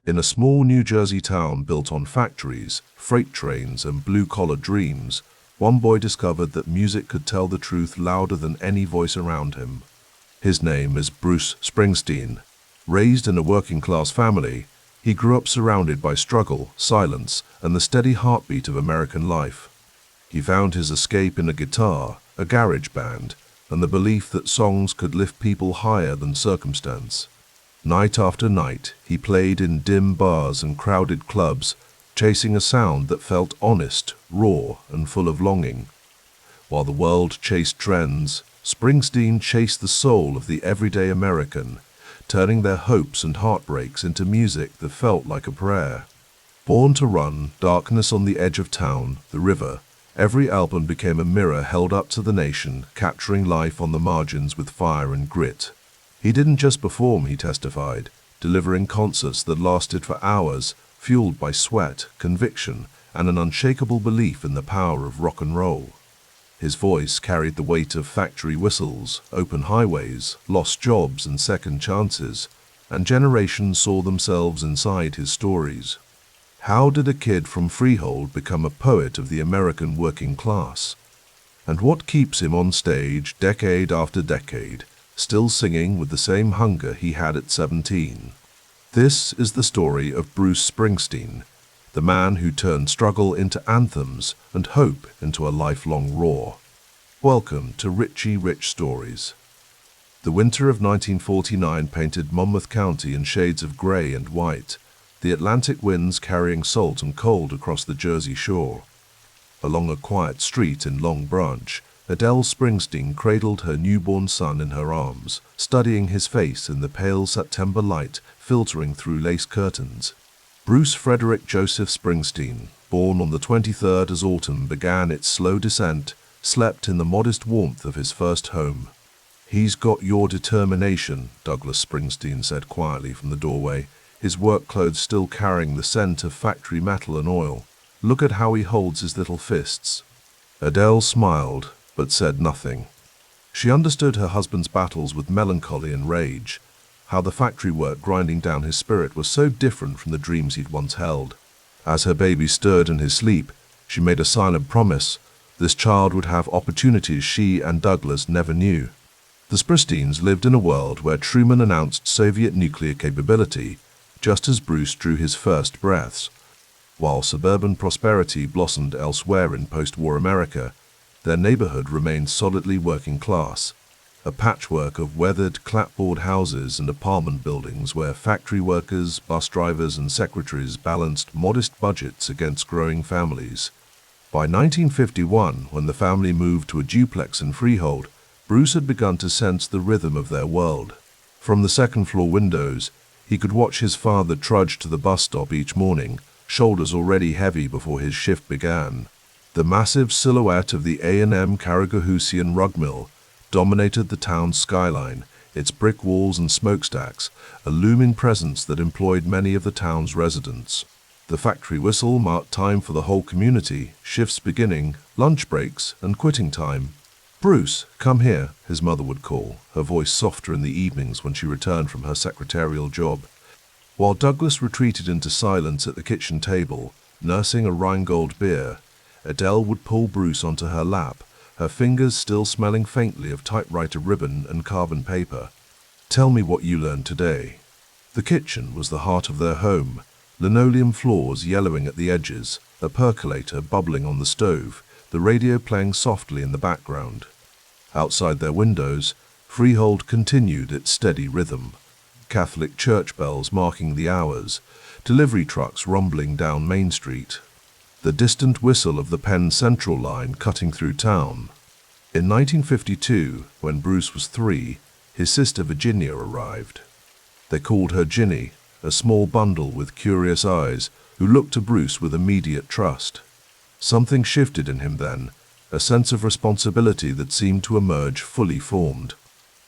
In a small New Jersey town built on factories, freight trains, and blue-collar dreams, one boy discovered that music could tell the truth louder than any voice around him. His name is Bruce Springsteen. Raised in a working-class family, he grew up surrounded by struggle, silence, and the steady heartbeat of American life. He found his escape in a guitar, a garage band, and the belief that songs could lift people higher than circumstance. Night after night, he played in dim bars and crowded clubs, chasing a sound that felt honest, raw, and full of longing. While the world chased trends, Springsteen chased the soul of the everyday American, turning their hopes and heartbreaks into music that felt like a prayer. Born to Run, Darkness on the Edge of Town, The River, every album became a mirror held up to the nation, capturing life on the margins with fire and grit. He didn't just perform, he testified, delivering concerts that lasted for hours, fueled by sweat, conviction, and an unshakable belief in the power of rock and roll. His voice carried the weight of factory whistles, open highways, lost jobs, and second chances, and generations saw themselves inside his stories. How did a kid from Freehold become a poet of the American working class? And what keeps him on stage decade after decade, still singing with the same hunger he had at 17? This is the story of Bruce Springsteen, the man who turned struggle into anthems and hope into a lifelong roar. Welcome to Richie Rich Stories. The winter of 1949 painted Monmouth County in shades of gray and white, the Atlantic winds carrying salt and cold across the Jersey shore. Along a quiet street in Long Branch, Adele Springsteen cradled her newborn son in her arms, studying his face in the pale September light filtering through lace curtains. Bruce Frederick Joseph Springsteen, born on the 23rd as autumn began its slow descent, slept in the modest warmth of his first home. "He's got your determination," Douglas Springsteen said quietly from the doorway, his work clothes still carrying the scent of factory metal and oil. "Look at how he holds his little fists." Adele smiled, but said nothing. She understood her husband's battles with melancholy and rage, how the factory work grinding down his spirit was so different from the dreams he'd once held. As her baby stirred in his sleep, she made a silent promise: this child would have opportunities she and Douglas never knew. The Springsteens lived in a world where Truman announced Soviet nuclear capability, just as Bruce drew his first breaths. While suburban prosperity blossomed elsewhere in post-war America, their neighborhood remained solidly working class, a patchwork of weathered clapboard houses and apartment buildings where factory workers, bus drivers, and secretaries balanced modest budgets against growing families. By 1951, when the family moved to a duplex in Freehold, Bruce had begun to sense the rhythm of their world. From the second-floor windows, he could watch his father trudge to the bus stop each morning, shoulders already heavy before his shift began. The massive silhouette of the A&M Carraghoosian rug mill dominated the town's skyline, its brick walls and smokestacks, a looming presence that employed many of the town's residents. The factory whistle marked time for the whole community, shifts beginning, lunch breaks, and quitting time. "Bruce, come here," his mother would call, her voice softer in the evenings when she returned from her secretarial job. While Douglas retreated into silence at the kitchen table, nursing a Rheingold beer, Adele would pull Bruce onto her lap, her fingers still smelling faintly of typewriter ribbon and carbon paper. "Tell me what you learned today." The kitchen was the heart of their home, linoleum floors yellowing at the edges, a percolator bubbling on the stove, the radio playing softly in the background. Outside their windows, Freehold continued its steady rhythm. Catholic church bells marking the hours, delivery trucks rumbling down Main Street, the distant whistle of the Penn Central line cutting through town. In 1952, when Bruce was 3, his sister Virginia arrived. They called her Ginny, a small bundle with curious eyes who looked to Bruce with immediate trust. Something shifted in him then, a sense of responsibility that seemed to emerge fully formed.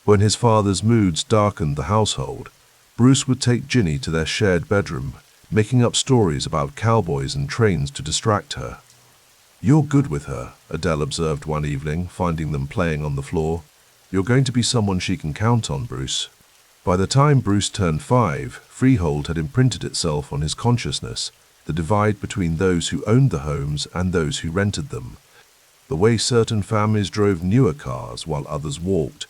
When his father's moods darkened the household, Bruce would take Ginny to their shared bedroom, making up stories about cowboys and trains to distract her. "You're good with her," Adele observed one evening, finding them playing on the floor. "You're going to be someone she can count on, Bruce." By the time Bruce turned 5, freehold had imprinted itself on his consciousness, the divide between those who owned the homes and those who rented them. The way certain families drove newer cars while others walked.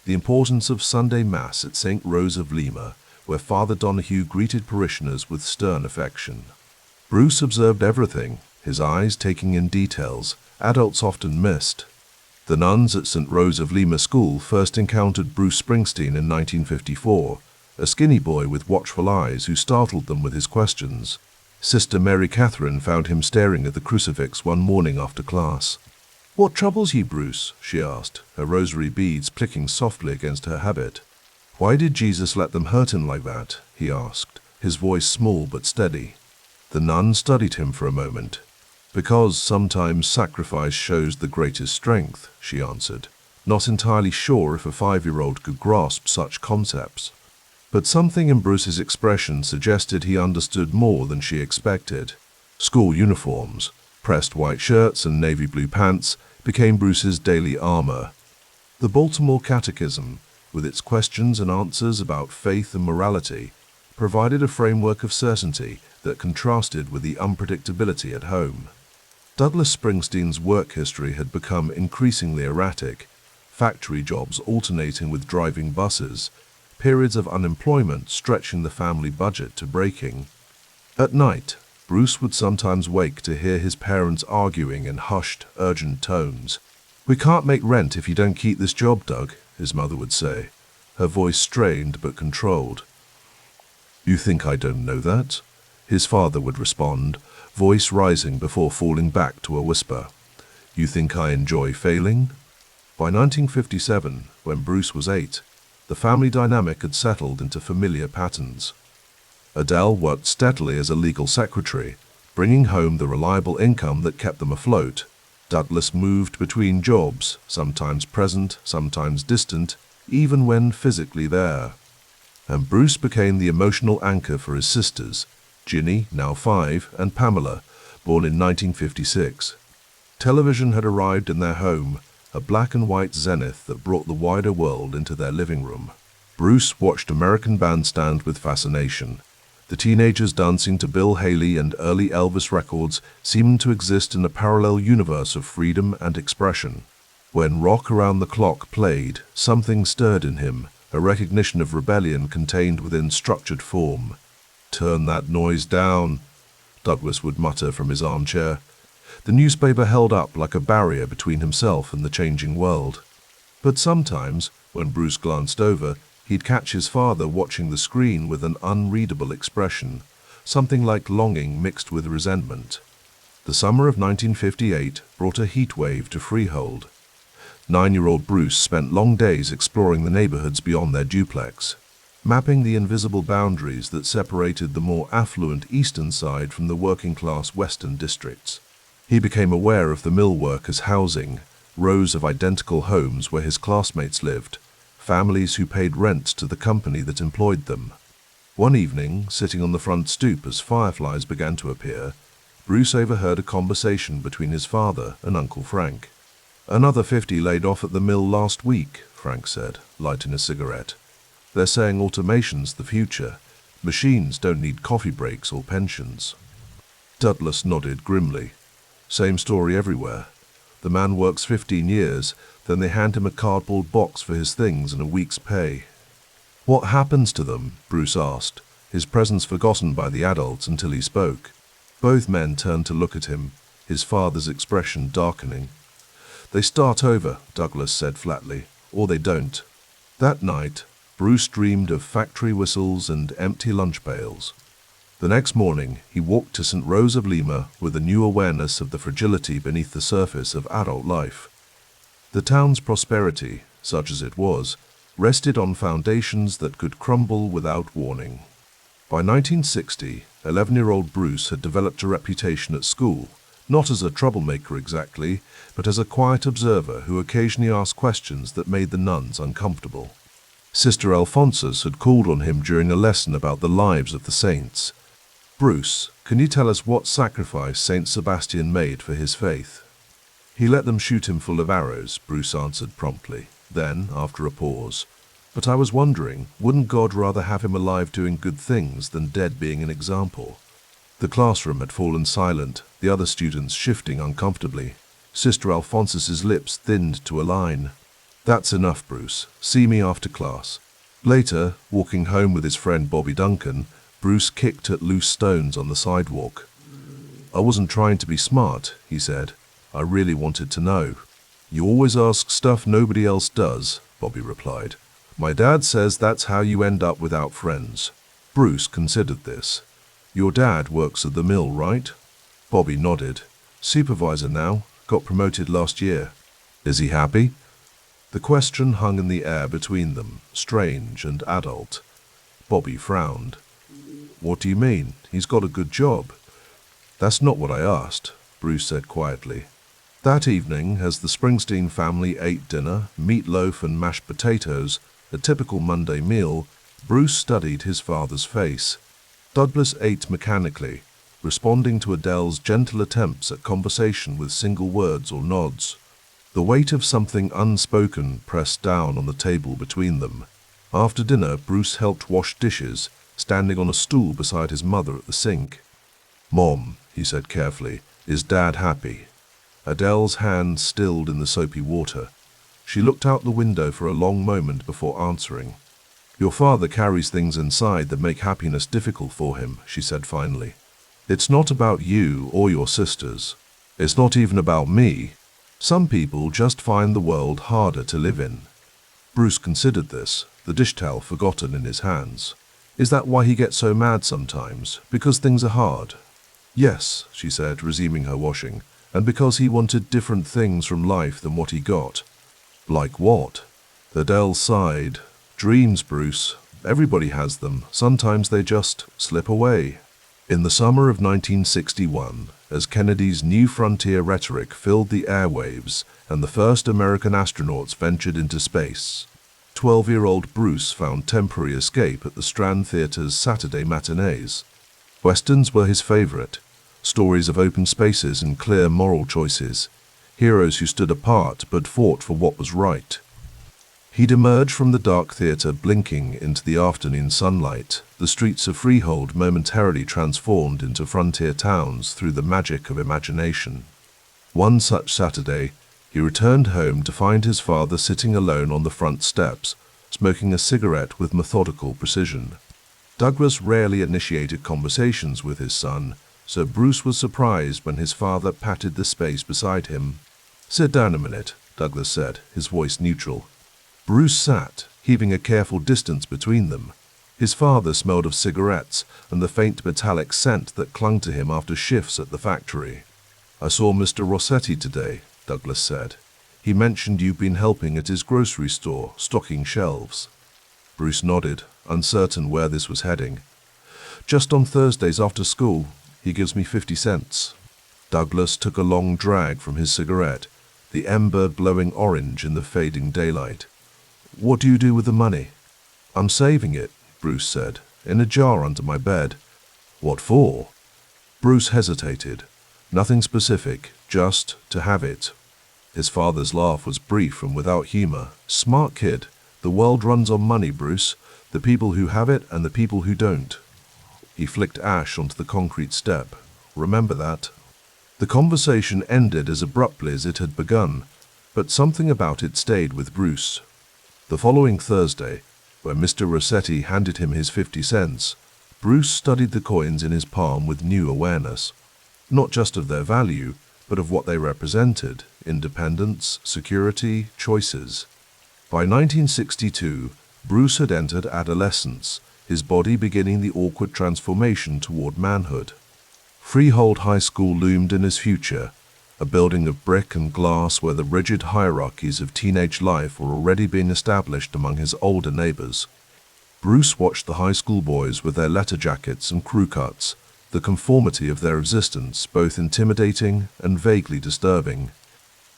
The importance of Sunday Mass at St. Rose of Lima, where Father Donahue greeted parishioners with stern affection. Bruce observed everything, his eyes taking in details adults often missed. The nuns at St. Rose of Lima School first encountered Bruce Springsteen in 1954, a skinny boy with watchful eyes who startled them with his questions. Sister Mary Catherine found him staring at the crucifix one morning after class. "What troubles you, Bruce?" she asked, her rosary beads clicking softly against her habit. "Why did Jesus let them hurt him like that?" he asked, his voice small but steady. The nun studied him for a moment. "Because sometimes sacrifice shows the greatest strength," she answered, not entirely sure if a 5-year-old could grasp such concepts. But something in Bruce's expression suggested he understood more than she expected. School uniforms, pressed white shirts and navy blue pants, became Bruce's daily armor. The Baltimore Catechism, with its questions and answers about faith and morality, provided a framework of certainty that contrasted with the unpredictability at home. Douglas Springsteen's work history had become increasingly erratic, factory jobs alternating with driving buses, periods of unemployment stretching the family budget to breaking. At night, Bruce would sometimes wake to hear his parents arguing in hushed, urgent tones. "We can't make rent if you don't keep this job, Doug," his mother would say, her voice strained but controlled. "You think I don't know that?" his father would respond, voice rising before falling back to a whisper. "You think I enjoy failing?" By 1957, when Bruce was 8, the family dynamic had settled into familiar patterns. Adele worked steadily as a legal secretary, bringing home the reliable income that kept them afloat. Douglas moved between jobs, sometimes present, sometimes distant, even when physically there. And Bruce became the emotional anchor for his sisters, Ginny, now 5, and Pamela, born in 1956. Television had arrived in their home, a black and white zenith that brought the wider world into their living room. Bruce watched American Bandstand with fascination. The teenagers dancing to Bill Haley and early Elvis records seemed to exist in a parallel universe of freedom and expression. When Rock Around the Clock played, something stirred in him, a recognition of rebellion contained within structured form. "Turn that noise down," Douglas would mutter from his armchair. The newspaper held up like a barrier between himself and the changing world. But sometimes, when Bruce glanced over, he'd catch his father watching the screen with an unreadable expression, something like longing mixed with resentment. The summer of 1958 brought a heat wave to Freehold. 9-year-old Bruce spent long days exploring the neighborhoods beyond their duplex, mapping the invisible boundaries that separated the more affluent eastern side from the working-class western districts. He became aware of the mill workers' housing, rows of identical homes where his classmates lived, families who paid rent to the company that employed them. One evening, sitting on the front stoop as fireflies began to appear, Bruce overheard a conversation between his father and Uncle Frank. "Another 50 laid off at the mill last week," Frank said, lighting a cigarette. "They're saying automation's the future. Machines don't need coffee breaks or pensions." Douglas nodded grimly. Same story everywhere. The man works 15 years, then they hand him a cardboard box for his things and a week's pay. "What happens to them?" Bruce asked, his presence forgotten by the adults until he spoke. Both men turned to look at him, his father's expression darkening. "They start over," Douglas said flatly, "or they don't." That night, Bruce dreamed of factory whistles and empty lunch pails. The next morning, he walked to St. Rose of Lima with a new awareness of the fragility beneath the surface of adult life. The town's prosperity, such as it was, rested on foundations that could crumble without warning. By 1960, 11-year-old Bruce had developed a reputation at school, not as a troublemaker exactly, but as a quiet observer who occasionally asked questions that made the nuns uncomfortable. Sister Alphonsus had called on him during a lesson about the lives of the saints. "Bruce, can you tell us what sacrifice Saint Sebastian made for his faith?" "He let them shoot him full of arrows," Bruce answered promptly. Then, after a pause, But I was wondering, wouldn't God rather have him alive doing good things than dead being an example? The classroom had fallen silent, the other students shifting uncomfortably. Sister Alphonsus's lips thinned to a line. That's enough, Bruce. See me after class. Later, walking home with his friend Bobby Duncan, Bruce kicked at loose stones on the sidewalk. I wasn't trying to be smart, he said. I really wanted to know. You always ask stuff nobody else does, Bobby replied. My dad says that's how you end up without friends. Bruce considered this. Your dad works at the mill, right? Bobby nodded. Supervisor now, got promoted last year. Is he happy? The question hung in the air between them, strange and adult. Bobby frowned. What do you mean? He's got a good job. That's not what I asked, Bruce said quietly. That evening, as the Springsteen family ate dinner, meatloaf and mashed potatoes, a typical Monday meal, Bruce studied his father's face. Douglas ate mechanically, responding to Adele's gentle attempts at conversation with single words or nods. The weight of something unspoken pressed down on the table between them. After dinner, Bruce helped wash dishes, standing on a stool beside his mother at the sink. Mom, he said carefully, is Dad happy? Adele's hand stilled in the soapy water. She looked out the window for a long moment before answering. Your father carries things inside that make happiness difficult for him, she said finally. It's not about you or your sisters. It's not even about me. Some people just find the world harder to live in. Bruce considered this, the dish towel forgotten in his hands. Is that why he gets so mad sometimes? Because things are hard? Yes, she said, resuming her washing, and because he wanted different things from life than what he got. Like what? Adele sighed. Dreams, Bruce. Everybody has them. Sometimes they just slip away. In the summer of 1961, as Kennedy's New Frontier rhetoric filled the airwaves and the first American astronauts ventured into space, 12-year-old Bruce found temporary escape at the Strand Theatre's Saturday matinees. Westerns were his favorite, stories of open spaces and clear moral choices, heroes who stood apart but fought for what was right. He'd emerge from the dark theatre blinking into the afternoon sunlight, the streets of Freehold momentarily transformed into frontier towns through the magic of imagination. One such Saturday, he returned home to find his father sitting alone on the front steps, smoking a cigarette with methodical precision. Douglas rarely initiated conversations with his son, so Bruce was surprised when his father patted the space beside him. Sit down a minute, Douglas said, his voice neutral. Bruce sat, heaving a careful distance between them. His father smelled of cigarettes and the faint metallic scent that clung to him after shifts at the factory. I saw Mr. Rossetti today, Douglas said. He mentioned you've been helping at his grocery store, stocking shelves. Bruce nodded, uncertain where this was heading. Just on Thursdays after school, he gives me 50 cents. Douglas took a long drag from his cigarette, the ember glowing orange in the fading daylight. What do you do with the money? I'm saving it, Bruce said, in a jar under my bed. What for? Bruce hesitated. Nothing specific, just to have it. His father's laugh was brief and without humor. Smart kid. The world runs on money, Bruce. The people who have it and the people who don't. He flicked ash onto the concrete step. Remember that. The conversation ended as abruptly as it had begun, but something about it stayed with Bruce. The following Thursday, when Mr. Rossetti handed him his 50 cents, Bruce studied the coins in his palm with new awareness, not just of their value, but of what they represented: independence, security, choices. By 1962, Bruce had entered adolescence, his body beginning the awkward transformation toward manhood. Freehold High School loomed in his future, a building of brick and glass where the rigid hierarchies of teenage life were already being established among his older neighbors. Bruce watched the high school boys with their letter jackets and crew cuts, the conformity of their existence both intimidating and vaguely disturbing.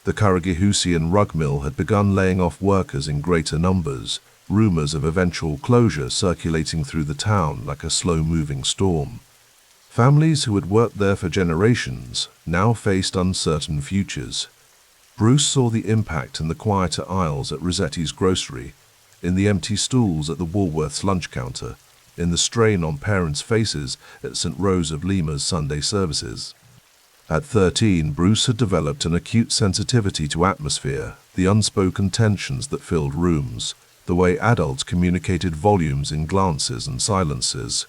The Karagihousian rug mill had begun laying off workers in greater numbers, rumors of eventual closure circulating through the town like a slow-moving storm. Families who had worked there for generations now faced uncertain futures. Bruce saw the impact in the quieter aisles at Rossetti's grocery. in the empty stools at the Woolworths lunch counter, in the strain on parents' faces at St. Rose of Lima's Sunday services. At 13, Bruce had developed an acute sensitivity to atmosphere, the unspoken tensions that filled rooms, the way adults communicated volumes in glances and silences.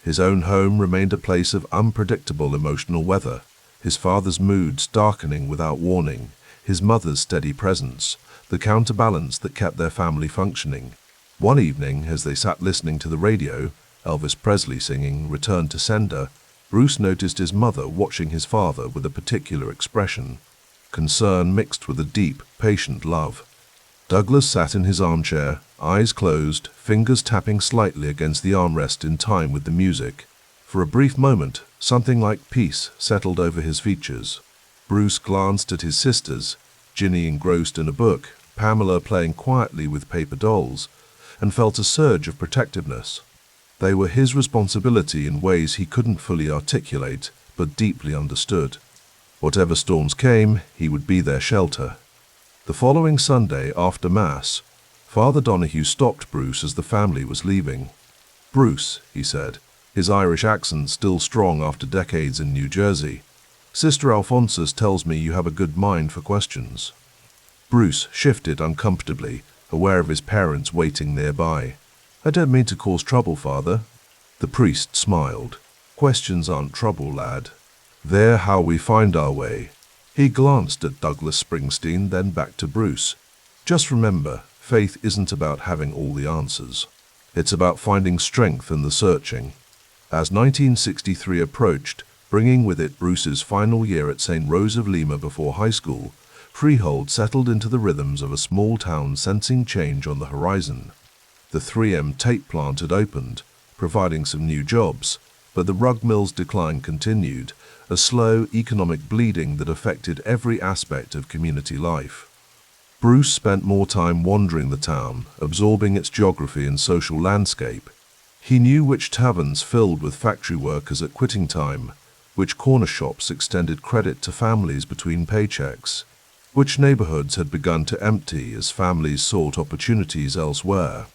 His own home remained a place of unpredictable emotional weather, his father's moods darkening without warning, his mother's steady presence, the counterbalance that kept their family functioning. One evening, as they sat listening to the radio, Elvis Presley singing "Return to Sender," Bruce noticed his mother watching his father with a particular expression, concern mixed with a deep, patient love. Douglas sat in his armchair, eyes closed, fingers tapping slightly against the armrest in time with the music. For a brief moment, something like peace settled over his features. Bruce glanced at his sisters, Ginny engrossed in a book, Pamela playing quietly with paper dolls, and felt a surge of protectiveness. They were his responsibility in ways he couldn't fully articulate, but deeply understood. Whatever storms came, he would be their shelter. The following Sunday, after Mass, Father Donahue stopped Bruce as the family was leaving. "Bruce," he said, his Irish accent still strong after decades in New Jersey, "Sister Alphonsus tells me you have a good mind for questions." Bruce shifted uncomfortably, aware of his parents waiting nearby. "I don't mean to cause trouble, Father." The priest smiled. "Questions aren't trouble, lad. They're how we find our way." He glanced at Douglas Springsteen, then back to Bruce. "Just remember, faith isn't about having all the answers. It's about finding strength in the searching." As 1963 approached, bringing with it Bruce's final year at St. Rose of Lima before high school, Freehold settled into the rhythms of a small town sensing change on the horizon. The 3M tape plant had opened, providing some new jobs, but the rug mill's decline continued, a slow economic bleeding that affected every aspect of community life. Bruce spent more time wandering the town, absorbing its geography and social landscape. He knew which taverns filled with factory workers at quitting time, which corner shops extended credit to families between paychecks, which neighborhoods had begun to empty as families sought opportunities elsewhere.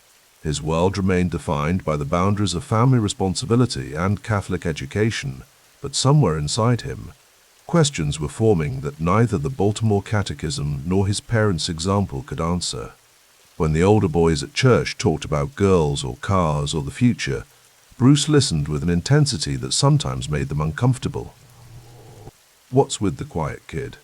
His world remained defined by the boundaries of family responsibility and Catholic education, but somewhere inside him, questions were forming that neither the Baltimore Catechism nor his parents' example could answer. When the older boys at church talked about girls or cars or the future, Bruce listened with an intensity that sometimes made them uncomfortable. "What's with the quiet kid?"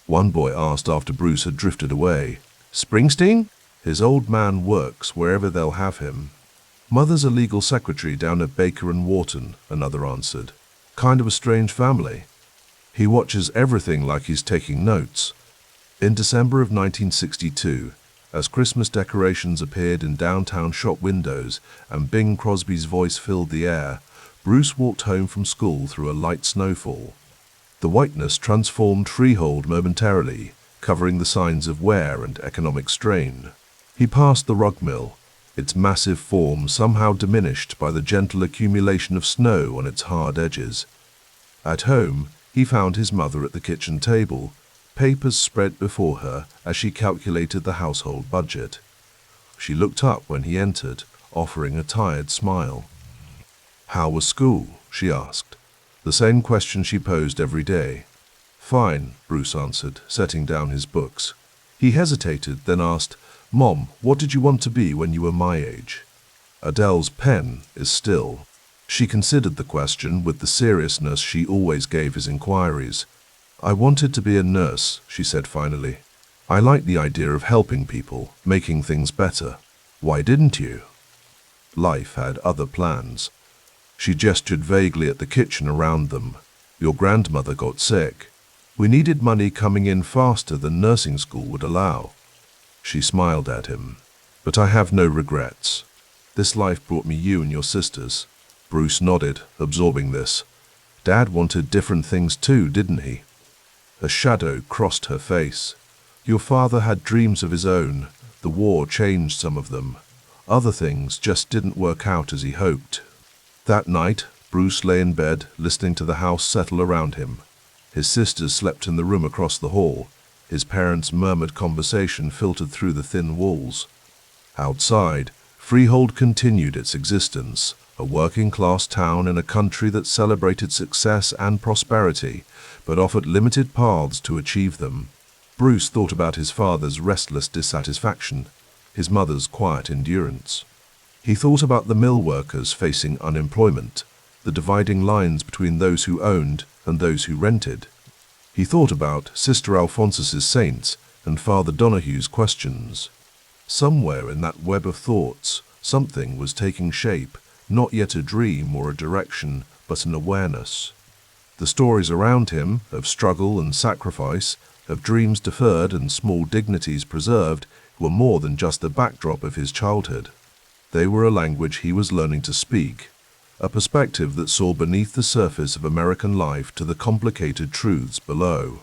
one boy asked after Bruce had drifted away. "Springsteen? His old man works wherever they'll have him." "Mother's a legal secretary down at Baker and Wharton," another answered. "Kind of a strange family. He watches everything like he's taking notes." In December of 1962, as Christmas decorations appeared in downtown shop windows and Bing Crosby's voice filled the air, Bruce walked home from school through a light snowfall. The whiteness transformed Freehold momentarily, covering the signs of wear and economic strain. He passed the rug mill, its massive form somehow diminished by the gentle accumulation of snow on its hard edges. At home, he found his mother at the kitchen table, papers spread before her as she calculated the household budget. She looked up when he entered, offering a tired smile. "How was school?" she asked, the same question she posed every day. "Fine," Bruce answered, setting down his books. He hesitated, then asked, "Mom, what did you want to be when you were my age?" Adele's pen is still. She considered the question with the seriousness she always gave his inquiries. "I wanted to be a nurse," she said finally. "I liked the idea of helping people, making things better." "Why didn't you?" Life had other plans. She gestured vaguely at the kitchen around them. "Your grandmother got sick. We needed money coming in faster than nursing school would allow." She smiled at him. "But I have no regrets. This life brought me you and your sisters." Bruce nodded, absorbing this. "Dad wanted different things too, didn't he?" A shadow crossed her face. "Your father had dreams of his own. The war changed some of them. Other things just didn't work out as he hoped." That night, Bruce lay in bed, listening to the house settle around him. His sisters slept in the room across the hall. His parents' murmured conversation filtered through the thin walls. Outside, Freehold continued its existence, a working-class town in a country that celebrated success and prosperity, but offered limited paths to achieve them. Bruce thought about his father's restless dissatisfaction, his mother's quiet endurance. He thought about the mill workers facing unemployment, the dividing lines between those who owned and those who rented. He thought about Sister Alphonsus's saints and Father Donahue's questions. Somewhere in that web of thoughts, something was taking shape, not yet a dream or a direction, but an awareness. The stories around him, of struggle and sacrifice, of dreams deferred and small dignities preserved, were more than just the backdrop of his childhood. They were a language he was learning to speak, a perspective that saw beneath the surface of American life to the complicated truths below.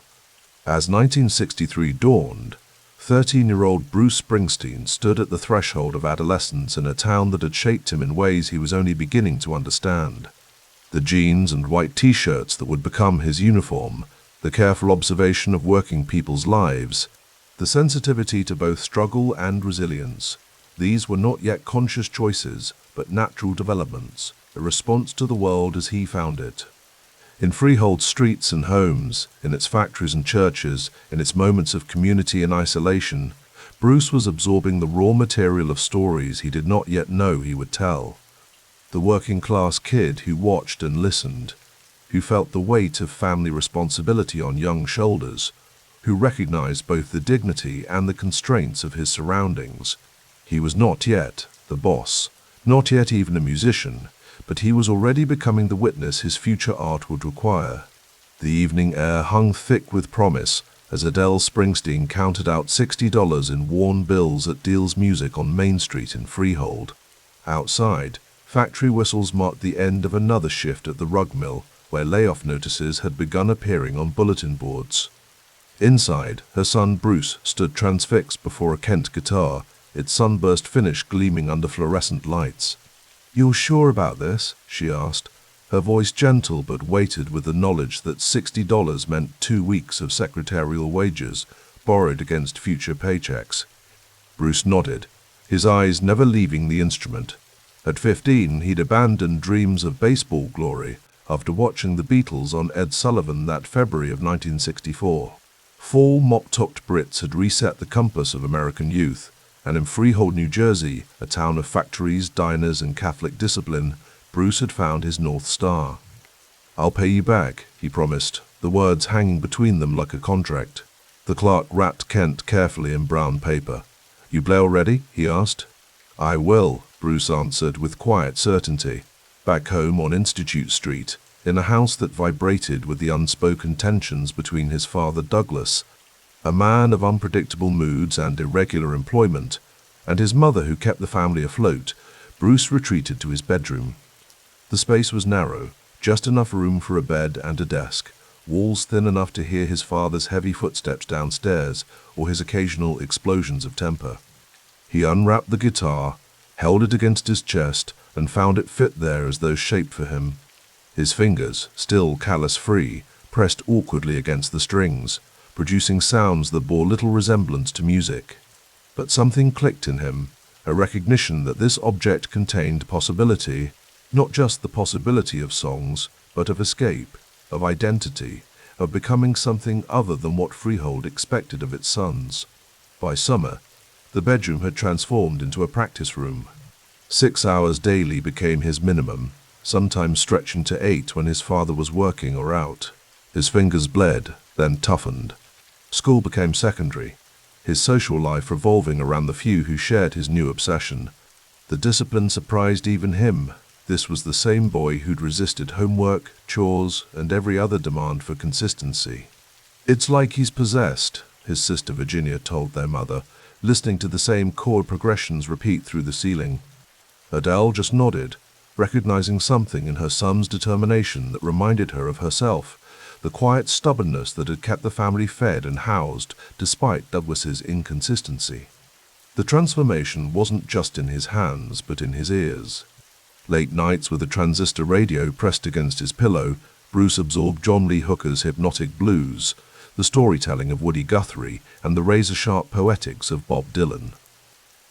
As 1963 dawned, 13-year-old Bruce Springsteen stood at the threshold of adolescence in a town that had shaped him in ways he was only beginning to understand. The jeans and white t-shirts that would become his uniform, the careful observation of working people's lives, the sensitivity to both struggle and resilience. These were not yet conscious choices, but natural developments, a response to the world as he found it. In Freehold's streets and homes, in its factories and churches, in its moments of community and isolation, Bruce was absorbing the raw material of stories he did not yet know he would tell. The working-class kid who watched and listened, who felt the weight of family responsibility on young shoulders, who recognized both the dignity and the constraints of his surroundings. He was not yet the boss, not yet even a musician, but he was already becoming the witness his future art would require. The evening air hung thick with promise as Adele Springsteen counted out $60 in worn bills at Deal's Music on Main Street in Freehold. Outside, factory whistles marked the end of another shift at the rug mill, where layoff notices had begun appearing on bulletin boards. Inside, her son Bruce stood transfixed before a Kent guitar, its sunburst finish gleaming under fluorescent lights. "You're sure about this?" she asked, her voice gentle but weighted with the knowledge that $60 meant 2 weeks of secretarial wages, borrowed against future paychecks. Bruce nodded, his eyes never leaving the instrument. At 15, he'd abandoned dreams of baseball glory after watching the Beatles on Ed Sullivan that February of 1964. 4 mop-topped Brits had reset the compass of American youth, and in Freehold, New Jersey, a town of factories, diners, and Catholic discipline, Bruce had found his North Star. "I'll pay you back," he promised, the words hanging between them like a contract. The clerk wrapped Kent carefully in brown paper. "You play already?" he asked. "I will," Bruce answered with quiet certainty. Back home on Institute Street, in a house that vibrated with the unspoken tensions between his father Douglas, a man of unpredictable moods and irregular employment, and his mother who kept the family afloat, Bruce retreated to his bedroom. The space was narrow, just enough room for a bed and a desk, walls thin enough to hear his father's heavy footsteps downstairs or his occasional explosions of temper. He unwrapped the guitar, held it against his chest, and found it fit there as though shaped for him. His fingers, still callus-free, pressed awkwardly against the strings, producing sounds that bore little resemblance to music. But something clicked in him, a recognition that this object contained possibility, not just the possibility of songs, but of escape, of identity, of becoming something other than what Freehold expected of its sons. By summer, the bedroom had transformed into a practice room. 6 hours daily became his minimum, sometimes stretching to 8 when his father was working or out. His fingers bled, then toughened. School became secondary, his social life revolving around the few who shared his new obsession. The discipline surprised even him. This was the same boy who'd resisted homework, chores, and every other demand for consistency. "It's like he's possessed," his sister Virginia told their mother, listening to the same chord progressions repeat through the ceiling. Adele just nodded, recognizing something in her son's determination that reminded her of herself, the quiet stubbornness that had kept the family fed and housed despite Douglas's inconsistency. The transformation wasn't just in his hands, but in his ears. Late nights with a transistor radio pressed against his pillow, Bruce absorbed John Lee Hooker's hypnotic blues, the storytelling of Woody Guthrie, and the razor-sharp poetics of Bob Dylan.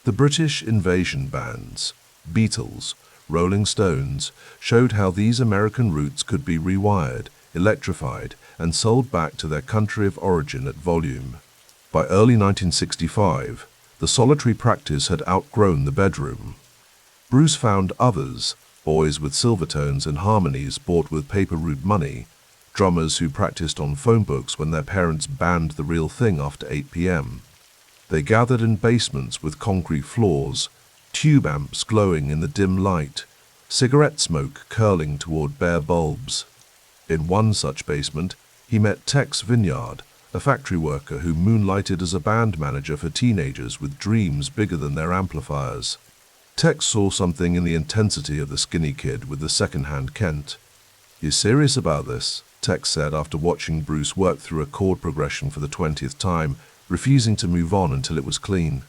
The British invasion bands, Beatles, Rolling Stones, showed how these American roots could be rewired, electrified, and sold back to their country of origin at volume. By early 1965, the solitary practice had outgrown the bedroom. Bruce found others, boys with silvertones and harmonies bought with paper-route money, drummers who practiced on phone books when their parents banned the real thing after 8 p.m. They gathered in basements with concrete floors, tube amps glowing in the dim light, cigarette smoke curling toward bare bulbs. In one such basement, he met Tex Vineyard, a factory worker who moonlighted as a band manager for teenagers with dreams bigger than their amplifiers. Tex saw something in the intensity of the skinny kid with the second-hand Kent. "You serious about this?" Tex said after watching Bruce work through a chord progression for the 20th time, refusing to move on until it was clean.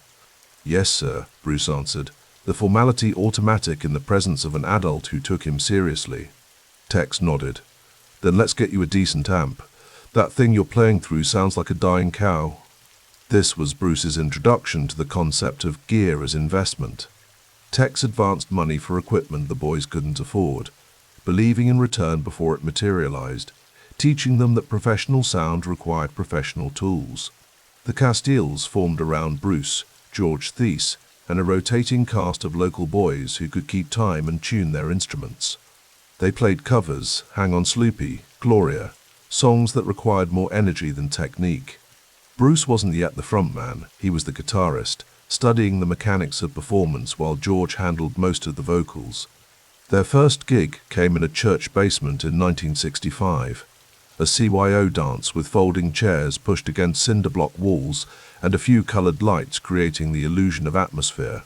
"Yes, sir," Bruce answered, the formality automatic in the presence of an adult who took him seriously. Tex nodded. "Then let's get you a decent amp. That thing you're playing through sounds like a dying cow." This was Bruce's introduction to the concept of gear as investment. Tex advanced money for equipment the boys couldn't afford, believing in return before it materialized, teaching them that professional sound required professional tools. The Castiles formed around Bruce, George Thies, and a rotating cast of local boys who could keep time and tune their instruments. They played covers, Hang On Sloopy, Gloria, songs that required more energy than technique. Bruce wasn't yet the frontman, he was the guitarist, studying the mechanics of performance while George handled most of the vocals. Their first gig came in a church basement in 1965, a CYO dance with folding chairs pushed against cinder block walls and a few colored lights creating the illusion of atmosphere.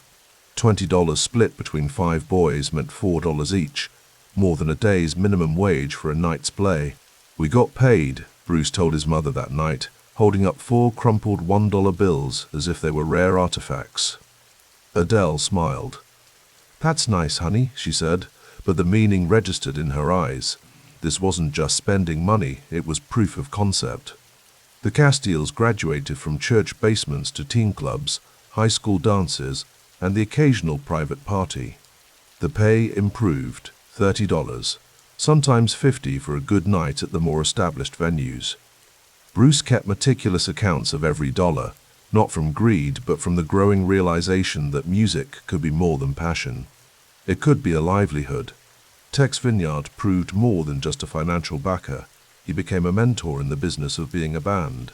$20 split between 5 boys meant $4 each, more than a day's minimum wage for a night's play. "We got paid," Bruce told his mother that night, holding up 4 crumpled $1 bills as if they were rare artifacts. Adele smiled. "That's nice, honey," she said, but the meaning registered in her eyes. This wasn't just spending money, it was proof of concept. The Castiles graduated from church basements to teen clubs, high school dances, and the occasional private party. The pay improved, $30, sometimes $50 for a good night at the more established venues. Bruce kept meticulous accounts of every dollar, not from greed but from the growing realization that music could be more than passion. It could be a livelihood. Tex Vineyard proved more than just a financial backer. He became a mentor in the business of being a band.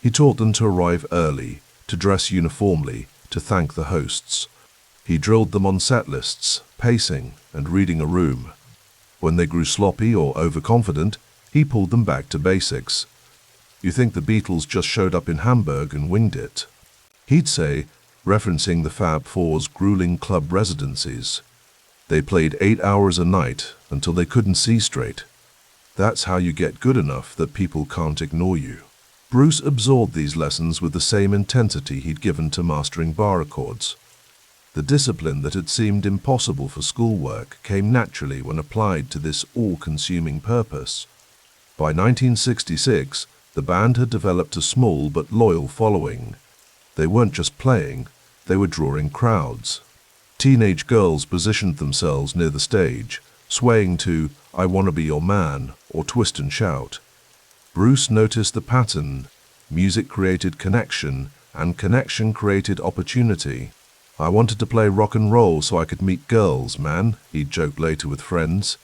He taught them to arrive early, to dress uniformly, to thank the hosts. He drilled them on set lists, pacing, and reading a room. When they grew sloppy or overconfident, he pulled them back to basics. "You think the Beatles just showed up in Hamburg and winged it?" he'd say, referencing the Fab Four's grueling club residencies. "They played 8 hours a night until they couldn't see straight. That's how you get good enough that people can't ignore you." Bruce absorbed these lessons with the same intensity he'd given to mastering bar accords. The discipline that had seemed impossible for schoolwork came naturally when applied to this all-consuming purpose. By 1966, the band had developed a small but loyal following. They weren't just playing, they were drawing crowds. Teenage girls positioned themselves near the stage, swaying to "I Wanna Be Your Man" or "Twist and Shout." Bruce noticed the pattern. Music created connection, and connection created opportunity. "I wanted to play rock and roll so I could meet girls, man," he'd joke later with friends,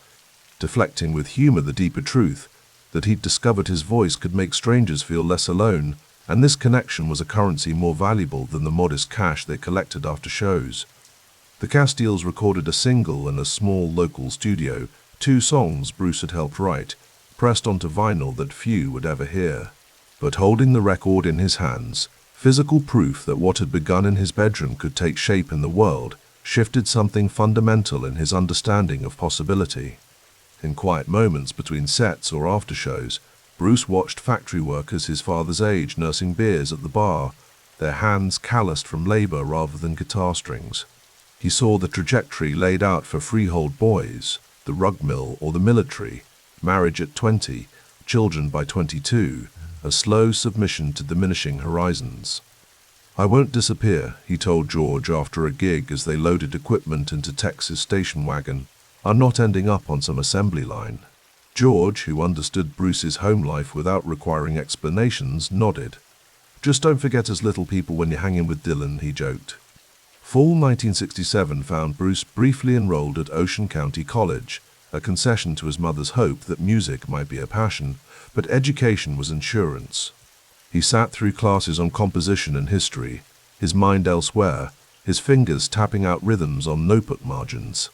deflecting with humor the deeper truth that he'd discovered his voice could make strangers feel less alone, and this connection was a currency more valuable than the modest cash they collected after shows. The Castiles recorded a single in a small local studio, 2 songs Bruce had helped write, pressed onto vinyl that few would ever hear. But holding the record in his hands, physical proof that what had begun in his bedroom could take shape in the world, shifted something fundamental in his understanding of possibility. In quiet moments between sets or after shows, Bruce watched factory workers his father's age nursing beers at the bar, their hands calloused from labor rather than guitar strings. He saw the trajectory laid out for freehold boys, the rug mill or the military, marriage at 20, children by 22, a slow submission to diminishing horizons. "I won't disappear," he told George after a gig as they loaded equipment into Tex's station wagon. "I'm not ending up on some assembly line." George, who understood Bruce's home life without requiring explanations, nodded. "Just don't forget us little people when you're hanging with Dylan," he joked. Fall 1967 found Bruce briefly enrolled at Ocean County College, a concession to his mother's hope that music might be a passion, but education was insurance. He sat through classes on composition and history, his mind elsewhere, his fingers tapping out rhythms on notebook margins.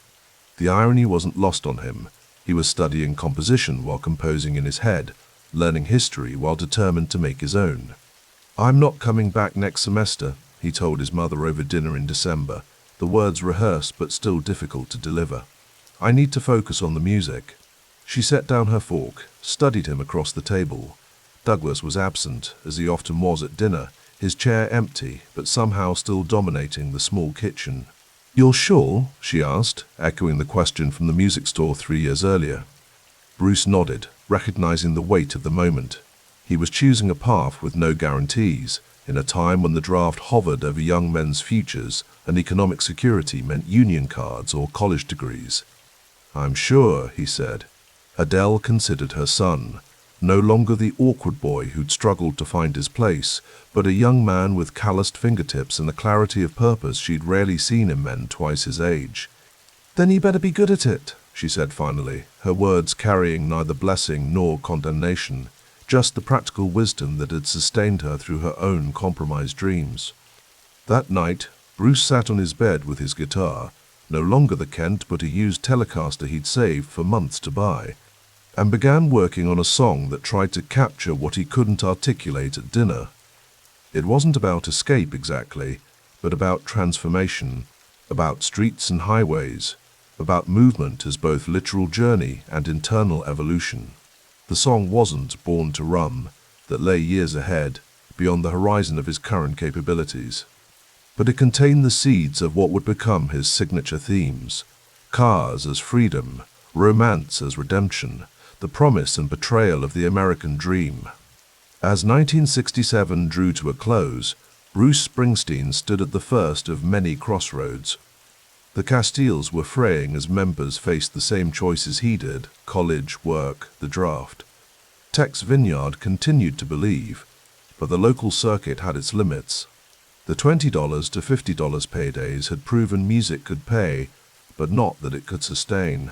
The irony wasn't lost on him. He was studying composition while composing in his head, learning history while determined to make his own. "I'm not coming back next semester," he told his mother over dinner in December, the words rehearsed but still difficult to deliver. "I need to focus on the music." She set down her fork, studied him across the table. Douglas was absent, as he often was at dinner, his chair empty, but somehow still dominating the small kitchen. "You're sure?" she asked, echoing the question from the music store 3 years earlier. Bruce nodded, recognizing the weight of the moment. He was choosing a path with no guarantees, in a time when the draft hovered over young men's futures and economic security meant union cards or college degrees. "I'm sure," he said. Adele considered her son, no longer the awkward boy who'd struggled to find his place, but a young man with calloused fingertips and a clarity of purpose she'd rarely seen in men twice his age. "Then he better be good at it," she said finally, her words carrying neither blessing nor condemnation, just the practical wisdom that had sustained her through her own compromised dreams. That night, Bruce sat on his bed with his guitar, no longer the Kent but a used Telecaster he'd saved for months to buy, and began working on a song that tried to capture what he couldn't articulate at dinner. It wasn't about escape exactly, but about transformation, about streets and highways, about movement as both literal journey and internal evolution. The song wasn't Born to Run, that lay years ahead, beyond the horizon of his current capabilities, but it contained the seeds of what would become his signature themes: cars as freedom, romance as redemption, the promise and betrayal of the American dream. As 1967 drew to a close, Bruce Springsteen stood at the first of many crossroads. The Castiles were fraying as members faced the same choices he did: college, work, the draft. Tex Vineyard continued to believe, but the local circuit had its limits. The $20 to $50 paydays had proven music could pay, but not that it could sustain.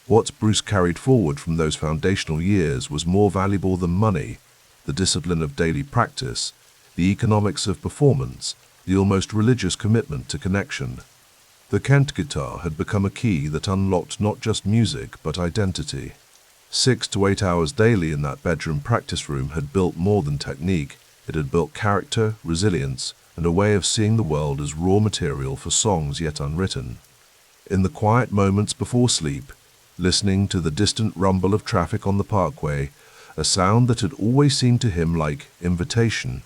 What Bruce carried forward from those foundational years was more valuable than money: the discipline of daily practice, the economics of performance, the almost religious commitment to connection. The Kent guitar had become a key that unlocked not just music but identity. 6 to 8 hours daily in that bedroom practice room had built more than technique. It had built character, resilience, and a way of seeing the world as raw material for songs yet unwritten. In the quiet moments before sleep, listening to the distant rumble of traffic on the parkway, a sound that had always seemed to him like invitation.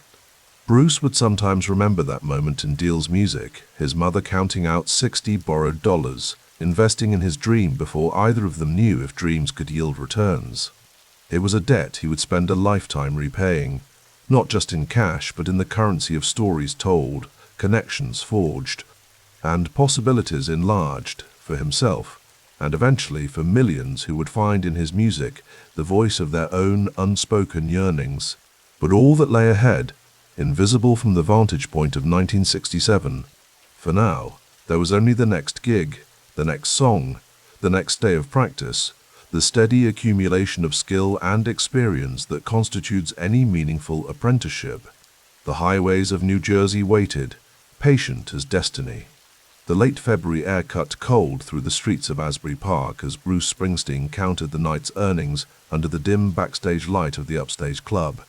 Bruce would sometimes remember that moment in Deal's music, his mother counting out 60 borrowed dollars, investing in his dream before either of them knew if dreams could yield returns. It was a debt he would spend a lifetime repaying, not just in cash but in the currency of stories told, connections forged, and possibilities enlarged for himself, and eventually for millions who would find in his music the voice of their own unspoken yearnings. But all that lay ahead, invisible from the vantage point of 1967, for now, there was only the next gig, the next song, the next day of practice, the steady accumulation of skill and experience that constitutes any meaningful apprenticeship. The highways of New Jersey waited, patient as destiny. The late February air cut cold through the streets of Asbury Park as Bruce Springsteen counted the night's earnings under the dim backstage light of the Upstage Club.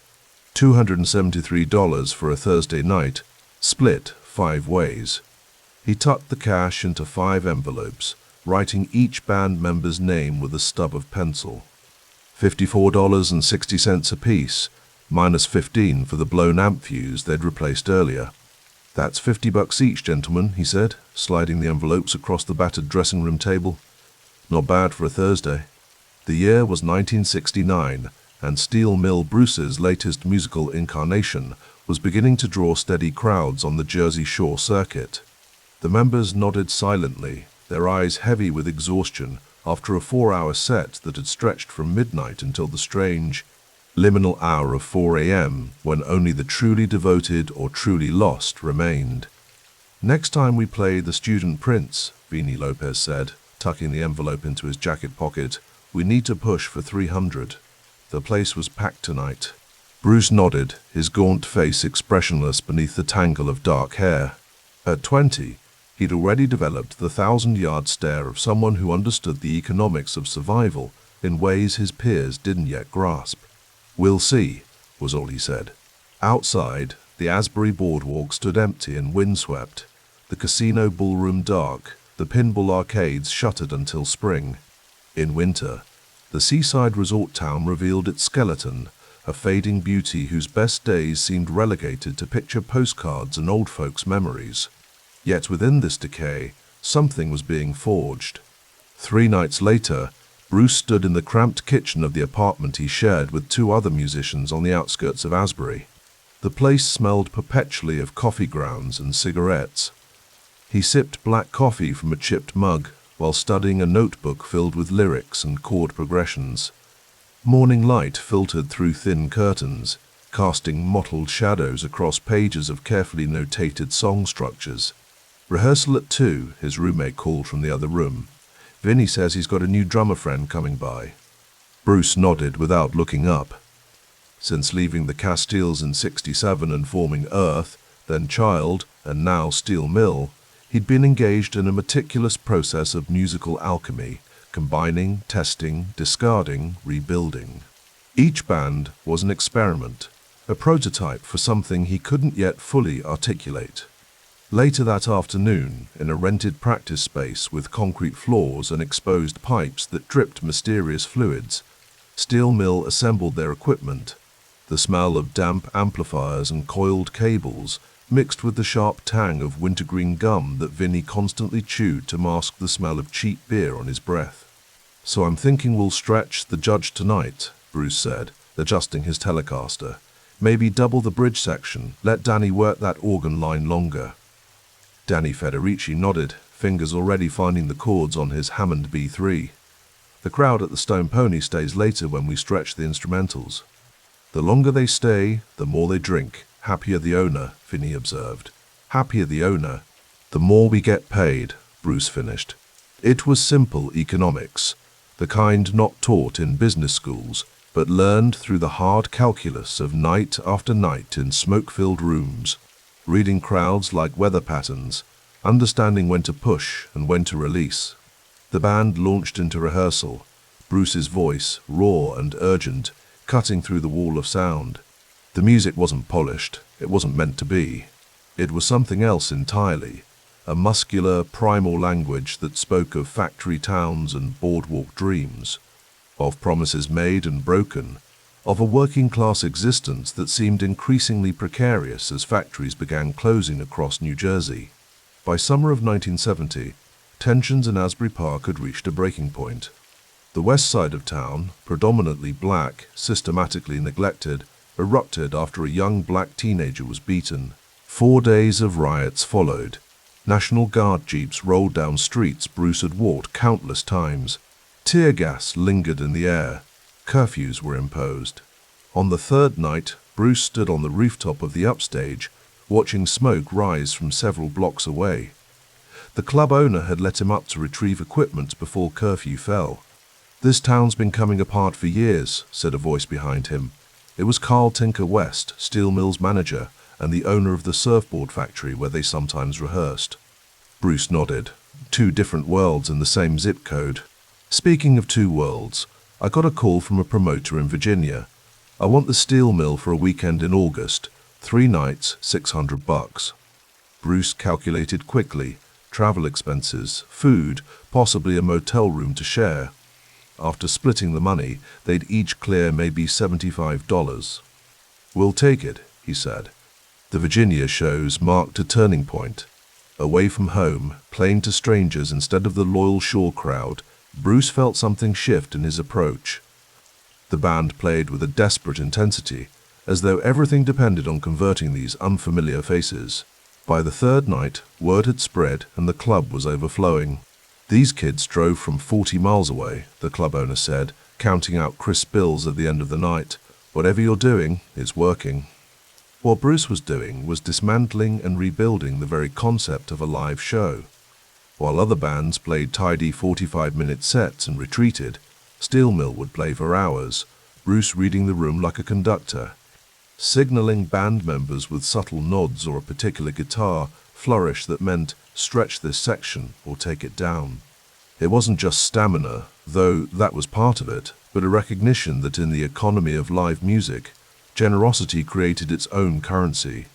$273 for a Thursday night, split 5 ways. He tucked the cash into 5 envelopes, writing each band member's name with a stub of pencil. $54.60 apiece, minus 15 for the blown amp fuse they'd replaced earlier. "That's $50 each, gentlemen," he said, sliding the envelopes across the battered dressing room table. Not bad for a Thursday. The year was 1969, and Steel Mill Bruce's latest musical incarnation was beginning to draw steady crowds on the Jersey Shore circuit. The members nodded silently, their eyes heavy with exhaustion after a 4-hour set that had stretched from midnight until the strange, liminal hour of 4 a.m. when only the truly devoted or truly lost remained. "Next time we play The Student Prince," Vinny Lopez said, tucking the envelope into his jacket pocket, "we need to push for 300. The place was packed tonight." Bruce nodded, his gaunt face expressionless beneath the tangle of dark hair. At 20, he'd already developed the 1,000-yard stare of someone who understood the economics of survival in ways his peers didn't yet grasp. "We'll see," was all he said. Outside, the Asbury boardwalk stood empty and windswept, the casino ballroom dark, the pinball arcades shuttered until spring. In winter, the seaside resort town revealed its skeleton, a fading beauty whose best days seemed relegated to picture postcards and old folks' memories. Yet within this decay, something was being forged. 3 nights later, Bruce stood in the cramped kitchen of the apartment he shared with 2 other musicians on the outskirts of Asbury. The place smelled perpetually of coffee grounds and cigarettes. He sipped black coffee from a chipped mug while studying a notebook filled with lyrics and chord progressions. Morning light filtered through thin curtains, casting mottled shadows across pages of carefully notated song structures. "Rehearsal at 2, his roommate called from the other room. "Vinny says he's got a new drummer friend coming by." Bruce nodded without looking up. Since leaving the Castiles in '67 and forming Earth, then Child, and now Steel Mill, he'd been engaged in a meticulous process of musical alchemy, combining, testing, discarding, rebuilding. Each band was an experiment, a prototype for something he couldn't yet fully articulate. Later that afternoon, in a rented practice space with concrete floors and exposed pipes that dripped mysterious fluids, Steel Mill assembled their equipment. The smell of damp amplifiers and coiled cables mixed with the sharp tang of wintergreen gum that Vinny constantly chewed to mask the smell of cheap beer on his breath. "So I'm thinking we'll stretch the Judge tonight," Bruce said, adjusting his Telecaster. "Maybe double the bridge section, let Danny work that organ line longer." Danny Federici nodded, fingers already finding the chords on his Hammond B3. "The crowd at the Stone Pony stays later when we stretch the instrumentals." "The longer they stay, the more they drink. Happier the owner," Vinny observed. "Happier the owner, the more we get paid," Bruce finished. It was simple economics, the kind not taught in business schools, but learned through the hard calculus of night after night in smoke-filled rooms, reading crowds like weather patterns, understanding when to push and when to release. The band launched into rehearsal, Bruce's voice, raw and urgent, cutting through the wall of sound. The music wasn't polished, it wasn't meant to be. It was something else entirely, a muscular, primal language that spoke of factory towns and boardwalk dreams, of promises made and broken, of a working-class existence that seemed increasingly precarious as factories began closing across New Jersey. By summer of 1970, tensions in Asbury Park had reached a breaking point. The west side of town, predominantly black, systematically neglected, erupted after a young black teenager was beaten. 4 days of riots followed. National Guard jeeps rolled down streets Bruce had walked countless times. Tear gas lingered in the air. Curfews were imposed. On the 3rd night, Bruce stood on the rooftop of the upstage, watching smoke rise from several blocks away. The club owner had let him up to retrieve equipment before curfew fell. "This town's been coming apart for years," said a voice behind him. It was Carl Tinker West, Steel Mill's manager, and the owner of the surfboard factory where they sometimes rehearsed. Bruce nodded. 2 different worlds in the same zip code. "Speaking of 2 worlds, I got a call from a promoter in Virginia. I want the Steel Mill for a weekend in August, 3 nights, $600. Bruce calculated quickly, travel expenses, food, possibly a motel room to share. After splitting the money, they'd each clear maybe $75. "We'll take it," he said. The Virginia shows marked a turning point. Away from home, playing to strangers instead of the loyal shore crowd, Bruce felt something shift in his approach. The band played with a desperate intensity, as though everything depended on converting these unfamiliar faces. By the third night, word had spread and the club was overflowing. These kids drove from 40 miles away, the club owner said, counting out crisp bills at the end of the night. Whatever you're doing, it's working. What Bruce was doing was dismantling and rebuilding the very concept of a live show. While other bands played tidy 45-minute sets and retreated, Steel Mill would play for hours, Bruce reading the room like a conductor, signaling band members with subtle nods or a particular guitar flourish that meant stretch this section or take it down. It wasn't just stamina, though that was part of it, but a recognition that in the economy of live music, generosity created its own currency.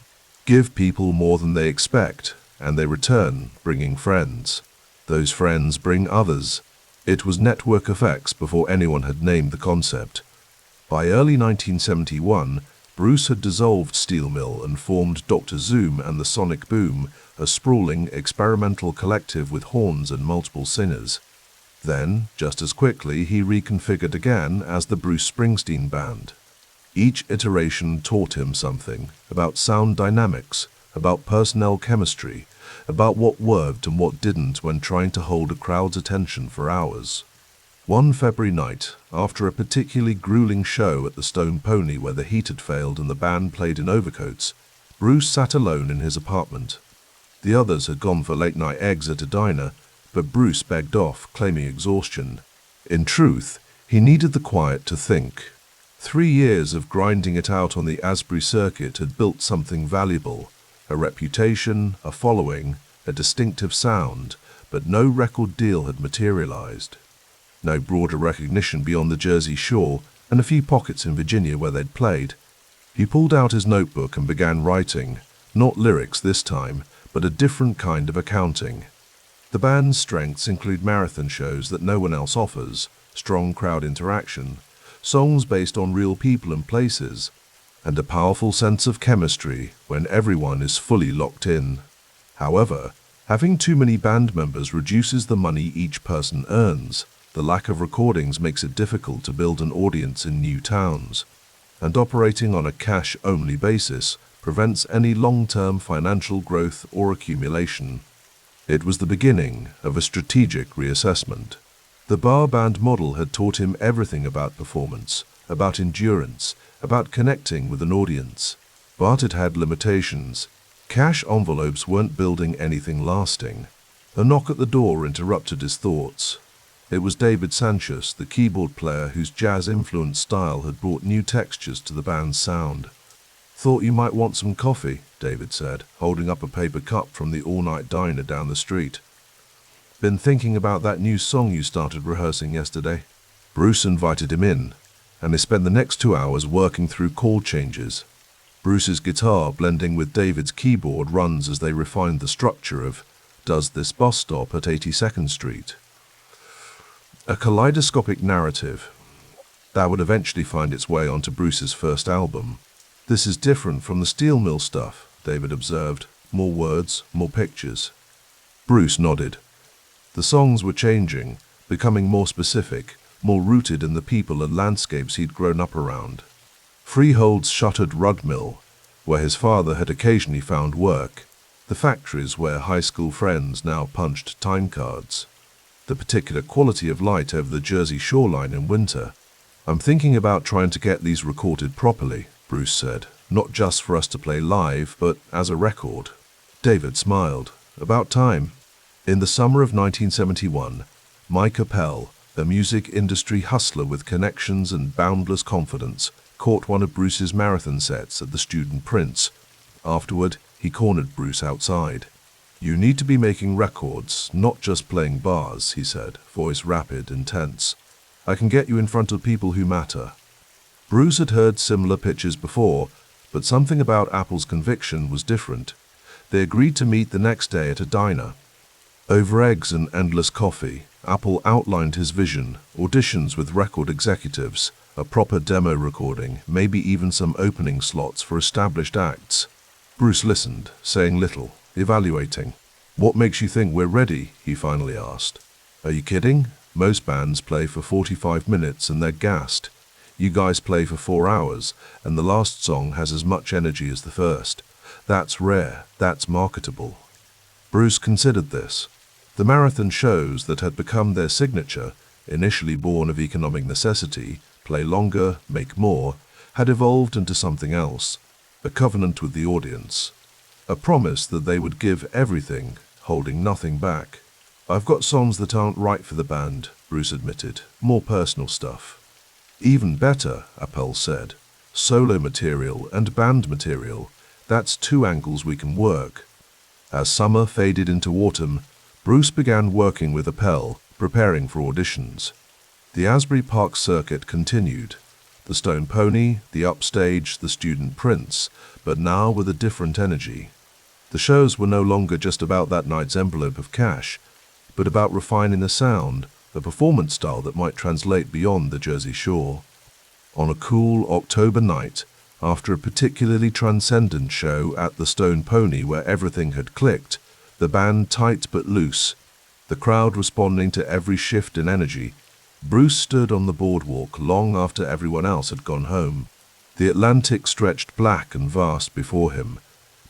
Give people more than they expect, and they return, bringing friends. Those friends bring others. It was network effects before anyone had named the concept. By early 1971, Bruce had dissolved Steel Mill and formed Dr. Zoom and the Sonic Boom, a sprawling, experimental collective with horns and multiple singers. Then, just as quickly, he reconfigured again as the Bruce Springsteen Band. Each iteration taught him something about sound dynamics, about personnel chemistry, about what worked and what didn't when trying to hold a crowd's attention for hours. One February night, after a particularly grueling show at the Stone Pony where the heat had failed and the band played in overcoats, Bruce sat alone in his apartment. The others had gone for late-night eggs at a diner, but Bruce begged off, claiming exhaustion. In truth, he needed the quiet to think. 3 years of grinding it out on the Asbury circuit had built something valuable, a reputation, a following, a distinctive sound, but no record deal had materialized. No broader recognition beyond the Jersey Shore and a few pockets in Virginia where they'd played. He pulled out his notebook and began writing, not lyrics this time, but a different kind of accounting. The band's strengths include marathon shows that no one else offers, strong crowd interaction, songs based on real people and places, and a powerful sense of chemistry when everyone is fully locked in. However, having too many band members reduces the money each person earns. The lack of recordings makes it difficult to build an audience in new towns, and operating on a cash-only basis prevents any long-term financial growth or accumulation. It was the beginning of a strategic reassessment. The bar band model had taught him everything about performance, about endurance, about connecting with an audience. But it had limitations. Cash envelopes weren't building anything lasting. A knock at the door interrupted his thoughts. It was David Sanchez, the keyboard player whose jazz-influenced style had brought new textures to the band's sound. "Thought you might want some coffee," David said, holding up a paper cup from the all-night diner down the street. "Been thinking about that new song you started rehearsing yesterday." Bruce invited him in, and they spent the next 2 hours working through chord changes. Bruce's guitar blending with David's keyboard runs as they refined the structure of "Does This Bus Stop at 82nd Street?" A kaleidoscopic narrative that would eventually find its way onto Bruce's first album. "This is different from the Steel Mill stuff," David observed. "More words, more pictures." Bruce nodded. The songs were changing, becoming more specific, more rooted in the people and landscapes he'd grown up around. Freehold's shuttered rug mill, where his father had occasionally found work. The factories where high school friends now punched time cards. The particular quality of light over the Jersey shoreline in winter. "I'm thinking about trying to get these recorded properly," Bruce said. "Not just for us to play live, but as a record." David smiled. "About time." In the summer of 1971, Mike Appel, a music industry hustler with connections and boundless confidence, caught one of Bruce's marathon sets at the Student Prince. Afterward, he cornered Bruce outside. "You need to be making records, not just playing bars," he said, voice rapid and tense. "I can get you in front of people who matter." Bruce had heard similar pitches before, but something about Apple's conviction was different. They agreed to meet the next day at a diner. Over eggs and endless coffee, Apple outlined his vision, auditions with record executives, a proper demo recording, maybe even some opening slots for established acts. Bruce listened, saying little, evaluating. "What makes you think we're ready?" he finally asked. "Are you kidding? Most bands play for 45 minutes and they're gassed. You guys play for 4 hours, and the last song has as much energy as the first. That's rare, that's marketable. Bruce considered this. The marathon shows that had become their signature, initially born of economic necessity, play longer, make more, had evolved into something else, a covenant with the audience. A promise that they would give everything, holding nothing back. I've got songs that aren't right for the band, Bruce admitted, more personal stuff. Even better, Appel said. Solo material and band material, that's 2 angles we can work. As summer faded into autumn, Bruce began working with Appel, preparing for auditions. The Asbury Park circuit continued. The Stone Pony, the Upstage, the Student Prince, but now with a different energy. The shows were no longer just about that night's envelope of cash, but about refining the sound, a performance style that might translate beyond the Jersey Shore. On a cool October night, after a particularly transcendent show at the Stone Pony where everything had clicked, the band tight but loose, the crowd responding to every shift in energy, Bruce stood on the boardwalk long after everyone else had gone home. The Atlantic stretched black and vast before him,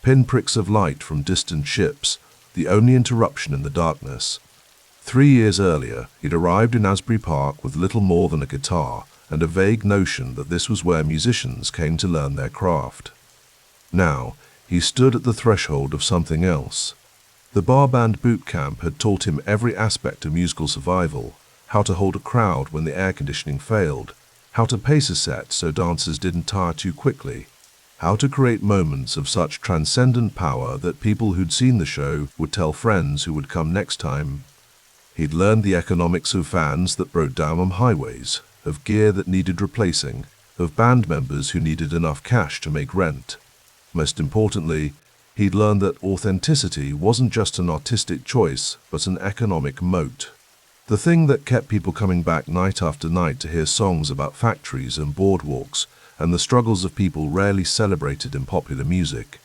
pinpricks of light from distant ships, the only interruption in the darkness. 3 years earlier, he'd arrived in Asbury Park with little more than a guitar and a vague notion that this was where musicians came to learn their craft. Now, he stood at the threshold of something else. The bar band boot camp had taught him every aspect of musical survival, how to hold a crowd when the air conditioning failed, how to pace a set so dancers didn't tire too quickly, how to create moments of such transcendent power that people who'd seen the show would tell friends who would come next time. He'd learned the economics of vans that broke down on highways, of gear that needed replacing, of band members who needed enough cash to make rent. Most importantly, he'd learned that authenticity wasn't just an artistic choice, but an economic moat. The thing that kept people coming back night after night to hear songs about factories and boardwalks and the struggles of people rarely celebrated in popular music.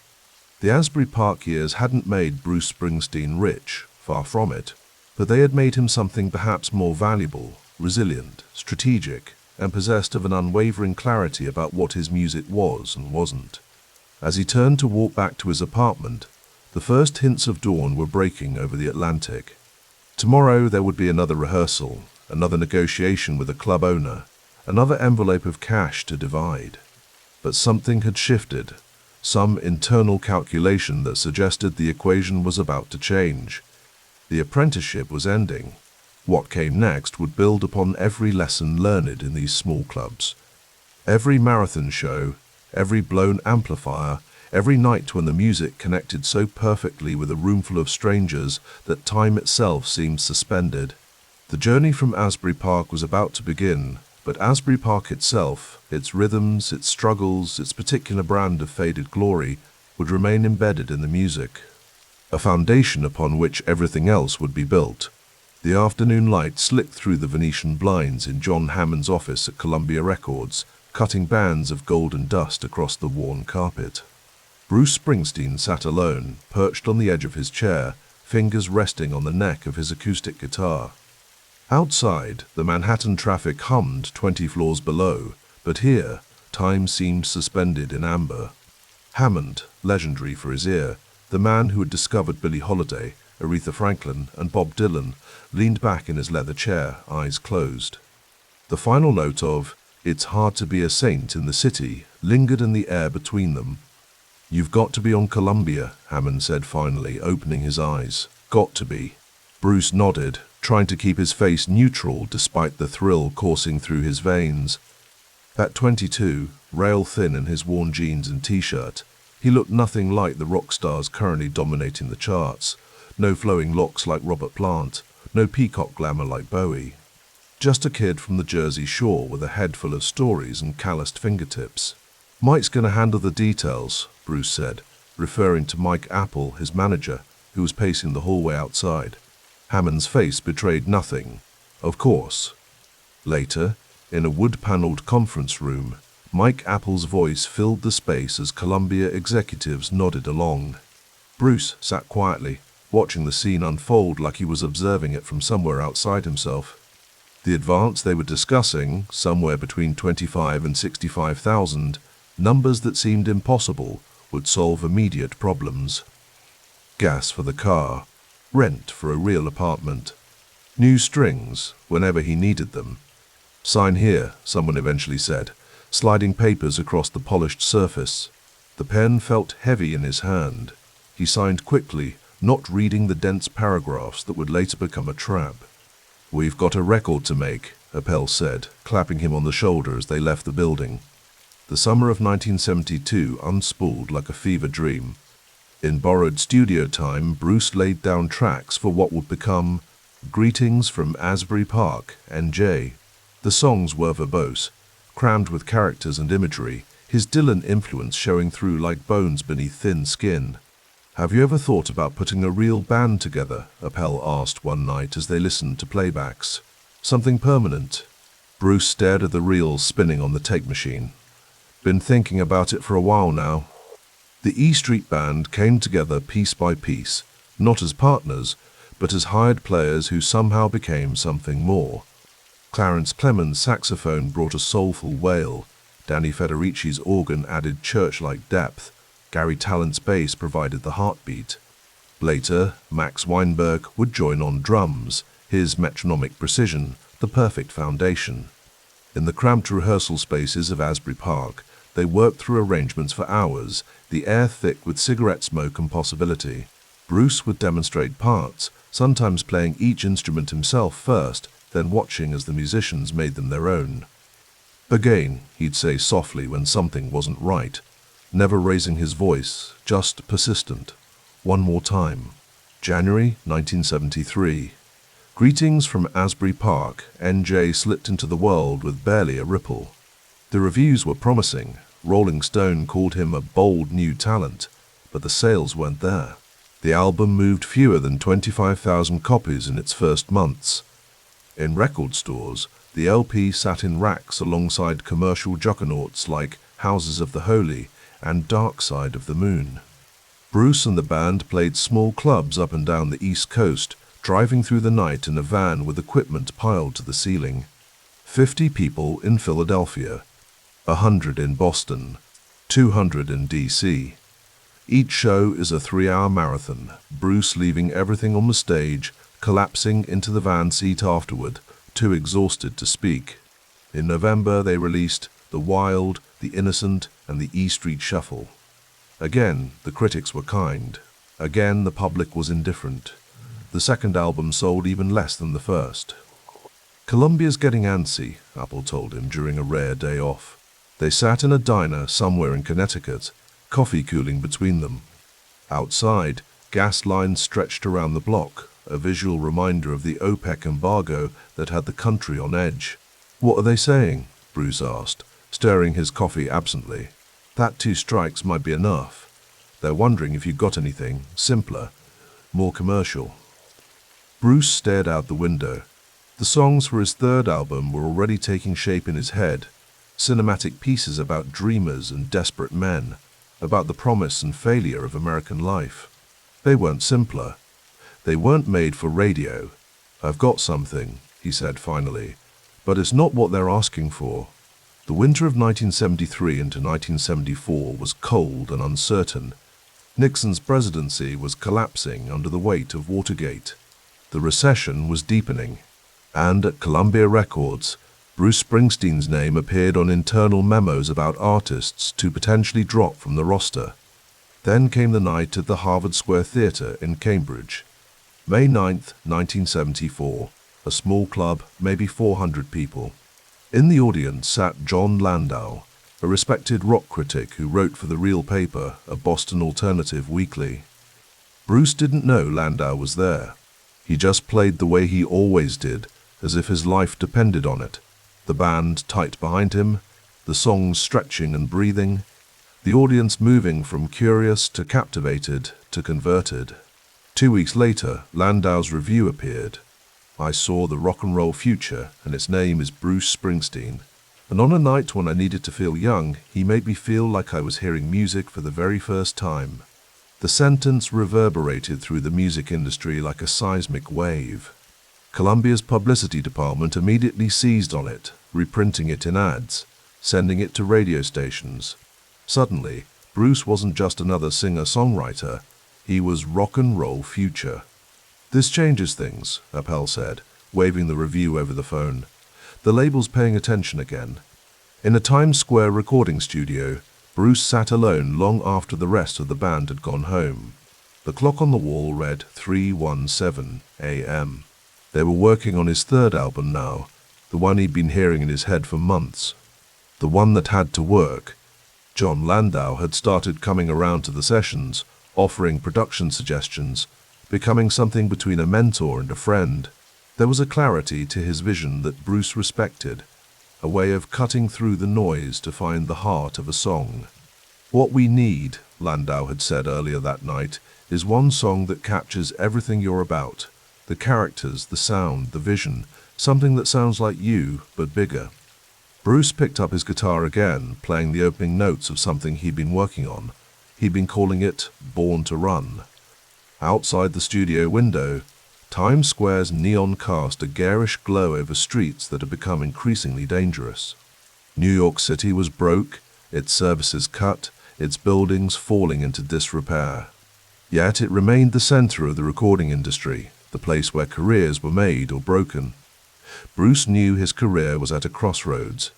The Asbury Park years hadn't made Bruce Springsteen rich, far from it, but they had made him something perhaps more valuable, resilient, strategic, and possessed of an unwavering clarity about what his music was and wasn't. As he turned to walk back to his apartment, the first hints of dawn were breaking over the Atlantic. Tomorrow there would be another rehearsal, another negotiation with a club owner, another envelope of cash to divide. But something had shifted, some internal calculation that suggested the equation was about to change. The apprenticeship was ending. What came next would build upon every lesson learned in these small clubs. Every marathon show, every blown amplifier, every night when the music connected so perfectly with a roomful of strangers that time itself seemed suspended. The journey from Asbury Park was about to begin, but Asbury Park itself, its rhythms, its struggles, its particular brand of faded glory, would remain embedded in the music. A foundation upon which everything else would be built. The afternoon light slicked through the Venetian blinds in John Hammond's office at Columbia Records, cutting bands of golden dust across the worn carpet. Bruce Springsteen sat alone, perched on the edge of his chair, fingers resting on the neck of his acoustic guitar. Outside, the Manhattan traffic hummed 20 floors below, but here, time seemed suspended in amber. Hammond, legendary for his ear, the man who had discovered Billie Holiday, Aretha Franklin, and Bob Dylan, leaned back in his leather chair, eyes closed. The final note of "It's hard to be a saint in the city" lingered in the air between them. "You've got to be on Columbia," Hammond said finally, opening his eyes. "Got to be." Bruce nodded, trying to keep his face neutral despite the thrill coursing through his veins. At 22, rail thin in his worn jeans and t-shirt, he looked nothing like the rock stars currently dominating the charts. No flowing locks like Robert Plant, no peacock glamour like Bowie. Just a kid from the Jersey Shore with a head full of stories and calloused fingertips. "Mike's gonna handle the details," Bruce said, referring to Mike Apple, his manager, who was pacing the hallway outside. Hammond's face betrayed nothing. Of course. Later, in a wood-paneled conference room, Mike Apple's voice filled the space as Columbia executives nodded along. Bruce sat quietly, watching the scene unfold like he was observing it from somewhere outside himself. The advance they were discussing, somewhere between 25 and 65,000, numbers that seemed impossible, would solve immediate problems. Gas for the car, rent for a real apartment, new strings whenever he needed them. Sign here, someone eventually said, sliding papers across the polished surface. The pen felt heavy in his hand. He signed quickly, not reading the dense paragraphs that would later become a trap. "We've got a record to make," Appel said, clapping him on the shoulder as they left the building. The summer of 1972 unspooled like a fever dream. In borrowed studio time, Bruce laid down tracks for what would become Greetings from Asbury Park, NJ. The songs were verbose, crammed with characters and imagery, his Dylan influence showing through like bones beneath thin skin. "Have you ever thought about putting a real band together?" Appel asked one night as they listened to playbacks. "Something permanent?" Bruce stared at the reels spinning on the tape machine. "Been thinking about it for a while now." The E Street Band came together piece by piece, not as partners, but as hired players who somehow became something more. Clarence Clemens' saxophone brought a soulful wail, Danny Federici's organ added church-like depth, Gary Tallant's bass provided the heartbeat. Later, Max Weinberg would join on drums, his metronomic precision, the perfect foundation. In the cramped rehearsal spaces of Asbury Park, they worked through arrangements for hours, the air thick with cigarette smoke and possibility. Bruce would demonstrate parts, sometimes playing each instrument himself first, then watching as the musicians made them their own. "Again," he'd say softly when something wasn't right, never raising his voice, just persistent. "One more time." January 1973. Greetings from Asbury Park, NJ slipped into the world with barely a ripple. The reviews were promising. Rolling Stone called him a bold new talent, but the sales weren't there. The album moved fewer than 25,000 copies in its first months. In record stores, the LP sat in racks alongside commercial juggernauts like Houses of the Holy and Dark Side of the Moon. Bruce and the band played small clubs up and down the East Coast, driving through the night in a van with equipment piled to the ceiling. 50 people in Philadelphia, 100 in Boston, 200 in DC. Each show is a 3-hour marathon, Bruce leaving everything on the stage, collapsing into the van seat afterward, too exhausted to speak. In November they released The Wild, The Innocent, and the E Street Shuffle. Again, the critics were kind. Again, the public was indifferent. The second album sold even less than the first. "Columbia's getting antsy," Apple told him during a rare day off. They sat in a diner somewhere in Connecticut, coffee cooling between them. Outside, gas lines stretched around the block, a visual reminder of the OPEC embargo that had the country on edge. "What are they saying?" Bruce asked, stirring his coffee absently. "That 2 strikes might be enough. They're wondering if you got anything simpler, more commercial." Bruce stared out the window. The songs for his third album were already taking shape in his head, cinematic pieces about dreamers and desperate men, about the promise and failure of American life. They weren't simpler. They weren't made for radio. "I've got something," he said finally, "but it's not what they're asking for." The winter of 1973 into 1974 was cold and uncertain. Nixon's presidency was collapsing under the weight of Watergate. The recession was deepening. And at Columbia Records, Bruce Springsteen's name appeared on internal memos about artists to potentially drop from the roster. Then came the night at the Harvard Square Theatre in Cambridge. May 9th, 1974, a small club, maybe 400 people. In the audience sat John Landau, a respected rock critic who wrote for The Real Paper, a Boston alternative weekly. Bruce didn't know Landau was there. He just played the way he always did, as if his life depended on it. The band tight behind him, the songs stretching and breathing, the audience moving from curious to captivated to converted. 2 weeks later, Landau's review appeared. "I saw the rock and roll future, and its name is Bruce Springsteen. And on a night when I needed to feel young, he made me feel like I was hearing music for the very first time." The sentence reverberated through the music industry like a seismic wave. Columbia's publicity department immediately seized on it, reprinting it in ads, sending it to radio stations. Suddenly, Bruce wasn't just another singer-songwriter, he was rock and roll future. "This changes things," Appel said, waving the review over the phone. "The label's paying attention again." In a Times Square recording studio, Bruce sat alone long after the rest of the band had gone home. The clock on the wall read 3:17 a.m. They were working on his third album now, the one he'd been hearing in his head for months. The one that had to work. Jon Landau had started coming around to the sessions, offering production suggestions, becoming something between a mentor and a friend. There was a clarity to his vision that Bruce respected, a way of cutting through the noise to find the heart of a song. "What we need," Landau had said earlier that night, "is one song that captures everything you're about, the characters, the sound, the vision, something that sounds like you, but bigger." Bruce picked up his guitar again, playing the opening notes of something he'd been working on. He'd been calling it Born to Run. Outside the studio window, Times Square's neon cast a garish glow over streets that had become increasingly dangerous. New York City was broke, its services cut, its buildings falling into disrepair. Yet it remained the center of the recording industry, the place where careers were made or broken. Bruce knew his career was at a crossroads.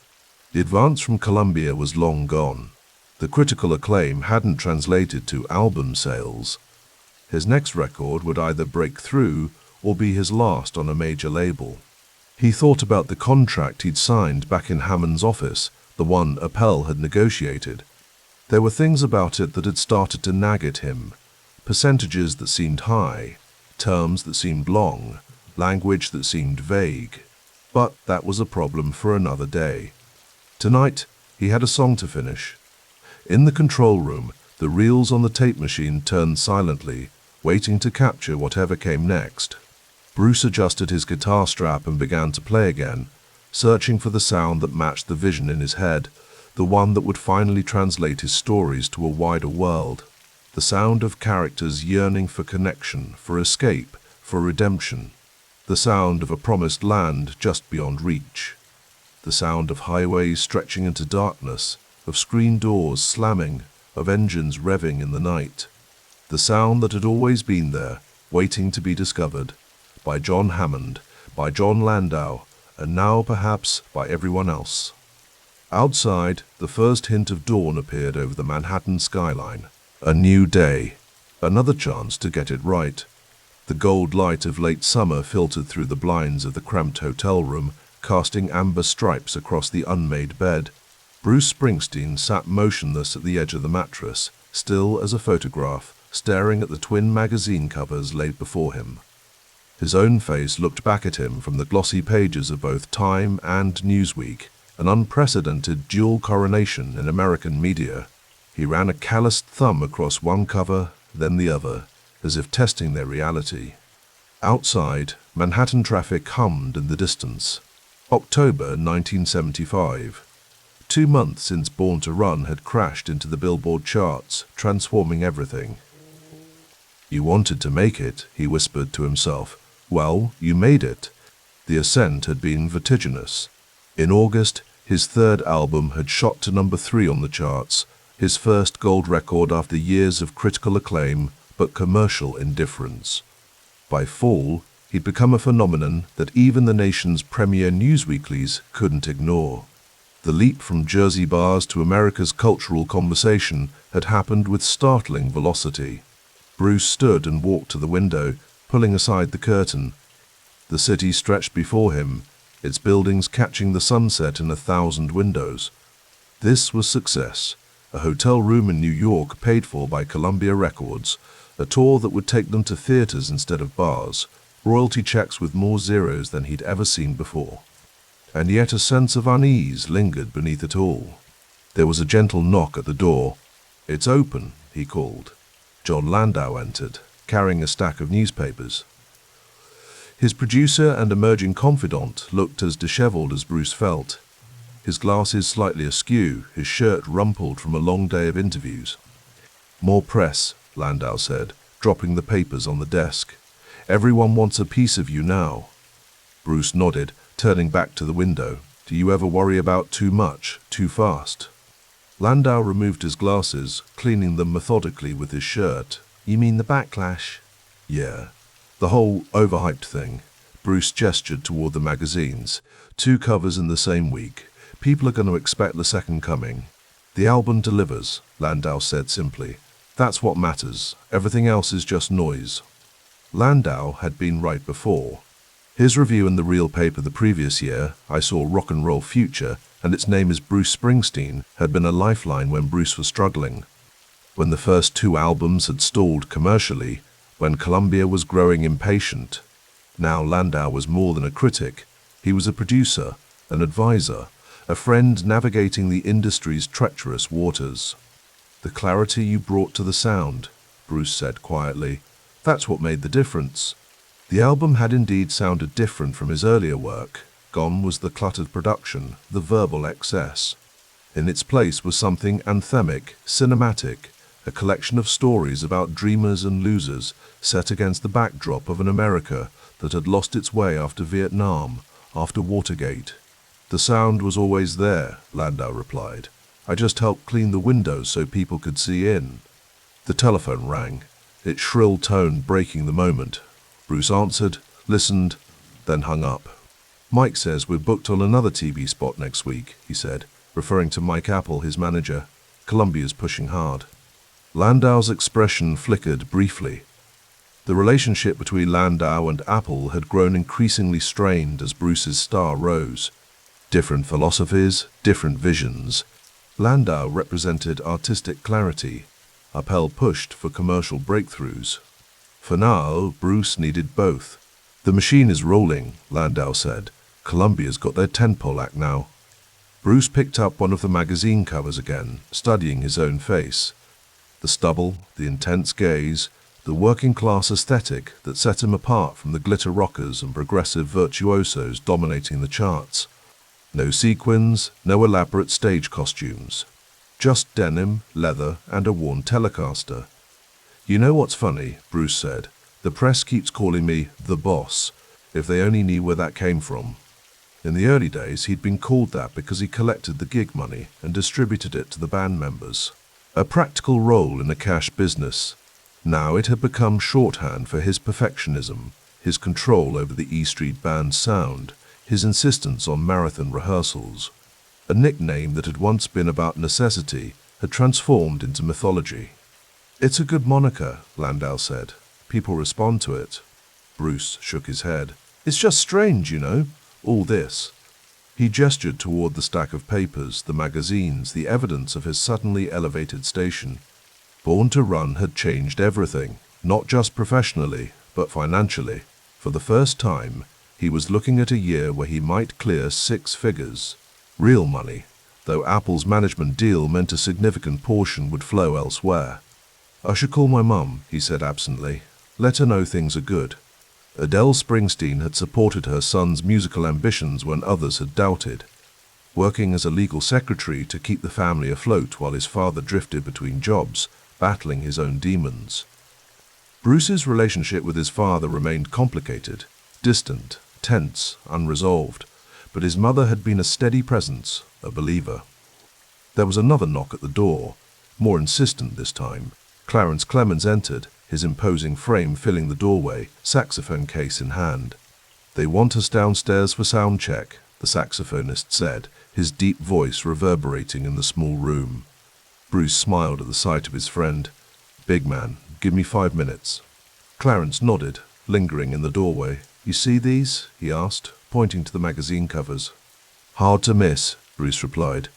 The advance from Columbia was long gone. The critical acclaim hadn't translated to album sales. His next record would either break through or be his last on a major label. He thought about the contract he'd signed back in Hammond's office, the one Appel had negotiated. There were things about it that had started to nag at him. Percentages that seemed high, terms that seemed long, language that seemed vague. But that was a problem for another day. Tonight, he had a song to finish. In the control room, the reels on the tape machine turned silently, waiting to capture whatever came next. Bruce adjusted his guitar strap and began to play again, searching for the sound that matched the vision in his head, the one that would finally translate his stories to a wider world. The sound of characters yearning for connection, for escape, for redemption. The sound of a promised land just beyond reach. The sound of highways stretching into darkness, of screen doors slamming, of engines revving in the night. The sound that had always been there, waiting to be discovered, by John Hammond, by Jon Landau, and now perhaps by everyone else. Outside, the first hint of dawn appeared over the Manhattan skyline. A new day, another chance to get it right. The gold light of late summer filtered through the blinds of the cramped hotel room, casting amber stripes across the unmade bed. Bruce Springsteen sat motionless at the edge of the mattress, still as a photograph, staring at the twin magazine covers laid before him. His own face looked back at him from the glossy pages of both Time and Newsweek, an unprecedented dual coronation in American media. He ran a calloused thumb across one cover, then the other, as if testing their reality. Outside, Manhattan traffic hummed in the distance. October 1975. 2 months since Born to Run had crashed into the Billboard charts, transforming everything. "You wanted to make it," he whispered to himself. "Well, you made it." The ascent had been vertiginous. In August, his third album had shot to number 3 on the charts, his first gold record after years of critical acclaim but commercial indifference. By fall, he'd become a phenomenon that even the nation's premier newsweeklies couldn't ignore. The leap from Jersey bars to America's cultural conversation had happened with startling velocity. Bruce stood and walked to the window, pulling aside the curtain. The city stretched before him, its buildings catching the sunset in 1,000 windows. This was success, a hotel room in New York paid for by Columbia Records, a tour that would take them to theaters instead of bars, royalty checks with more zeros than he'd ever seen before. And yet a sense of unease lingered beneath it all. There was a gentle knock at the door. "It's open," he called. Jon Landau entered, carrying a stack of newspapers. His producer and emerging confidant looked as disheveled as Bruce felt. His glasses slightly askew, his shirt rumpled from a long day of interviews. "More press," Landau said, dropping the papers on the desk. "Everyone wants a piece of you now." Bruce nodded, turning back to the window. Do you ever worry about too much, too fast? Landau removed his glasses, cleaning them methodically with his shirt. You mean the backlash? Yeah. The whole overhyped thing. Bruce gestured toward the magazines. 2 covers in the same week. People are going to expect the second coming. The album delivers, Landau said simply. That's what matters. Everything else is just noise. Landau had been right before. His review in the real paper the previous year, I Saw Rock and Roll Future, and its name is Bruce Springsteen, had been a lifeline when Bruce was struggling. When the first 2 albums had stalled commercially, when Columbia was growing impatient. Now Landau was more than a critic. He was a producer, an advisor, a friend navigating the industry's treacherous waters. The clarity you brought to the sound, Bruce said quietly, that's what made the difference. The album had indeed sounded different from his earlier work. Gone was the cluttered production, the verbal excess. In its place was something anthemic, cinematic, a collection of stories about dreamers and losers set against the backdrop of an America that had lost its way after Vietnam, after Watergate. The sound was always there, Landau replied. I just helped clean the windows so people could see in. The telephone rang, its shrill tone breaking the moment. Bruce answered, listened, then hung up. Mike says we're booked on another TV spot next week, he said, referring to Mike Apple, his manager. Columbia's pushing hard. Landau's expression flickered briefly. The relationship between Landau and Apple had grown increasingly strained as Bruce's star rose. Different philosophies, different visions. Landau represented artistic clarity. Appel pushed for commercial breakthroughs. For now, Bruce needed both. The machine is rolling, Landau said. Columbia's got their tentpole act now. Bruce picked up one of the magazine covers again, studying his own face. The stubble, the intense gaze, the working-class aesthetic that set him apart from the glitter rockers and progressive virtuosos dominating the charts. No sequins, no elaborate stage costumes. Just denim, leather, and a worn Telecaster. You know what's funny, Bruce said. The press keeps calling me the boss. If they only knew where that came from. In the early days, he'd been called that because he collected the gig money and distributed it to the band members. A practical role in a cash business. Now it had become shorthand for his perfectionism, his control over the E Street Band's sound, his insistence on marathon rehearsals. A nickname that had once been about necessity had transformed into mythology. It's a good moniker, Landau said. People respond to it. Bruce shook his head. It's just strange, you know, all this. He gestured toward the stack of papers, the magazines, the evidence of his suddenly elevated station. Born to Run had changed everything, not just professionally, but financially. For the first time, he was looking at a year where he might clear 6 figures. Real money, though Apple's management deal meant a significant portion would flow elsewhere. I should call my mum, he said absently. Let her know things are good. Adele Springsteen had supported her son's musical ambitions when others had doubted, working as a legal secretary to keep the family afloat while his father drifted between jobs, battling his own demons. Bruce's relationship with his father remained complicated, distant, tense, unresolved, but his mother had been a steady presence, a believer. There was another knock at the door, more insistent this time. Clarence Clemens entered, his imposing frame filling the doorway, saxophone case in hand. They want us downstairs for sound check, the saxophonist said, his deep voice reverberating in the small room. Bruce smiled at the sight of his friend. Big man, give me 5 minutes. Clarence nodded, lingering in the doorway. You see these? He asked, pointing to the magazine covers. Hard to miss, Bruce replied.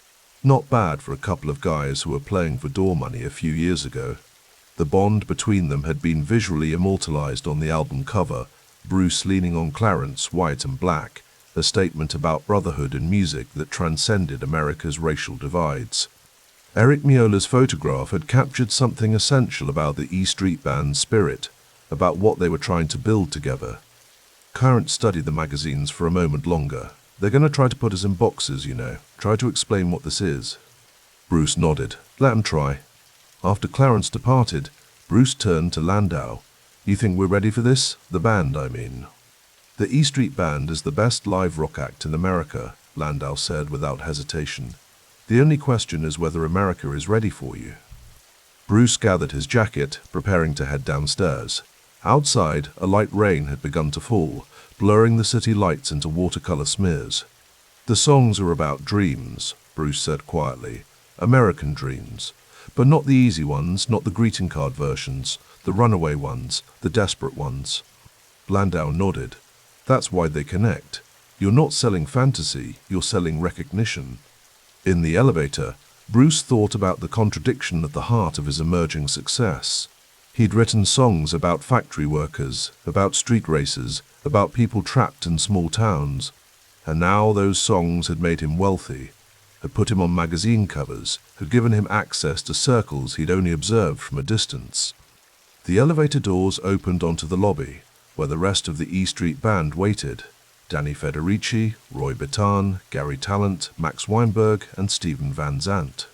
Not bad for a couple of guys who were playing for door money a few years ago. The bond between them had been visually immortalized on the album cover, Bruce leaning on Clarence, white and black, a statement about brotherhood in music that transcended America's racial divides. Eric Miola's photograph had captured something essential about the E Street Band's spirit, about what they were trying to build together. Clarence studied the magazines for a moment longer. They're going to try to put us in boxes, you know, try to explain what this is. Bruce nodded. Let 'em try. After Clarence departed, Bruce turned to Landau. You think we're ready for this? The band, I mean. The E Street Band is the best live rock act in America, Landau said without hesitation. The only question is whether America is ready for you. Bruce gathered his jacket, preparing to head downstairs. Outside, a light rain had begun to fall, blurring the city lights into watercolor smears. The songs are about dreams, Bruce said quietly. American dreams. But not the easy ones, not the greeting card versions, the runaway ones, the desperate ones. Landau nodded. That's why they connect. You're not selling fantasy, you're selling recognition. In the elevator, Bruce thought about the contradiction at the heart of his emerging success. He'd written songs about factory workers, about street racers, about people trapped in small towns. And now those songs had made him wealthy, had put him on magazine covers, had given him access to circles he'd only observed from a distance. The elevator doors opened onto the lobby, where the rest of the E Street Band waited. Danny Federici, Roy Bittan, Gary Talent, Max Weinberg, and Steven Van Zandt.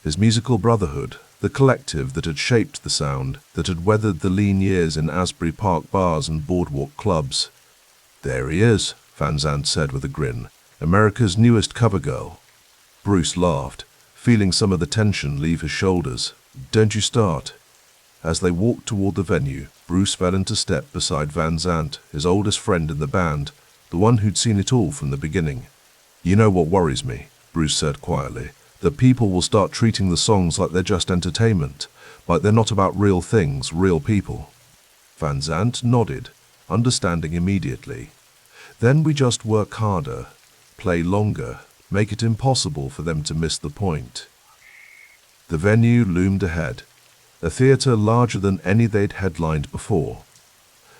His musical brotherhood, the collective that had shaped the sound, that had weathered the lean years in Asbury Park bars and boardwalk clubs. There he is, Van Zandt said with a grin, America's newest cover girl. Bruce laughed, feeling some of the tension leave his shoulders. Don't you start. As they walked toward the venue, Bruce fell into step beside Van Zandt, his oldest friend in the band, the one who'd seen it all from the beginning. You know what worries me, Bruce said quietly, that people will start treating the songs like they're just entertainment, like they're not about real things, real people. Van Zandt nodded, understanding immediately. Then we just work harder, play longer, make it impossible for them to miss the point. The venue loomed ahead, a theater larger than any they'd headlined before.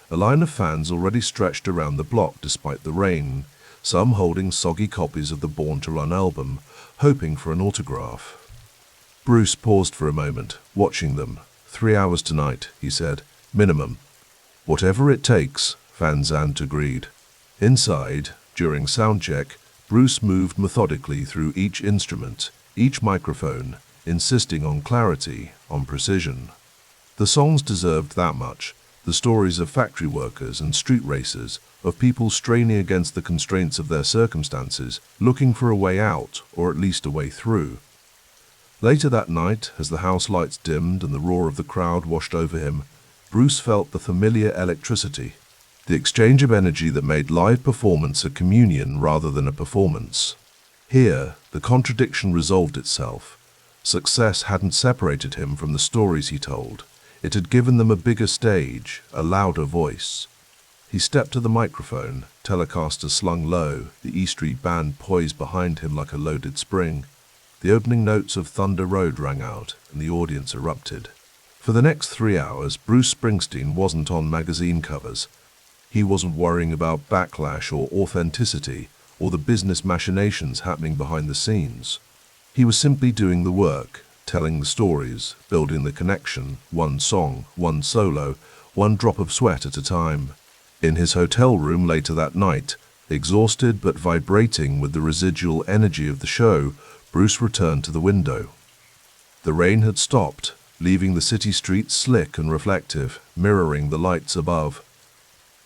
A line of fans already stretched around the block despite the rain, some holding soggy copies of the Born to Run album, hoping for an autograph. Bruce paused for a moment, watching them. 3 hours tonight, he said, minimum. Whatever it takes, Van Zandt agreed. Inside, during soundcheck, Bruce moved methodically through each instrument, each microphone, insisting on clarity, on precision. The songs deserved that much. The stories of factory workers and street racers, of people straining against the constraints of their circumstances, looking for a way out, or at least a way through. Later that night, as the house lights dimmed and the roar of the crowd washed over him, Bruce felt the familiar electricity, the exchange of energy that made live performance a communion rather than a performance. Here, the contradiction resolved itself. Success hadn't separated him from the stories he told. It had given them a bigger stage, a louder voice. He stepped to the microphone, Telecaster slung low, the E Street Band poised behind him like a loaded spring. The opening notes of Thunder Road rang out, and the audience erupted. For the next 3 hours, Bruce Springsteen wasn't on magazine covers. He wasn't worrying about backlash or authenticity, or the business machinations happening behind the scenes. He was simply doing the work, telling the stories, building the connection, one song, one solo, one drop of sweat at a time. In his hotel room later that night, exhausted but vibrating with the residual energy of the show, Bruce returned to the window. The rain had stopped, leaving the city streets slick and reflective, mirroring the lights above.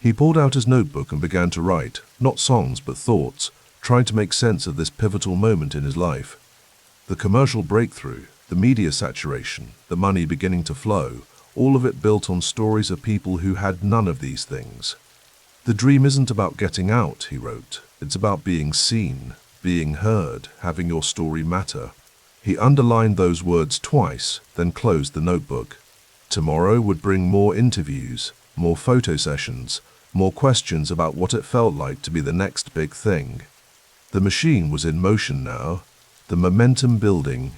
He pulled out his notebook and began to write, not songs but thoughts, trying to make sense of this pivotal moment in his life. The commercial breakthrough, the media saturation, the money beginning to flow, all of it built on stories of people who had none of these things. The dream isn't about getting out, he wrote. It's about being seen, being heard, having your story matter. He underlined those words twice, then closed the notebook. Tomorrow would bring more interviews, more photo sessions, more questions about what it felt like to be the next big thing. The machine was in motion now, the momentum building.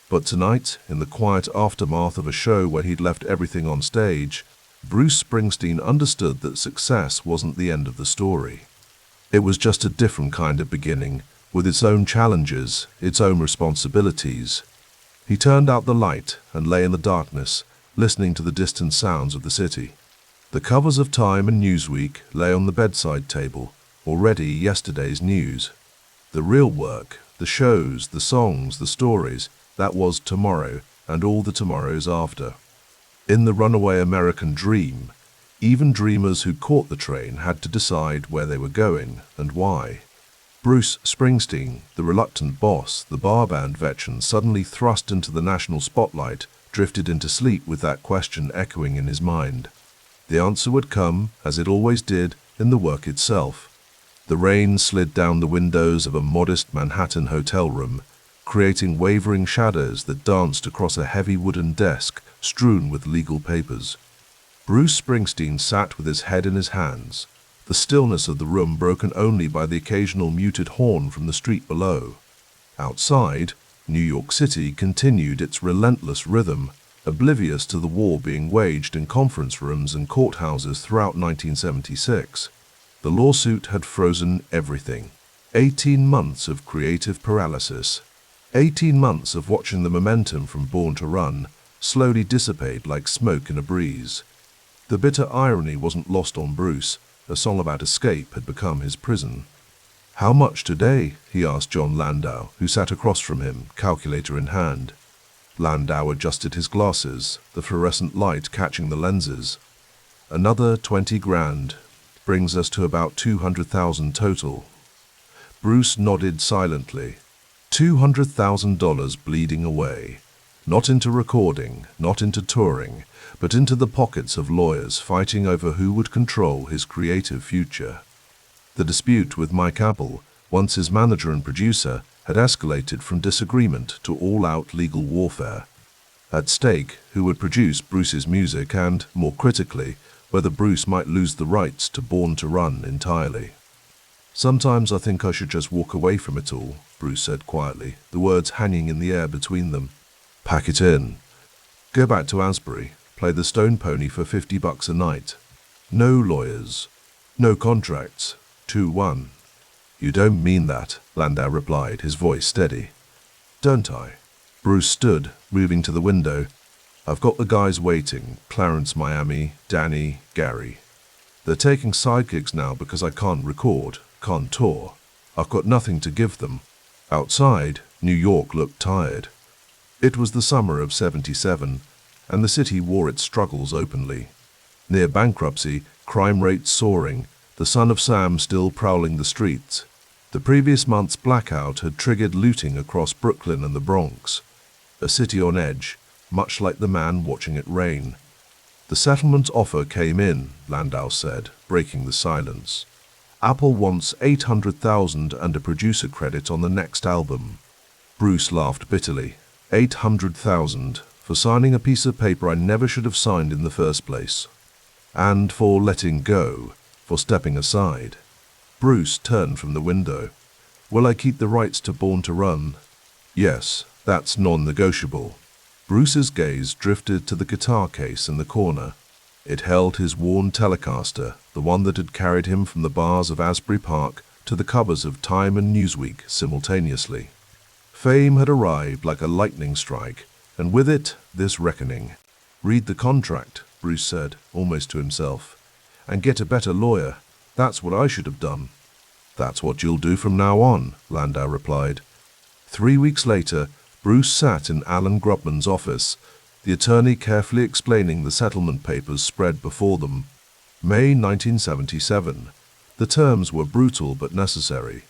But tonight, in the quiet aftermath of a show where he'd left everything on stage, Bruce Springsteen understood that success wasn't the end of the story. It was just a different kind of beginning, with its own challenges, its own responsibilities. He turned out the light and lay in the darkness, listening to the distant sounds of the city. The covers of Time and Newsweek lay on the bedside table, already yesterday's news. The real work, the shows, the songs, the stories, that was tomorrow and all the tomorrows after. In the runaway American dream, Even dreamers who caught the train had to decide where they were going and why. Bruce Springsteen, the reluctant boss, the bar band veteran suddenly thrust into the national spotlight, drifted into sleep with that question echoing in his mind. The answer would come, as it always did, in the work itself. The rain slid down the windows of a modest Manhattan hotel room, creating wavering shadows that danced across a heavy wooden desk strewn with legal papers. Bruce Springsteen sat with his head in his hands, the stillness of the room broken only by the occasional muted horn from the street below. Outside, New York City continued its relentless rhythm, oblivious to the war being waged in conference rooms and courthouses throughout 1976. The lawsuit had frozen everything. 18 months of creative paralysis. 18 months of watching the momentum from Born to Run slowly dissipate like smoke in a breeze. The bitter irony wasn't lost on Bruce. A song about escape had become his prison. "How much today?" he asked John Landau, who sat across from him, calculator in hand. Landau adjusted his glasses, the fluorescent light catching the lenses. "Another 20 grand. Brings us to about 200,000 total." Bruce nodded silently. $200,000 bleeding away. Not into recording, not into touring, but into the pockets of lawyers fighting over who would control his creative future. The dispute with Mike Apple, once his manager and producer, had escalated from disagreement to all-out legal warfare. At stake, who would produce Bruce's music and, more critically, whether Bruce might lose the rights to Born to Run entirely. "Sometimes I think I should just walk away from it all," Bruce said quietly, the words hanging in the air between them. "Pack it in. Go back to Asbury, play the Stone Pony for $50 a night. No lawyers, no contracts, 2-1. "You don't mean that," Landau replied, his voice steady. "Don't I?" Bruce stood, moving to the window. "I've got the guys waiting, Clarence, Miami, Danny, Gary. They're taking side gigs now because I can't record, can't tour. I've got nothing to give them." Outside, New York looked tired. It was the summer of '77, and the city wore its struggles openly. Near bankruptcy, crime rates soaring, the son of Sam still prowling the streets. The previous month's blackout had triggered looting across Brooklyn and the Bronx. A city on edge, much like the man watching it rain. "The settlement offer came in," Landau said, breaking the silence. "Apple wants $800,000 and a producer credit on the next album." Bruce laughed bitterly. $800,000 for signing a piece of paper I never should have signed in the first place. And for letting go, for stepping aside. Bruce turned from the window. "Will I keep the rights to Born to Run?" "Yes, that's non-negotiable." Bruce's gaze drifted to the guitar case in the corner. It held his worn Telecaster, the one that had carried him from the bars of Asbury Park to the covers of Time and Newsweek simultaneously. Fame had arrived like a lightning strike, and with it, this reckoning. "Read the contract," Bruce said, almost to himself. "And get a better lawyer. That's what I should have done." "That's what you'll do from now on," Landau replied. 3 weeks later, Bruce sat in Alan Grubman's office, the attorney carefully explaining the settlement papers spread before them. May 1977. The terms were brutal but necessary.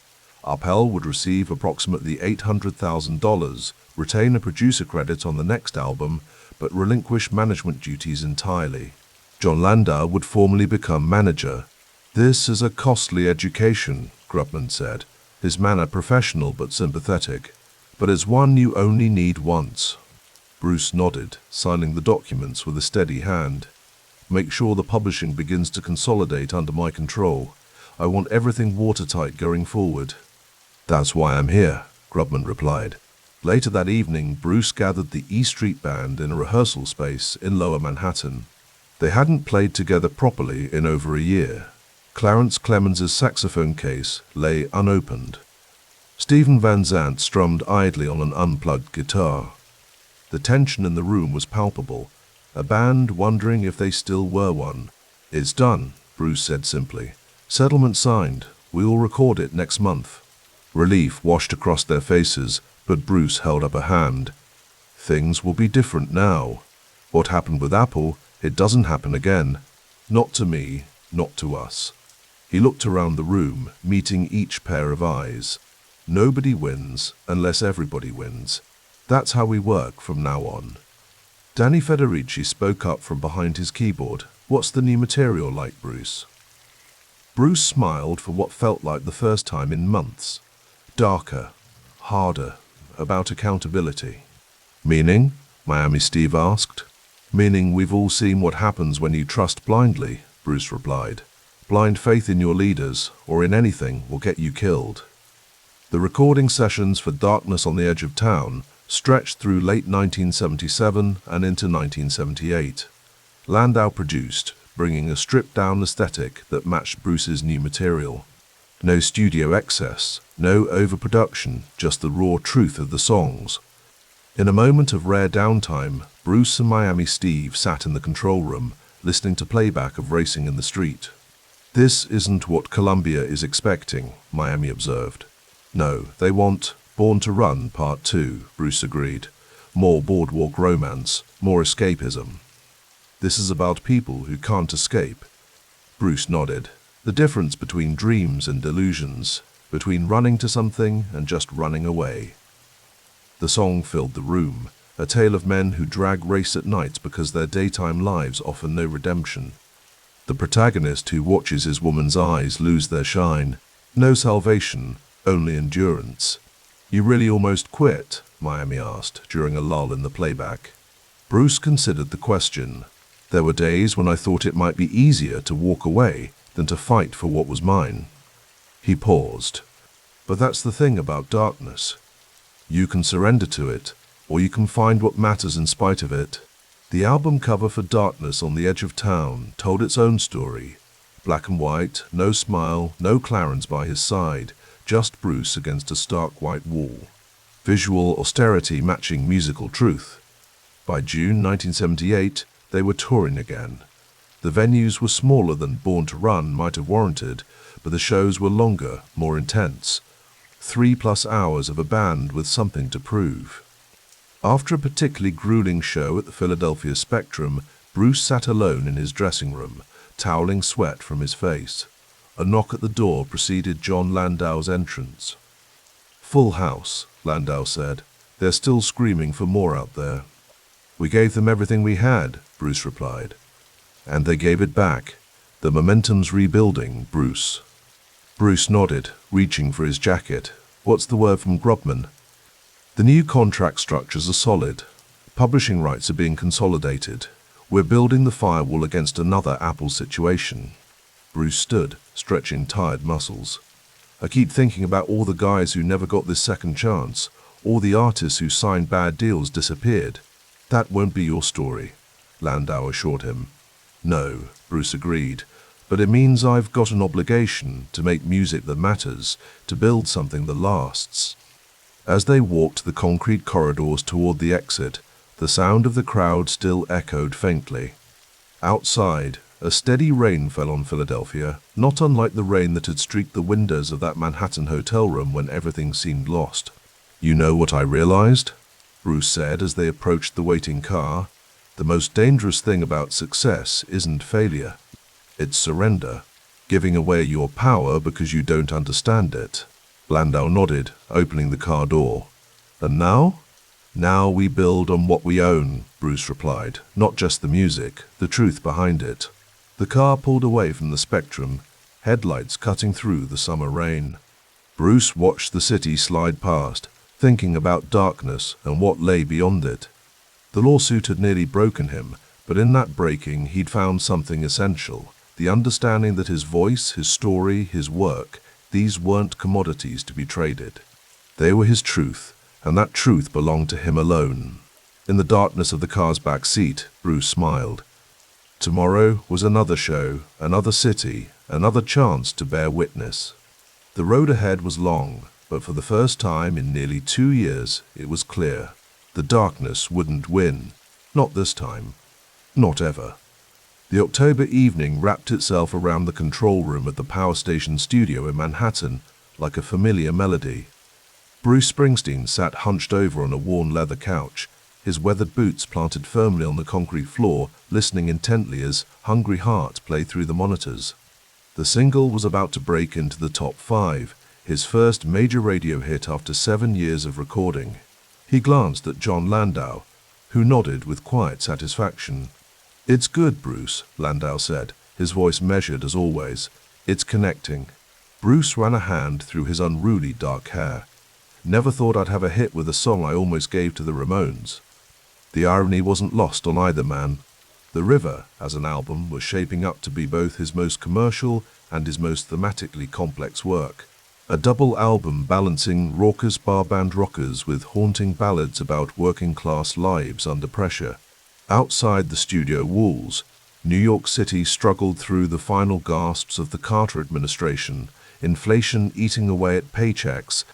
Appel would receive approximately $800,000, retain a producer credit on the next album, but relinquish management duties entirely. John Landau would formally become manager. "This is a costly education," Grubman said, his manner professional but sympathetic. "But it's one you only need once." Bruce nodded, signing the documents with a steady hand. "Make sure the publishing begins to consolidate under my control. I want everything watertight going forward." "That's why I'm here," Grubman replied. Later that evening, Bruce gathered the E Street Band in a rehearsal space in Lower Manhattan. They hadn't played together properly in over a year. Clarence Clemens's saxophone case lay unopened. Stephen Van Zandt strummed idly on an unplugged guitar. The tension in the room was palpable, a band wondering if they still were one. "It's done," Bruce said simply. "Settlement signed. We'll record it next month." Relief washed across their faces, but Bruce held up a hand. "Things will be different now. What happened with Apple, it doesn't happen again." Not to me, not to us. He looked around the room, meeting each pair of eyes. Nobody wins unless everybody wins. That's how we work from now on. Danny Federici spoke up from behind his keyboard. What's the new material like, Bruce? Bruce smiled for what felt like the first time in months. Darker, harder, about accountability. Meaning? Miami Steve asked. Meaning we've all seen what happens when you trust blindly, Bruce replied. Blind faith in your leaders, or in anything, will get you killed. The recording sessions for Darkness on the Edge of Town stretched through late 1977 and into 1978. Landau produced, bringing a stripped-down aesthetic that matched Bruce's new material. No studio excess, no overproduction, just the raw truth of the songs. In a moment of rare downtime, Bruce and Miami Steve sat in the control room, listening to playback of Racing in the Street. This isn't what Columbia is expecting, Miami observed. No, they want Born to Run Part 2, Bruce agreed. More boardwalk romance, more escapism. This is about people who can't escape. Bruce nodded. The difference between dreams and delusions, between running to something and just running away. The song filled the room, a tale of men who drag race at night because their daytime lives offer no redemption. The protagonist who watches his woman's eyes lose their shine. No salvation, only endurance. You really almost quit? Miami asked during a lull in the playback. Bruce considered the question. There were days when I thought it might be easier to walk away than to fight for what was mine. He paused. But that's the thing about darkness. You can surrender to it, or you can find what matters in spite of it. The album cover for Darkness on the Edge of Town told its own story. Black and white, no smile, no Clarence by his side, just Bruce against a stark white wall. Visual austerity matching musical truth. By June 1978, they were touring again. The venues were smaller than Born to Run might have warranted, but the shows were longer, more intense. 3+ hours of a band with something to prove. After a particularly grueling show at the Philadelphia Spectrum, Bruce sat alone in his dressing room, toweling sweat from his face. A knock at the door preceded John Landau's entrance. Full house, Landau said. They're still screaming for more out there. We gave them everything we had, Bruce replied. And they gave it back. The momentum's rebuilding, Bruce. Bruce nodded, reaching for his jacket. What's the word from Grobman? The new contract structures are solid. Publishing rights are being consolidated. We're building the firewall against another Apple situation. Bruce stood, stretching tired muscles. I keep thinking about all the guys who never got this second chance. All the artists who signed bad deals disappeared. That won't be your story, Landau assured him. No, Bruce agreed, but it means I've got an obligation to make music that matters, to build something that lasts. As they walked the concrete corridors toward the exit, the sound of the crowd still echoed faintly. Outside, a steady rain fell on Philadelphia, not unlike the rain that had streaked the windows of that Manhattan hotel room when everything seemed lost. You know what I realized? Bruce said as they approached the waiting car. The most dangerous thing about success isn't failure. It's surrender, giving away your power because you don't understand it. Landau nodded, opening the car door. And now? Now we build on what we own, Bruce replied. Not just the music, the truth behind it. The car pulled away from the Spectrum, headlights cutting through the summer rain. Bruce watched the city slide past, thinking about darkness and what lay beyond it. The lawsuit had nearly broken him, but in that breaking he'd found something essential, the understanding that his voice, his story, his work, these weren't commodities to be traded. They were his truth, and that truth belonged to him alone. In the darkness of the car's back seat, Bruce smiled. Tomorrow was another show, another city, another chance to bear witness. The road ahead was long, but for the first time in nearly 2 years, it was clear. The darkness wouldn't win. Not this time. Not ever. The October evening wrapped itself around the control room at the power station studio in Manhattan like a familiar melody. Bruce Springsteen sat hunched over on a worn leather couch, his weathered boots planted firmly on the concrete floor, listening intently as Hungry Heart played through the monitors. The single was about to break into the top 5, his first major radio hit after 7 years of recording. He glanced at John Landau, who nodded with quiet satisfaction. "It's good, Bruce," Landau said, his voice measured as always. "It's connecting." Bruce ran a hand through his unruly dark hair. "Never thought I'd have a hit with a song I almost gave to the Ramones." The irony wasn't lost on either man. The River, as an album, was shaping up to be both his most commercial and his most thematically complex work. A double album balancing raucous bar band rockers with haunting ballads about working-class lives under pressure. Outside the studio walls, New York City struggled through the final gasps of the Carter administration, inflation eating away at paychecks,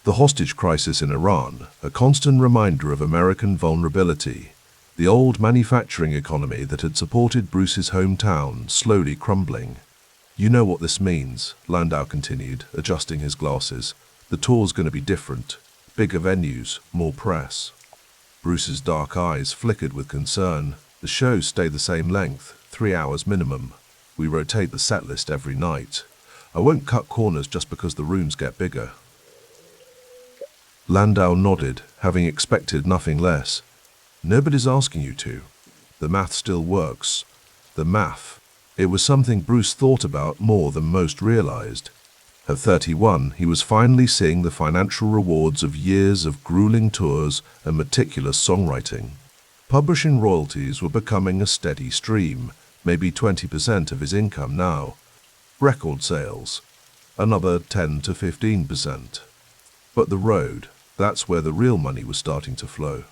the hostage crisis in Iran, a constant reminder of American vulnerability. The old manufacturing economy that had supported Bruce's hometown slowly crumbling. "You know what this means," Landau continued, adjusting his glasses. "The tour's going to be different. Bigger venues, more press." Bruce's dark eyes flickered with concern. "The shows stay the same length, 3 hours minimum. We rotate the set list every night. I won't cut corners just because the rooms get bigger." Landau nodded, having expected nothing less. "Nobody's asking you to. The math still works." The math. It was something Bruce thought about more than most realized. At 31, he was finally seeing the financial rewards of years of grueling tours and meticulous songwriting. Publishing royalties were becoming a steady stream, maybe 20% of his income now. Record sales, another 10 to 15%. But the road, that's where the real money was starting to flow.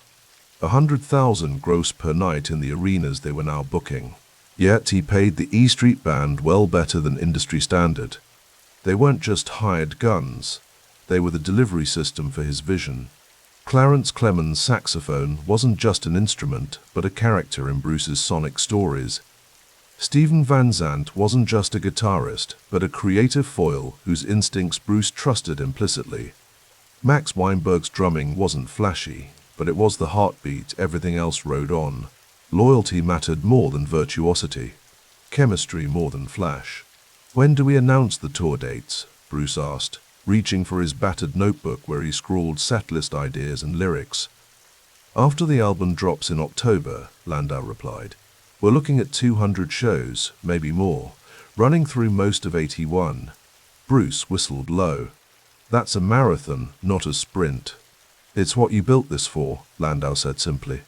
100,000 gross per night in the arenas they were now booking. Yet he paid the E Street Band well better than industry standard. They weren't just hired guns, they were the delivery system for his vision. Clarence Clemens' saxophone wasn't just an instrument, but a character in Bruce's sonic stories. Steven Van Zandt wasn't just a guitarist, but a creative foil whose instincts Bruce trusted implicitly. Max Weinberg's drumming wasn't flashy, but it was the heartbeat everything else rode on. Loyalty mattered more than virtuosity, chemistry more than flash. "When do we announce the tour dates?" Bruce asked, reaching for his battered notebook where he scrawled setlist ideas and lyrics. "After the album drops in October," Landau replied. "We're looking at 200 shows, maybe more, running through most of 81. Bruce whistled low. "That's a marathon, not a sprint." "It's what you built this for," Landau said simply.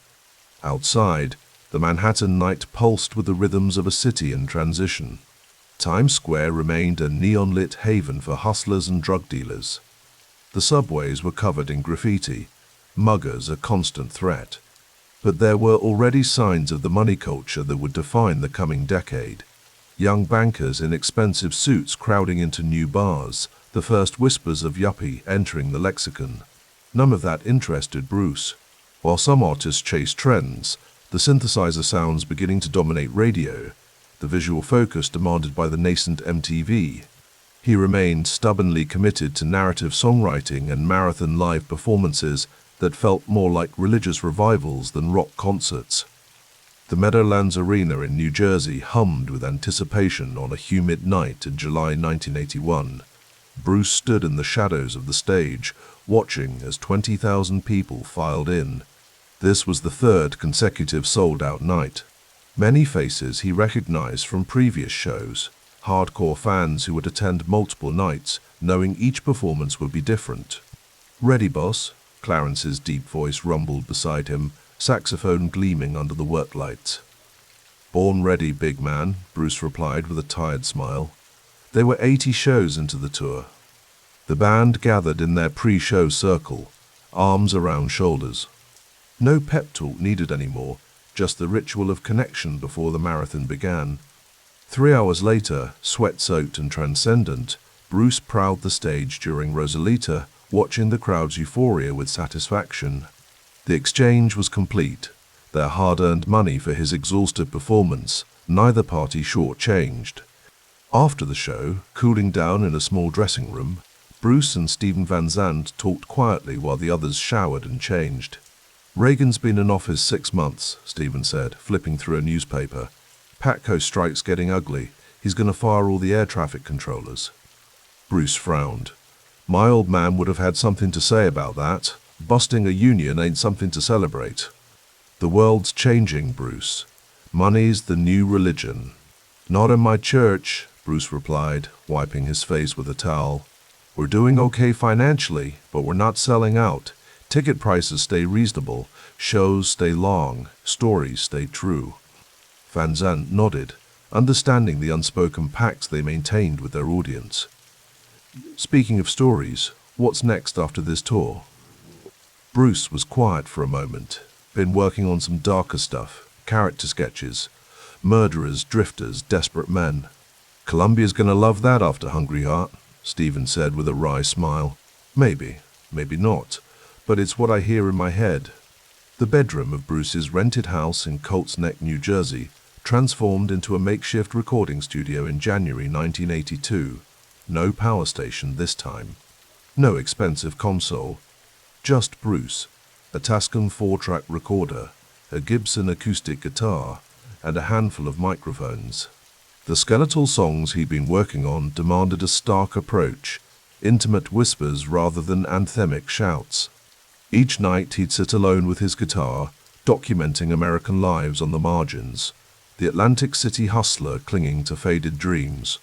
Outside, the Manhattan night pulsed with the rhythms of a city in transition. Times Square remained a neon-lit haven for hustlers and drug dealers. The subways were covered in graffiti, muggers a constant threat. But there were already signs of the money culture that would define the coming decade. Young bankers in expensive suits crowding into new bars, the first whispers of yuppie entering the lexicon. None of that interested Bruce. While some artists chased trends, the synthesizer sounds beginning to dominate radio, the visual focus demanded by the nascent MTV, he remained stubbornly committed to narrative songwriting and marathon live performances that felt more like religious revivals than rock concerts. The Meadowlands Arena in New Jersey hummed with anticipation on a humid night in July 1981. Bruce stood in the shadows of the stage, watching as 20,000 people filed in. This was the third consecutive sold-out night. Many faces he recognized from previous shows, hardcore fans who would attend multiple nights, knowing each performance would be different. "Ready, boss?" Clarence's deep voice rumbled beside him, saxophone gleaming under the work lights. "Born ready, big man," Bruce replied with a tired smile. They were 80 shows into the tour. The band gathered in their pre-show circle, arms around shoulders. No pep talk needed anymore, just the ritual of connection before the marathon began. 3 hours later, sweat-soaked and transcendent, Bruce prowled the stage during Rosalita, watching the crowd's euphoria with satisfaction. The exchange was complete, their hard-earned money for his exhaustive performance, neither party short-changed. After the show, cooling down in a small dressing room, Bruce and Steven Van Zandt talked quietly while the others showered and changed. Reagan's been in office 6 months, Stephen said, flipping through a newspaper. Patco strike's getting ugly. He's going to fire all the air traffic controllers. Bruce frowned. My old man would have had something to say about that. Busting a union ain't something to celebrate. The world's changing, Bruce. Money's the new religion. Not in my church, Bruce replied, wiping his face with a towel. We're doing okay financially, but we're not selling out. Ticket prices stay reasonable, shows stay long, stories stay true. Van Zandt nodded, understanding the unspoken pact they maintained with their audience. Speaking of stories, what's next after this tour? Bruce was quiet for a moment. Been working on some darker stuff, character sketches, murderers, drifters, desperate men. Columbia's gonna love that after Hungry Heart, Stephen said with a wry smile. Maybe, maybe not, but it's what I hear in my head. The bedroom of Bruce's rented house in Colts Neck, New Jersey, transformed into a makeshift recording studio in January 1982. No power station this time. No expensive console. Just Bruce, a Tascam 4-track recorder, a Gibson acoustic guitar, and a handful of microphones. The skeletal songs he'd been working on demanded a stark approach, intimate whispers rather than anthemic shouts. Each night he'd sit alone with his guitar, documenting American lives on the margins, the Atlantic City hustler clinging to faded dreams,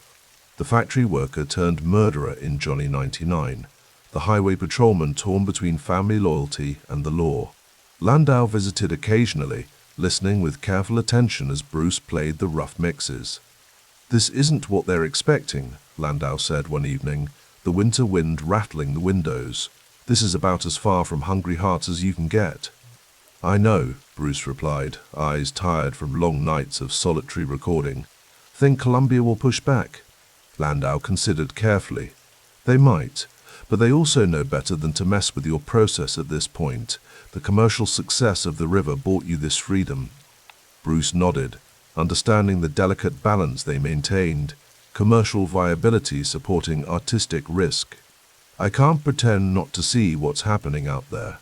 the factory worker turned murderer in Johnny 99, the highway patrolman torn between family loyalty and the law. Landau visited occasionally, listening with careful attention as Bruce played the rough mixes. This isn't what they're expecting, Landau said one evening, the winter wind rattling the windows. This is about as far from Hungry Heart as you can get. I know, Bruce replied, eyes tired from long nights of solitary recording. Think Columbia will push back? Landau considered carefully. They might, but they also know better than to mess with your process at this point. The commercial success of the river bought you this freedom. Bruce nodded, understanding the delicate balance they maintained, commercial viability supporting artistic risk. I can't pretend not to see what's happening out there.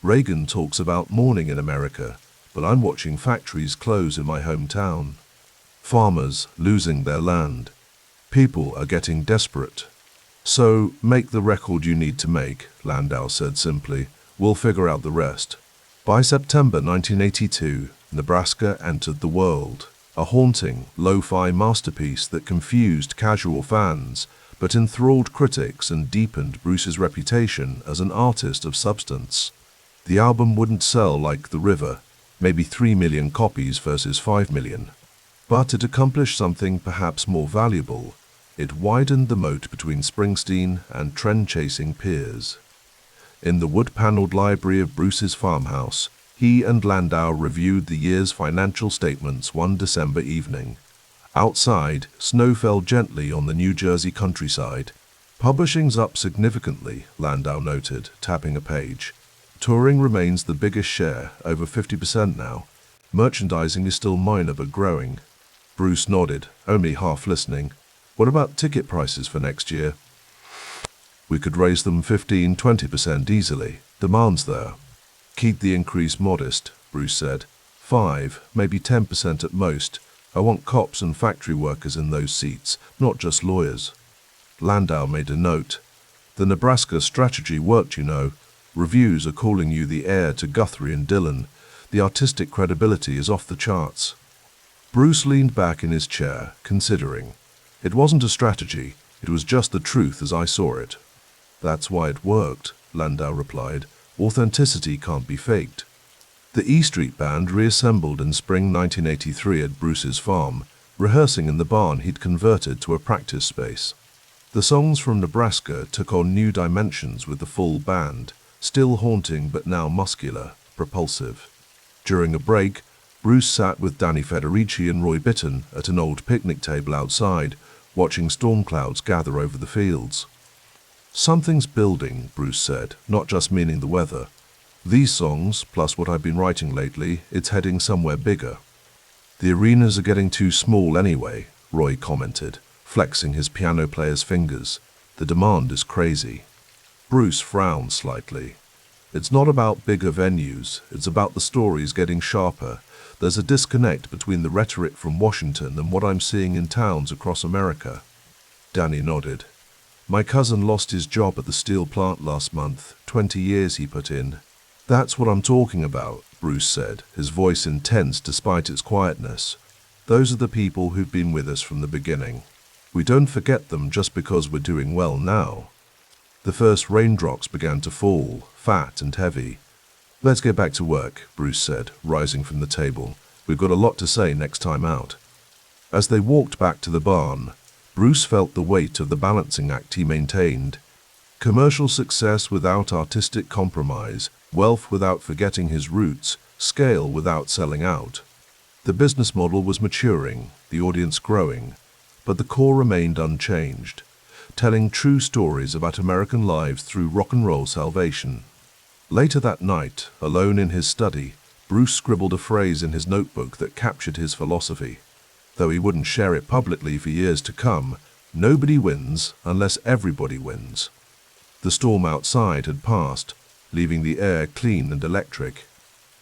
Reagan talks about mourning in America, but I'm watching factories close in my hometown. Farmers losing their land. People are getting desperate. So, make the record you need to make, Landau said simply. We'll figure out the rest. By September 1982, Nebraska entered the world. A haunting, lo-fi masterpiece that confused casual fans, but enthralled critics and deepened Bruce's reputation as an artist of substance. The album wouldn't sell like The River, maybe 3 million copies versus 5 million. But it accomplished something perhaps more valuable. It widened the moat between Springsteen and trend-chasing peers. In the wood-paneled library of Bruce's farmhouse, he and Landau reviewed the year's financial statements one December evening. Outside, snow fell gently on the New Jersey countryside. Publishing's up significantly, Landau noted, tapping a page. Touring remains the biggest share, over 50% now. Merchandising is still minor but growing. Bruce nodded, only half listening. What about ticket prices for next year? We could raise them 15–20% easily. Demand's there. Keep the increase modest, Bruce said. 5, maybe 10% at most. I want cops and factory workers in those seats, not just lawyers. Landau made a note. The Nebraska strategy worked, you know. Reviews are calling you the heir to Guthrie and Dillon. The artistic credibility is off the charts. Bruce leaned back in his chair, considering. It wasn't a strategy, it was just the truth as I saw it. That's why it worked, Landau replied. Authenticity can't be faked. The E Street Band reassembled in spring 1983 at Bruce's farm, rehearsing in the barn he'd converted to a practice space. The songs from Nebraska took on new dimensions with the full band, still haunting but now muscular, propulsive. During a break, Bruce sat with Danny Federici and Roy Bittan at an old picnic table outside, watching storm clouds gather over the fields. Something's building, Bruce said, not just meaning the weather. These songs, plus what I've been writing lately, it's heading somewhere bigger. The arenas are getting too small anyway, Roy commented, flexing his piano player's fingers. The demand is crazy. Bruce frowned slightly. It's not about bigger venues, it's about the stories getting sharper. There's a disconnect between the rhetoric from Washington and what I'm seeing in towns across America. Danny nodded. My cousin lost his job at the steel plant last month, 20 years he put in. That's what I'm talking about, Bruce said, his voice intense despite its quietness. Those are the people who've been with us from the beginning. We don't forget them just because we're doing well now. The first raindrops began to fall, fat and heavy. Let's get back to work, Bruce said, rising from the table. We've got a lot to say next time out. As they walked back to the barn, Bruce felt the weight of the balancing act he maintained. Commercial success without artistic compromise, wealth without forgetting his roots, scale without selling out. The business model was maturing, the audience growing, but the core remained unchanged, telling true stories about American lives through rock and roll salvation. Later that night, alone in his study, Bruce scribbled a phrase in his notebook that captured his philosophy. Though he wouldn't share it publicly for years to come, nobody wins unless everybody wins. The storm outside had passed, leaving the air clean and electric.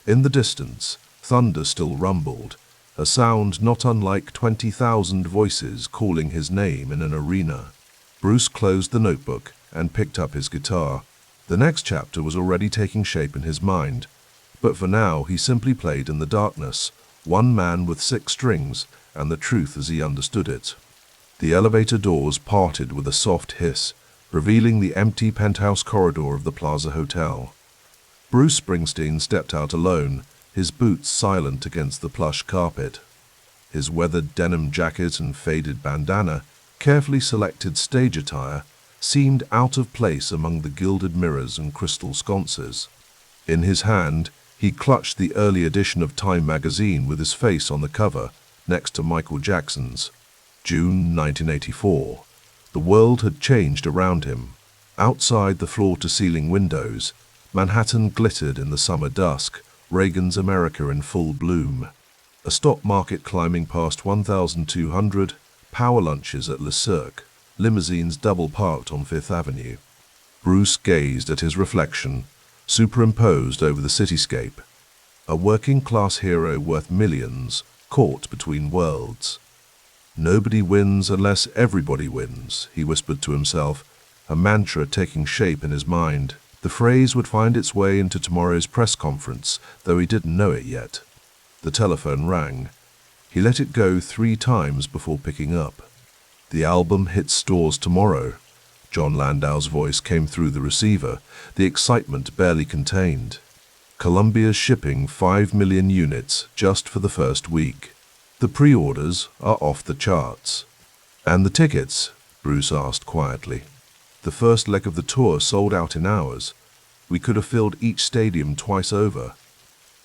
In the distance, thunder still rumbled, a sound not unlike 20,000 voices calling his name in an arena. Bruce closed the notebook and picked up his guitar. The next chapter was already taking shape in his mind, but for now he simply played in the darkness, one man with 6 strings and the truth as he understood it. The elevator doors parted with a soft hiss, revealing the empty penthouse corridor of the Plaza Hotel. Bruce Springsteen stepped out alone, his boots silent against the plush carpet. His weathered denim jacket and faded bandana, carefully selected stage attire, seemed out of place among the gilded mirrors and crystal sconces. In his hand, he clutched the early edition of Time magazine with his face on the cover, next to Michael Jackson's. June 1984. The world had changed around him. Outside the floor-to-ceiling windows, Manhattan glittered in the summer dusk, Reagan's America in full bloom. A stock market climbing past 1,200, power lunches at Le Cirque, limousines double-parked on Fifth Avenue. Bruce gazed at his reflection, superimposed over the cityscape. A working-class hero worth millions, caught between worlds. Nobody wins unless everybody wins, he whispered to himself, a mantra taking shape in his mind. The phrase would find its way into tomorrow's press conference, though he didn't know it yet. The telephone rang. He let it go 3 times before picking up. The album hits stores tomorrow. John Landau's voice came through the receiver, the excitement barely contained. Columbia's shipping 5 million units just for the first week. The pre-orders are off the charts. And the tickets? Bruce asked quietly. The first leg of the tour sold out in hours. We could have filled each stadium twice over.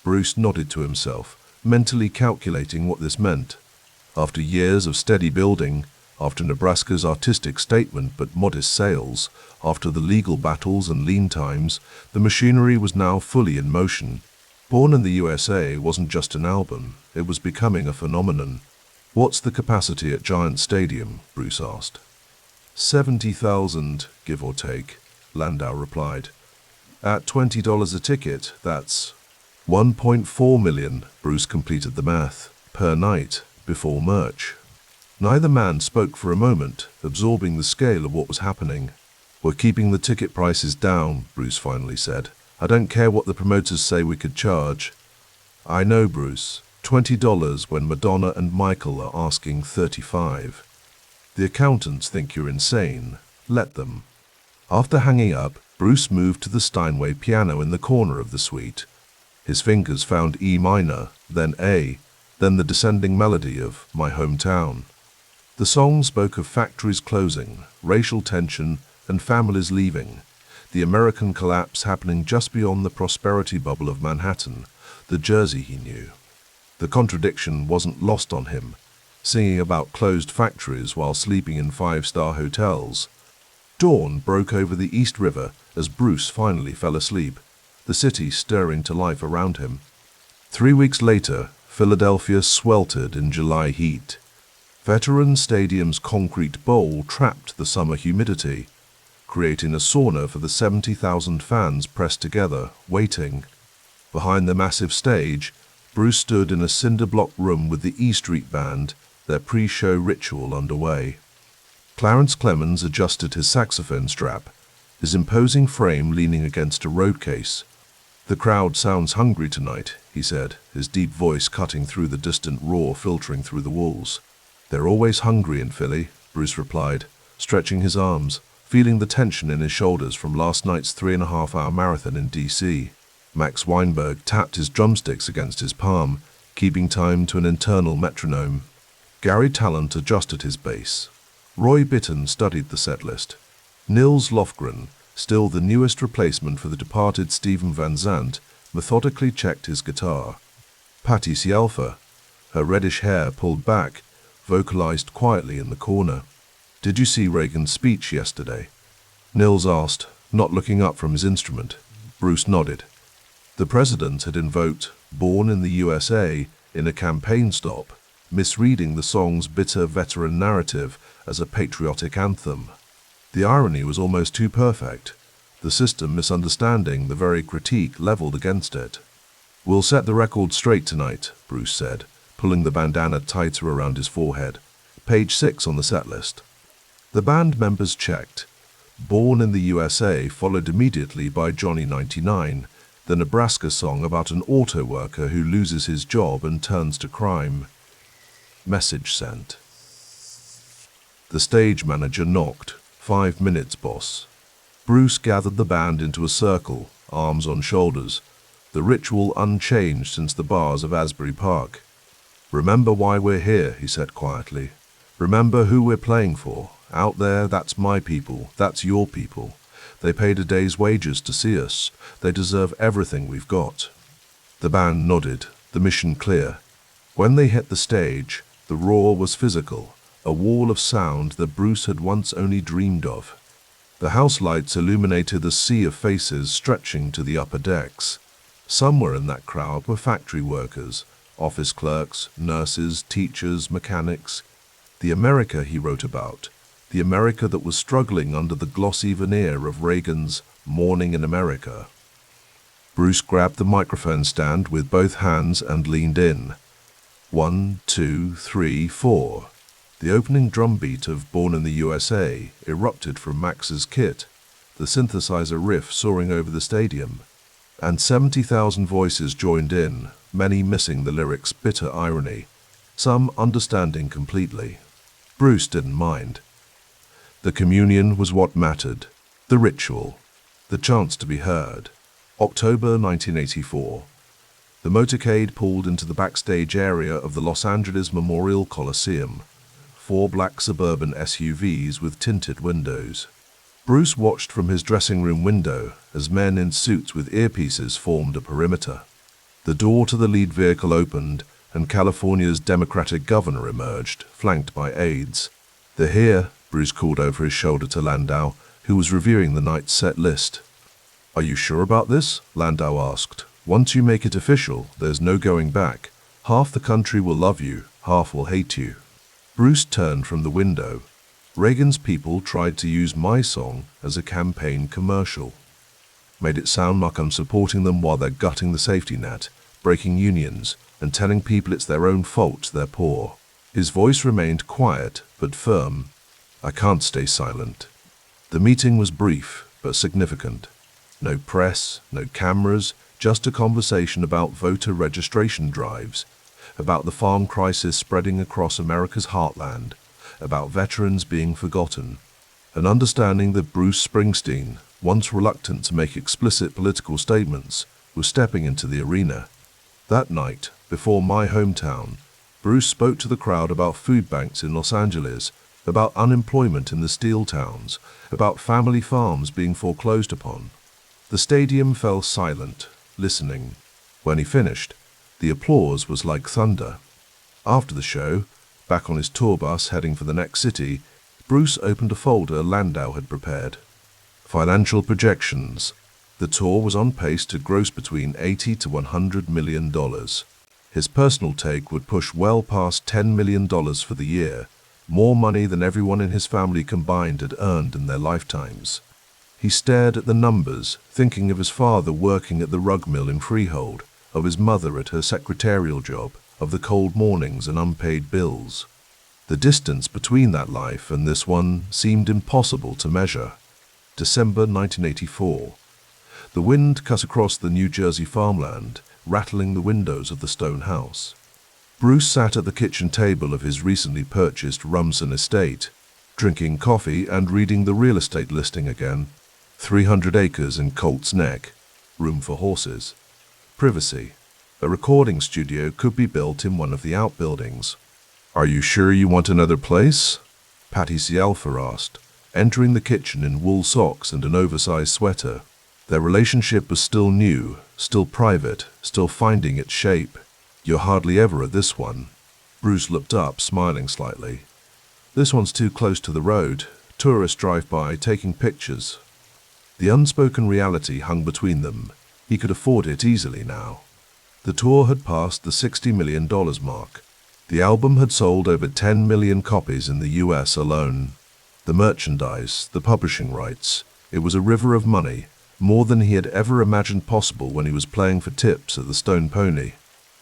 Bruce nodded to himself, mentally calculating what this meant. After years of steady building, after Nebraska's artistic statement but modest sales, after the legal battles and lean times, the machinery was now fully in motion. Born in the USA wasn't just an album, it was becoming a phenomenon. What's the capacity at Giant Stadium? Bruce asked. 70,000, give or take, Landau replied. At $20 a ticket, that's 1.4 million, Bruce completed the math, per night, before merch. Neither man spoke for a moment, absorbing the scale of what was happening. We're keeping the ticket prices down, Bruce finally said. I don't care what the promoters say we could charge. I know, Bruce. $20 when Madonna and Michael are asking $35. The accountants think you're insane. Let them. After hanging up, Bruce moved to the Steinway piano in the corner of the suite. His fingers found E minor, then A, then the descending melody of My Hometown. The song spoke of factories closing, racial tension, and families leaving. The American collapse happening just beyond the prosperity bubble of Manhattan, the Jersey he knew. The contradiction wasn't lost on him, singing about closed factories while sleeping in 5-star hotels. Dawn broke over the East River as Bruce finally fell asleep, the city stirring to life around him. 3 weeks later, Philadelphia sweltered in July heat. Veterans Stadium's concrete bowl trapped the summer humidity. creating a sauna for the 70,000 fans pressed together, waiting. Behind the massive stage, Bruce stood in a cinder-block room with the E Street Band, their pre-show ritual underway. Clarence Clemens adjusted his saxophone strap, his imposing frame leaning against a road case. "The crowd sounds hungry tonight," he said, his deep voice cutting through the distant roar filtering through the walls. "They're always hungry in Philly," Bruce replied, stretching his arms, feeling the tension in his shoulders from last night's 3.5-hour marathon in D.C. Max Weinberg tapped his drumsticks against his palm, keeping time to an internal metronome. Gary Talent adjusted his bass. Roy Bittan studied the setlist. Nils Lofgren, still the newest replacement for the departed Steven Van Zandt, methodically checked his guitar. Patti Cialfa, her reddish hair pulled back, vocalized quietly in the corner. "Did you see Reagan's speech yesterday?" Nils asked, not looking up from his instrument. Bruce nodded. The president had invoked "Born in the USA" in a campaign stop, misreading the song's bitter veteran narrative as a patriotic anthem. The irony was almost too perfect, the system misunderstanding the very critique leveled against it. "We'll set the record straight tonight," Bruce said, pulling the bandana tighter around his forehead. Page 6 on the set list. The band members checked. "Born in the USA" followed immediately by "Johnny 99, the Nebraska song about an auto worker who loses his job and turns to crime. Message sent. The stage manager knocked. 5 minutes, boss." Bruce gathered the band into a circle, arms on shoulders, the ritual unchanged since the bars of Asbury Park. "Remember why we're here," he said quietly. "Remember who we're playing for. Out there, that's my people, that's your people. They paid a day's wages to see us. They deserve everything we've got." The band nodded, the mission clear. When they hit the stage, the roar was physical, a wall of sound that Bruce had once only dreamed of. The house lights illuminated a sea of faces stretching to the upper decks. Somewhere in that crowd were factory workers, office clerks, nurses, teachers, mechanics. The America he wrote about, the America that was struggling under the glossy veneer of Reagan's "Morning in America." Bruce grabbed the microphone stand with both hands and leaned in. 1, 2, 3, 4. The opening drum beat of "Born in the USA" erupted from Max's kit, the synthesizer riff soaring over the stadium, and 70,000 voices joined in, many missing the lyrics' bitter irony, some understanding completely. Bruce didn't mind. The communion was what mattered, the ritual, the chance to be heard. October 1984. The motorcade pulled into the backstage area of the Los Angeles Memorial Coliseum. 4 black suburban SUVs with tinted windows. Bruce watched from his dressing room window as men in suits with earpieces formed a perimeter. The door to the lead vehicle opened and California's Democratic governor emerged, flanked by aides. "They're here," Bruce called over his shoulder to Landau, who was reviewing the night's set list. "Are you sure about this?" Landau asked. "Once you make it official, there's no going back. Half the country will love you, half will hate you." Bruce turned from the window. Reagan's people tried to use my song as a campaign commercial. Made it sound like I'm supporting them while they're gutting the safety net, breaking unions, and telling people it's their own fault they're poor. His voice remained quiet but firm. I can't stay silent. The meeting was brief but significant. No press, no cameras, just a conversation about voter registration drives, about the farm crisis spreading across America's heartland, about veterans being forgotten, an understanding that Bruce Springsteen, once reluctant to make explicit political statements, was stepping into the arena. That night, before my hometown, Bruce spoke to the crowd about food banks in Los Angeles, about unemployment in the steel towns, about family farms being foreclosed upon. The stadium fell silent, listening. When he finished, the applause was like thunder. After the show, back on his tour bus heading for the next city, Bruce opened a folder Landau had prepared. Financial projections. The tour was on pace to gross between $80 to $100 million. His personal take would push well past $10 million for the year, more money than everyone in his family combined had earned in their lifetimes. He stared at the numbers, thinking of his father working at the rug mill in Freehold, of his mother at her secretarial job, of the cold mornings and unpaid bills. The distance between that life and this one seemed impossible to measure. December 1984. The wind cut across the New Jersey farmland, rattling the windows of the stone house. Bruce sat at the kitchen table of his recently purchased Rumson estate, drinking coffee and reading the real estate listing again. 300 acres in Colt's Neck, room for horses. Privacy. A recording studio could be built in one of the outbuildings. "Are you sure you want another place?" Patty Cialfa asked, entering the kitchen in wool socks and an oversized sweater. Their relationship was still new, still private, still finding its shape. "You're hardly ever at this one." Bruce looked up, smiling slightly. "This one's too close to the road. Tourists drive by, taking pictures." The unspoken reality hung between them. He could afford it easily now. The tour had passed the $60 million mark. The album had sold over 10 million copies in the US alone. The merchandise, the publishing rights, it was a river of money, more than he had ever imagined possible when he was playing for tips at the Stone Pony.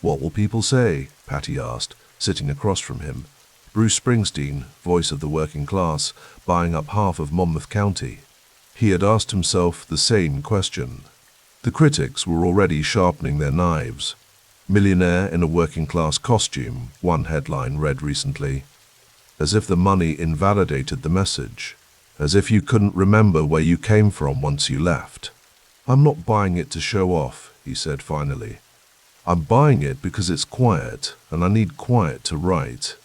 "What will people say?" Patty asked, sitting across from him. Bruce Springsteen, voice of the working class, buying up half of Monmouth County. He had asked himself the same question. The critics were already sharpening their knives. "Millionaire in a working-class costume," one headline read recently. As if the money invalidated the message. As if you couldn't remember where you came from once you left. "I'm not buying it to show off," he said finally. "I'm buying it because it's quiet, and I need quiet to write.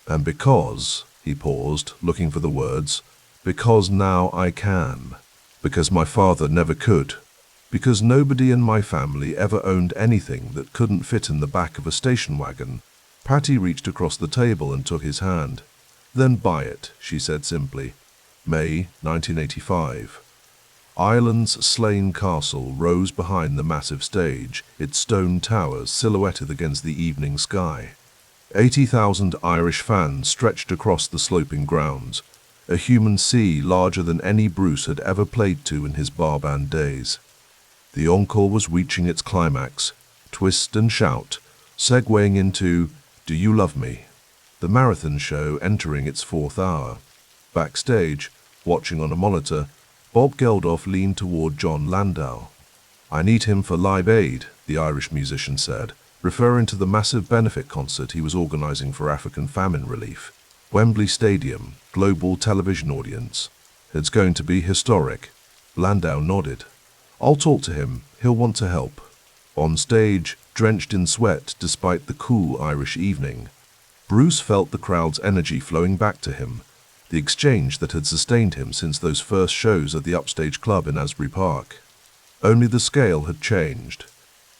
And because," he paused, looking for the words, "because now I can. Because my father never could. Because nobody in my family ever owned anything that couldn't fit in the back of a station wagon." Patty reached across the table and took his hand. "Then buy it," she said simply. May 1985. Ireland's Slane Castle rose behind the massive stage, its stone towers silhouetted against the evening sky. 80,000 Irish fans stretched across the sloping grounds, a human sea larger than any Bruce had ever played to in his bar band days. The encore was reaching its climax, twist and shout, segueing into "Do You Love Me?" The marathon show entering its fourth hour. Backstage, watching on a monitor, Bob Geldof leaned toward John Landau. "I need him for Live Aid," the Irish musician said, referring to the massive benefit concert he was organizing for African famine relief. Wembley Stadium, global television audience. "It's going to be historic." Landau nodded. "I'll talk to him. He'll want to help." On stage, drenched in sweat despite the cool Irish evening, Bruce felt the crowd's energy flowing back to him, the exchange that had sustained him since those first shows at the Upstage Club in Asbury Park. Only the scale had changed.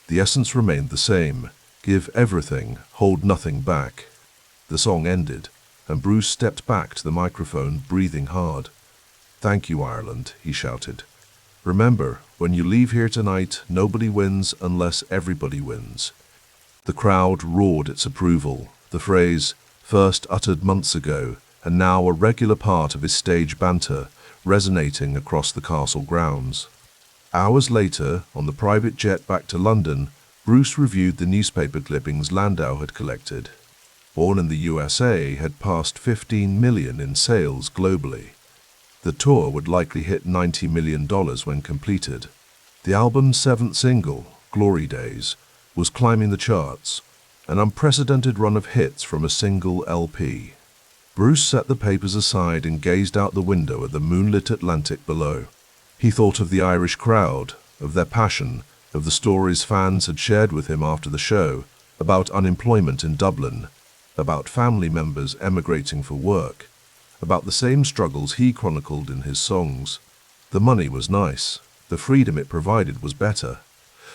The essence remained the same: give everything, hold nothing back. The song ended, and Bruce stepped back to the microphone, breathing hard. "Thank you, Ireland," he shouted. "Remember, when you leave here tonight, nobody wins unless everybody wins." The crowd roared its approval, the phrase, first uttered months ago, and now a regular part of his stage banter, resonating across the castle grounds. Hours later, on the private jet back to London, Bruce reviewed the newspaper clippings Landau had collected. Born in the USA had passed 15 million in sales globally. The tour would likely hit $90 million when completed. The album's seventh single, Glory Days, was climbing the charts, an unprecedented run of hits from a single LP. Bruce set the papers aside and gazed out the window at the moonlit Atlantic below. He thought of the Irish crowd, of their passion, of the stories fans had shared with him after the show, about unemployment in Dublin, about family members emigrating for work, about the same struggles he chronicled in his songs. The money was nice, the freedom it provided was better,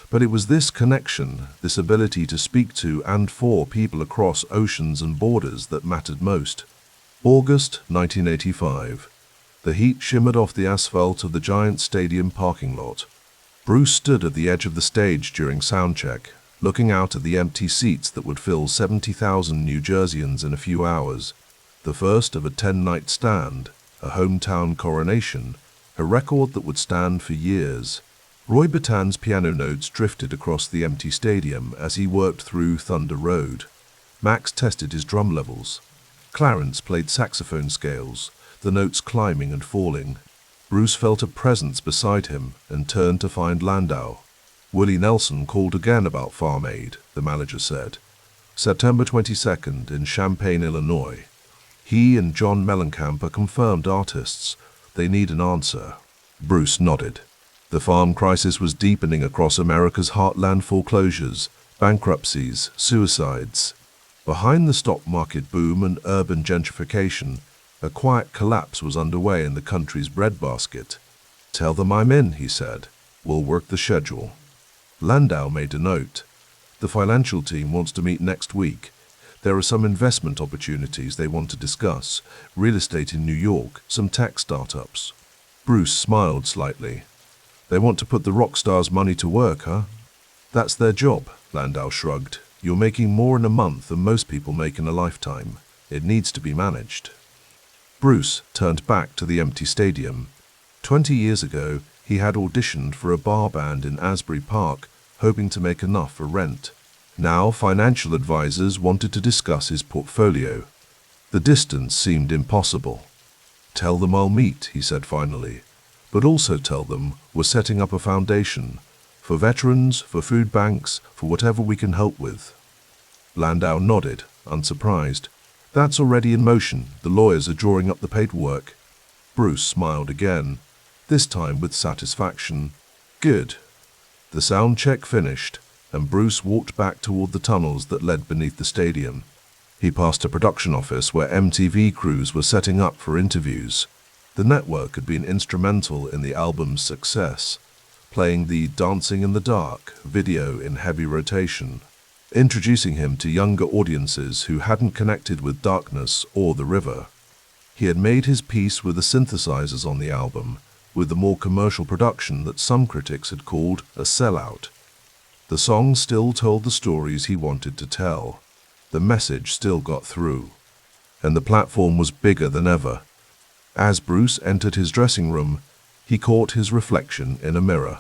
but it was this connection, this ability to speak to and for people across oceans and borders that mattered most. August 1985. The heat shimmered off the asphalt of the Giant Stadium parking lot. Bruce stood at the edge of the stage during soundcheck, looking out at the empty seats that would fill 70,000 New Jerseyans in a few hours. The first of a 10-night stand, a hometown coronation, a record that would stand for years. Roy Batan's piano notes drifted across the empty stadium as he worked through Thunder Road. Max tested his drum levels. Clarence played saxophone scales, the notes climbing and falling. Bruce felt a presence beside him and turned to find Landau. Willie Nelson called again about Farm Aid, the manager said. September 22nd in Champaign, Illinois. He and John Mellencamp are confirmed artists. They need an answer. Bruce nodded. The farm crisis was deepening across America's heartland: foreclosures, bankruptcies, suicides. Behind the stock market boom and urban gentrification, a quiet collapse was underway in the country's breadbasket. "Tell them I'm in," he said. "We'll work the schedule." Landau made a note. "The financial team wants to meet next week. There are some investment opportunities they want to discuss, real estate in New York, some tech startups." Bruce smiled slightly. "They want to put the rock stars' money to work, huh?" "That's their job," Landau shrugged. "You're making more in a month than most people make in a lifetime. It needs to be managed." Bruce turned back to the empty stadium. 20 years ago, he had auditioned for a bar band in Asbury Park, hoping to make enough for rent. Now financial advisors wanted to discuss his portfolio. The distance seemed impossible. "Tell them I'll meet," he said finally, "but also tell them we're setting up a foundation for veterans, for food banks, for whatever we can help with." Landau nodded, unsurprised. "That's already in motion. The lawyers are drawing up the paperwork." Bruce smiled again, this time with satisfaction. "Good." The sound check finished, and Bruce walked back toward the tunnels that led beneath the stadium. He passed a production office where MTV crews were setting up for interviews. The network had been instrumental in the album's success, playing the "Dancing in the Dark" video in heavy rotation, introducing him to younger audiences who hadn't connected with Darkness or The River. He had made his peace with the synthesizers on the album, with the more commercial production that some critics had called a sellout. The song still told the stories he wanted to tell. The message still got through. And the platform was bigger than ever. As Bruce entered his dressing room, he caught his reflection in a mirror.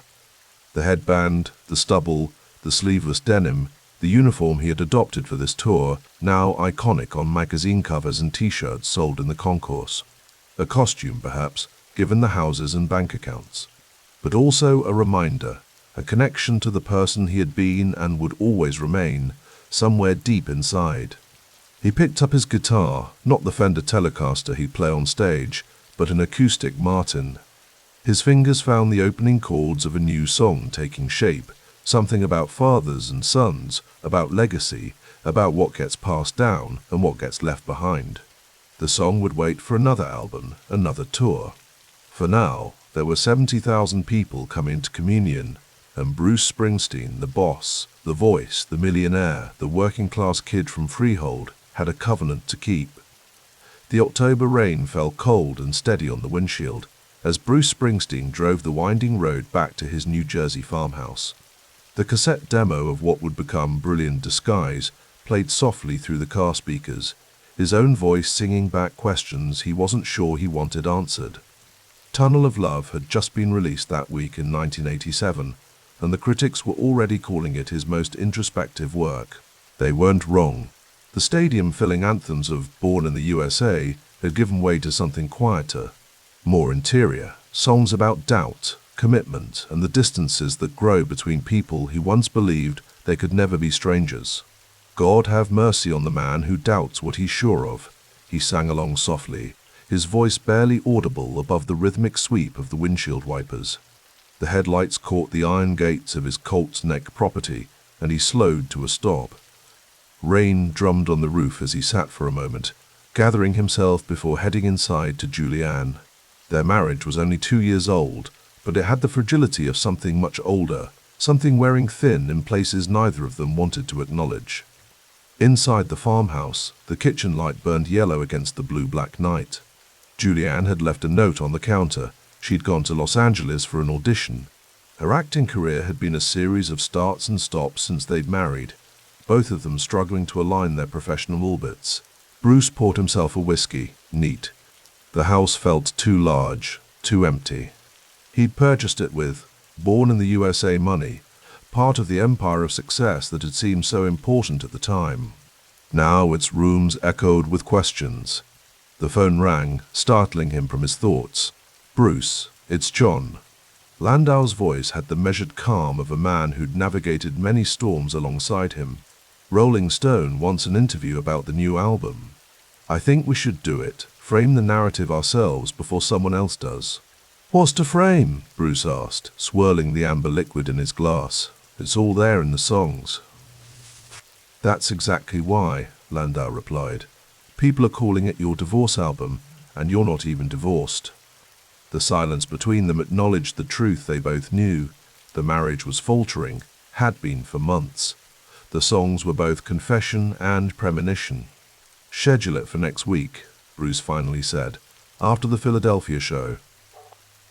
The headband, the stubble, the sleeveless denim, the uniform he had adopted for this tour, now iconic on magazine covers and t-shirts sold in the concourse. A costume, perhaps, given the houses and bank accounts. But also a reminder, a connection to the person he had been and would always remain, somewhere deep inside. He picked up his guitar, not the Fender Telecaster he'd play on stage, but an acoustic Martin. His fingers found the opening chords of a new song taking shape, something about fathers and sons, about legacy, about what gets passed down and what gets left behind. The song would wait for another album, another tour. For now, there were 70,000 people coming to communion, and Bruce Springsteen, the boss, the voice, the millionaire, the working-class kid from Freehold, had a covenant to keep. The October rain fell cold and steady on the windshield as Bruce Springsteen drove the winding road back to his New Jersey farmhouse. The cassette demo of what would become Brilliant Disguise played softly through the car speakers, his own voice singing back questions he wasn't sure he wanted answered. Tunnel of Love had just been released that week in 1987, and the critics were already calling it his most introspective work. They weren't wrong. The stadium-filling anthems of Born in the USA had given way to something quieter, more interior, songs about doubt, commitment, and the distances that grow between people who once believed they could never be strangers. "God have mercy on the man who doubts what he's sure of," he sang along softly, his voice barely audible above the rhythmic sweep of the windshield wipers. The headlights caught the iron gates of his Colts Neck property, and he slowed to a stop. Rain drummed on the roof as he sat for a moment, gathering himself before heading inside to Julianne. Their marriage was only 2 years old, but it had the fragility of something much older, something wearing thin in places neither of them wanted to acknowledge. Inside the farmhouse, the kitchen light burned yellow against the blue-black night. Julianne had left a note on the counter. She'd gone to Los Angeles for an audition. Her acting career had been a series of starts and stops since they'd married, both of them struggling to align their professional orbits. Bruce poured himself a whiskey, neat. The house felt too large, too empty. He'd purchased it with Born in the USA money, part of the empire of success that had seemed so important at the time. Now its rooms echoed with questions. The phone rang, startling him from his thoughts. "Bruce, it's John." Landau's voice had the measured calm of a man who'd navigated many storms alongside him. Rolling Stone wants an interview about the new album. "I think we should do it, frame the narrative ourselves before someone else does." "What's to frame?" Bruce asked, swirling the amber liquid in his glass. "It's all there in the songs." "That's exactly why," Landau replied. "People are calling it your divorce album, and you're not even divorced." The silence between them acknowledged the truth they both knew. The marriage was faltering, had been for months. The songs were both confession and premonition. "Schedule it for next week," Bruce finally said, after the Philadelphia show.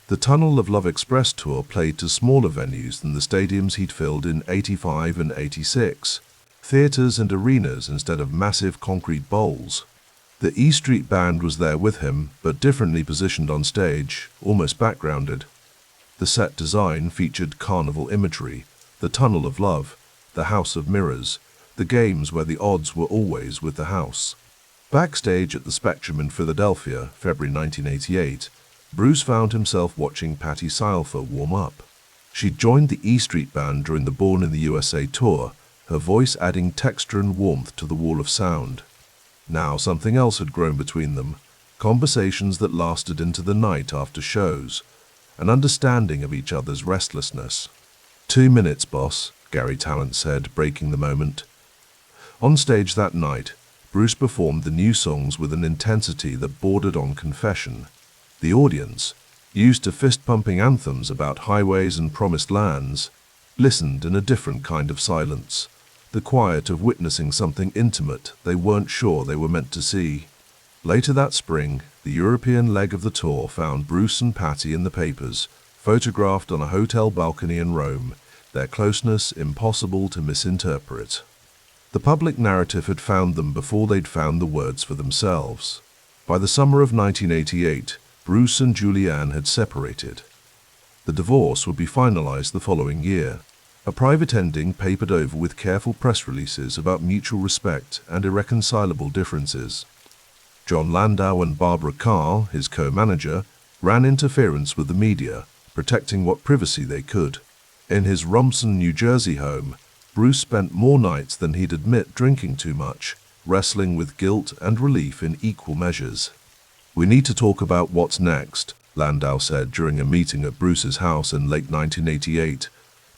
The Tunnel of Love Express tour played to smaller venues than the stadiums he'd filled in '85 and '86, theaters and arenas instead of massive concrete bowls. The E Street Band was there with him, but differently positioned on stage, almost backgrounded. The set design featured carnival imagery, the Tunnel of Love, the House of Mirrors, the games where the odds were always with the house. Backstage at the Spectrum in Philadelphia, February 1988, Bruce found himself watching Patti Scialfa warm up. She'd joined the E Street Band during the Born in the USA tour, her voice adding texture and warmth to the wall of sound. Now something else had grown between them, conversations that lasted into the night after shows, an understanding of each other's restlessness. 2 minutes, boss," Gary Talent said, breaking the moment. On stage that night, Bruce performed the new songs with an intensity that bordered on confession. The audience, used to fist-pumping anthems about highways and promised lands, listened in a different kind of silence, the quiet of witnessing something intimate they weren't sure they were meant to see. Later that spring, the European leg of the tour found Bruce and Patti in the papers, photographed on a hotel balcony in Rome, their closeness impossible to misinterpret. The public narrative had found them before they'd found the words for themselves. By the summer of 1988, Bruce and Julianne had separated. The divorce would be finalized the following year, a private ending papered over with careful press releases about mutual respect and irreconcilable differences. John Landau and Barbara Carr, his co-manager, ran interference with the media, protecting what privacy they could. In his Rumson, New Jersey home, Bruce spent more nights than he'd admit drinking too much, wrestling with guilt and relief in equal measures. "We need to talk about what's next," Landau said during a meeting at Bruce's house in late 1988.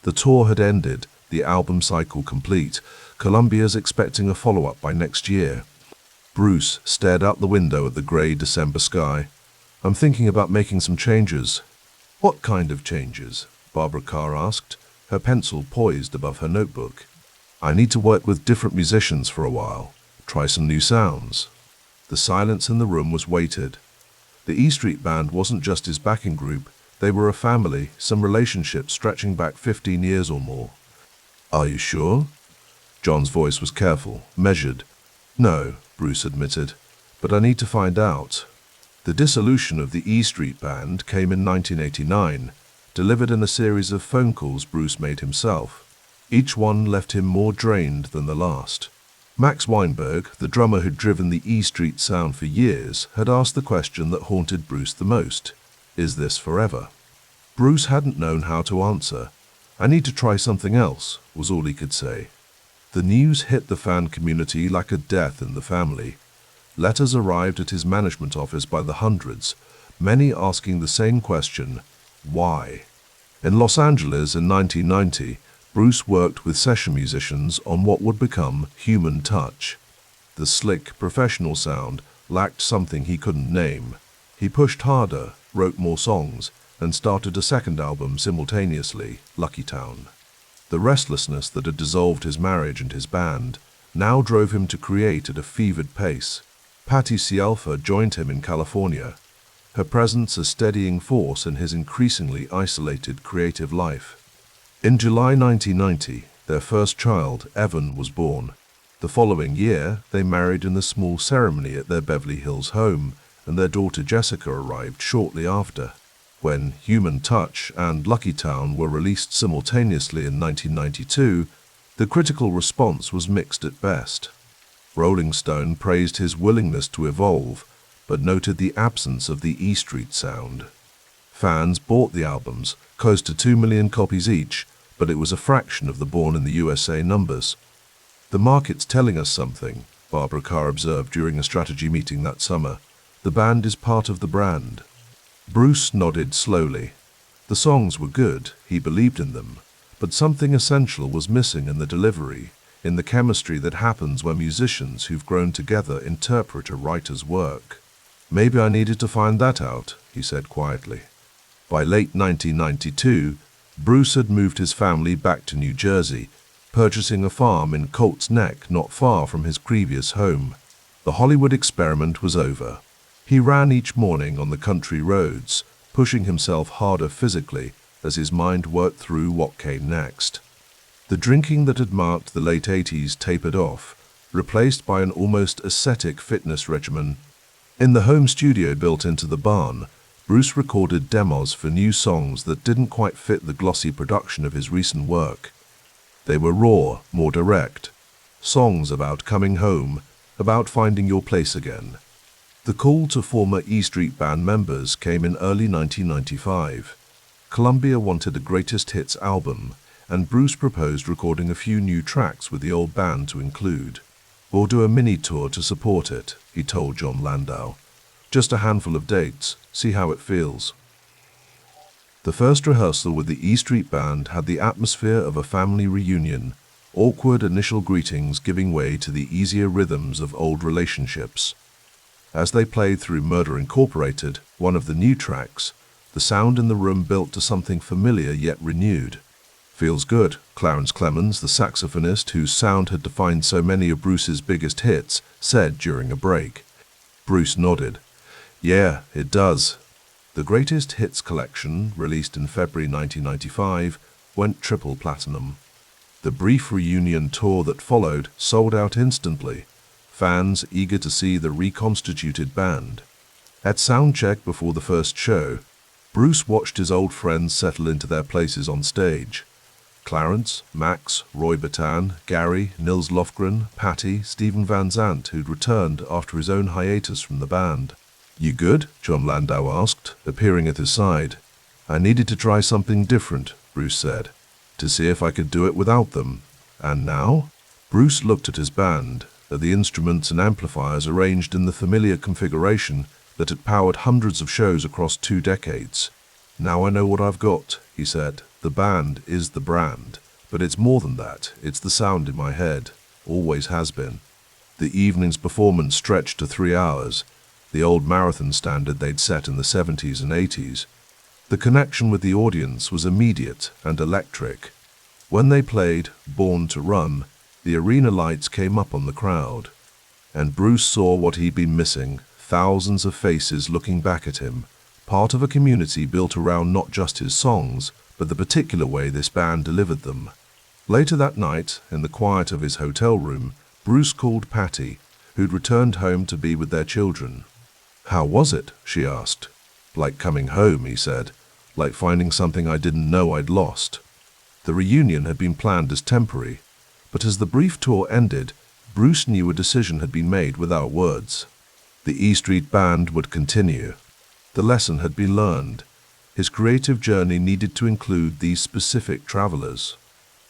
The tour had ended, the album cycle complete. Columbia's expecting a follow-up by next year. Bruce stared out the window at the grey December sky. "I'm thinking about making some changes." "What kind of changes?" Barbara Carr asked, her pencil poised above her notebook. "I need to work with different musicians for a while, try some new sounds." The silence in the room was weighted. The E Street Band wasn't just his backing group, they were a family, some relationships stretching back 15 years or more. "Are you sure?" John's voice was careful, measured. "No," Bruce admitted, "but I need to find out." The dissolution of the E Street Band came in 1989, delivered in a series of phone calls Bruce made himself. Each one left him more drained than the last. Max Weinberg, the drummer who'd driven the E Street sound for years, had asked the question that haunted Bruce the most. Is this forever? Bruce hadn't known how to answer. "I need to try something else," was all he could say. The news hit the fan community like a death in the family. Letters arrived at his management office by the hundreds, many asking the same question, why? In Los Angeles in 1990, Bruce worked with session musicians on what would become Human Touch. The slick, professional sound lacked something he couldn't name. He pushed harder, wrote more songs, and started a second album simultaneously, Lucky Town. The restlessness that had dissolved his marriage and his band now drove him to create at a fevered pace. Patti Scialfa joined him in California, her presence a steadying force in his increasingly isolated creative life. In July 1990, their first child, Evan, was born. The following year, they married in a small ceremony at their Beverly Hills home, and their daughter Jessica arrived shortly after. When Human Touch and Lucky Town were released simultaneously in 1992, the critical response was mixed at best. Rolling Stone praised his willingness to evolve, but noted the absence of the E Street sound. Fans bought the albums, close to 2 million copies each, but it was a fraction of the Born in the USA numbers. "The market's telling us something," Barbara Carr observed during a strategy meeting that summer. "The band is part of the brand." Bruce nodded slowly. The songs were good, he believed in them, but something essential was missing in the delivery, in the chemistry that happens when musicians who've grown together interpret a writer's work. "Maybe I needed to find that out," he said quietly. By late 1992, Bruce had moved his family back to New Jersey, purchasing a farm in Colts Neck not far from his previous home. The Hollywood experiment was over. He ran each morning on the country roads, pushing himself harder physically as his mind worked through what came next. The drinking that had marked the late 80s tapered off, replaced by an almost ascetic fitness regimen. In the home studio built into the barn, Bruce recorded demos for new songs that didn't quite fit the glossy production of his recent work. They were raw, more direct. Songs about coming home, about finding your place again. The call to former E Street Band members came in early 1995. Columbia wanted a greatest hits album, and Bruce proposed recording a few new tracks with the old band to include. "Or do a mini tour to support it," he told Jon Landau. "Just a handful of dates, see how it feels." The first rehearsal with the E Street Band had the atmosphere of a family reunion, awkward initial greetings giving way to the easier rhythms of old relationships. As they played through Murder Incorporated, one of the new tracks, the sound in the room built to something familiar yet renewed. "Feels good," Clarence Clemons, the saxophonist whose sound had defined so many of Bruce's biggest hits, said during a break. Bruce nodded. "Yeah, it does." The Greatest Hits collection, released in February 1995, went triple platinum. The brief reunion tour that followed sold out instantly, fans eager to see the reconstituted band. At soundcheck before the first show, Bruce watched his old friends settle into their places on stage. Clarence, Max, Roy Battan, Gary, Nils Lofgren, Patty, Stephen Van Zandt, who'd returned after his own hiatus from the band. "You good?" Jon Landau asked, appearing at his side. "I needed to try something different," Bruce said, "to see if I could do it without them. And now?" Bruce looked at his band, at the instruments and amplifiers arranged in the familiar configuration that had powered hundreds of shows across 2 decades. "Now I know what I've got," he said. "The band is the brand, but it's more than that. It's the sound in my head. Always has been." The evening's performance stretched to 3 hours, the old marathon standard they'd set in the 70s and 80s. The connection with the audience was immediate and electric. When they played Born to Run, the arena lights came up on the crowd, and Bruce saw what he'd been missing, thousands of faces looking back at him, part of a community built around not just his songs, but the particular way this band delivered them. Later that night, in the quiet of his hotel room, Bruce called Patty, who'd returned home to be with their children. "How was it?" she asked. "Like coming home," he said, "like finding something I didn't know I'd lost." The reunion had been planned as temporary, but as the brief tour ended, Bruce knew a decision had been made without words. The E Street Band would continue. The lesson had been learned. His creative journey needed to include these specific travelers.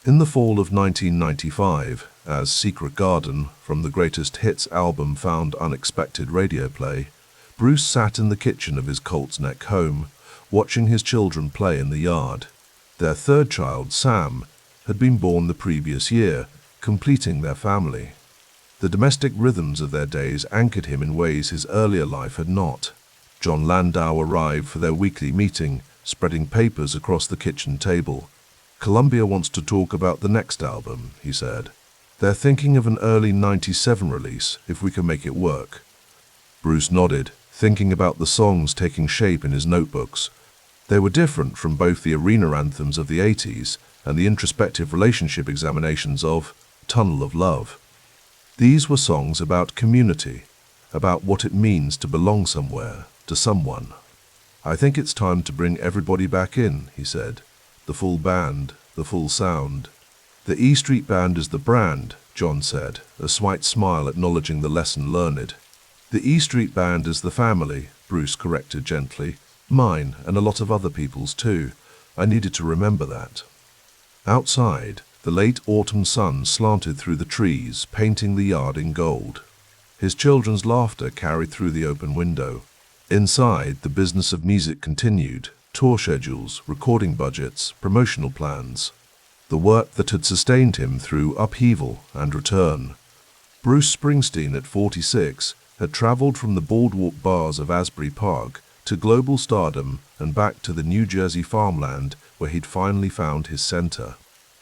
In the fall of 1995, as Secret Garden from the Greatest Hits album found unexpected radio play, Bruce sat in the kitchen of his Colts Neck home, watching his children play in the yard. Their third child, Sam, had been born the previous year, completing their family. The domestic rhythms of their days anchored him in ways his earlier life had not. Jon Landau arrived for their weekly meeting, spreading papers across the kitchen table. "Columbia wants to talk about the next album," he said. "They're thinking of an early '97 release, if we can make it work." Bruce nodded, thinking about the songs taking shape in his notebooks. They were different from both the arena anthems of the 80s and the introspective relationship examinations of Tunnel of Love. These were songs about community, about what it means to belong somewhere, to someone. "I think it's time to bring everybody back in," he said. "The full band, the full sound." "The E Street Band is the brand," John said, a slight smile acknowledging the lesson learned. "The E Street Band is the family," Bruce corrected gently. "Mine, and a lot of other people's too. I needed to remember that." Outside, the late autumn sun slanted through the trees, painting the yard in gold. His children's laughter carried through the open window. Inside, the business of music continued: tour schedules, recording budgets, promotional plans. The work that had sustained him through upheaval and return. Bruce Springsteen, at 46, had traveled from the boardwalk bars of Asbury Park to global stardom and back to the New Jersey farmland where he'd finally found his center.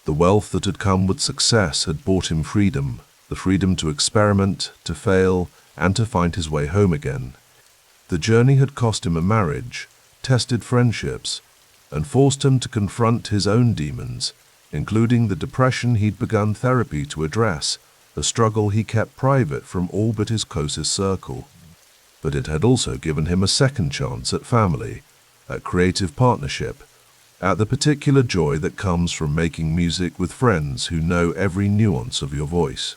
The wealth that had come with success had brought him freedom, the freedom to experiment, to fail, and to find his way home again. The journey had cost him a marriage, tested friendships, and forced him to confront his own demons, including the depression he'd begun therapy to address, a struggle he kept private from all but his closest circle. But it had also given him a second chance at family, at creative partnership, at the particular joy that comes from making music with friends who know every nuance of your voice.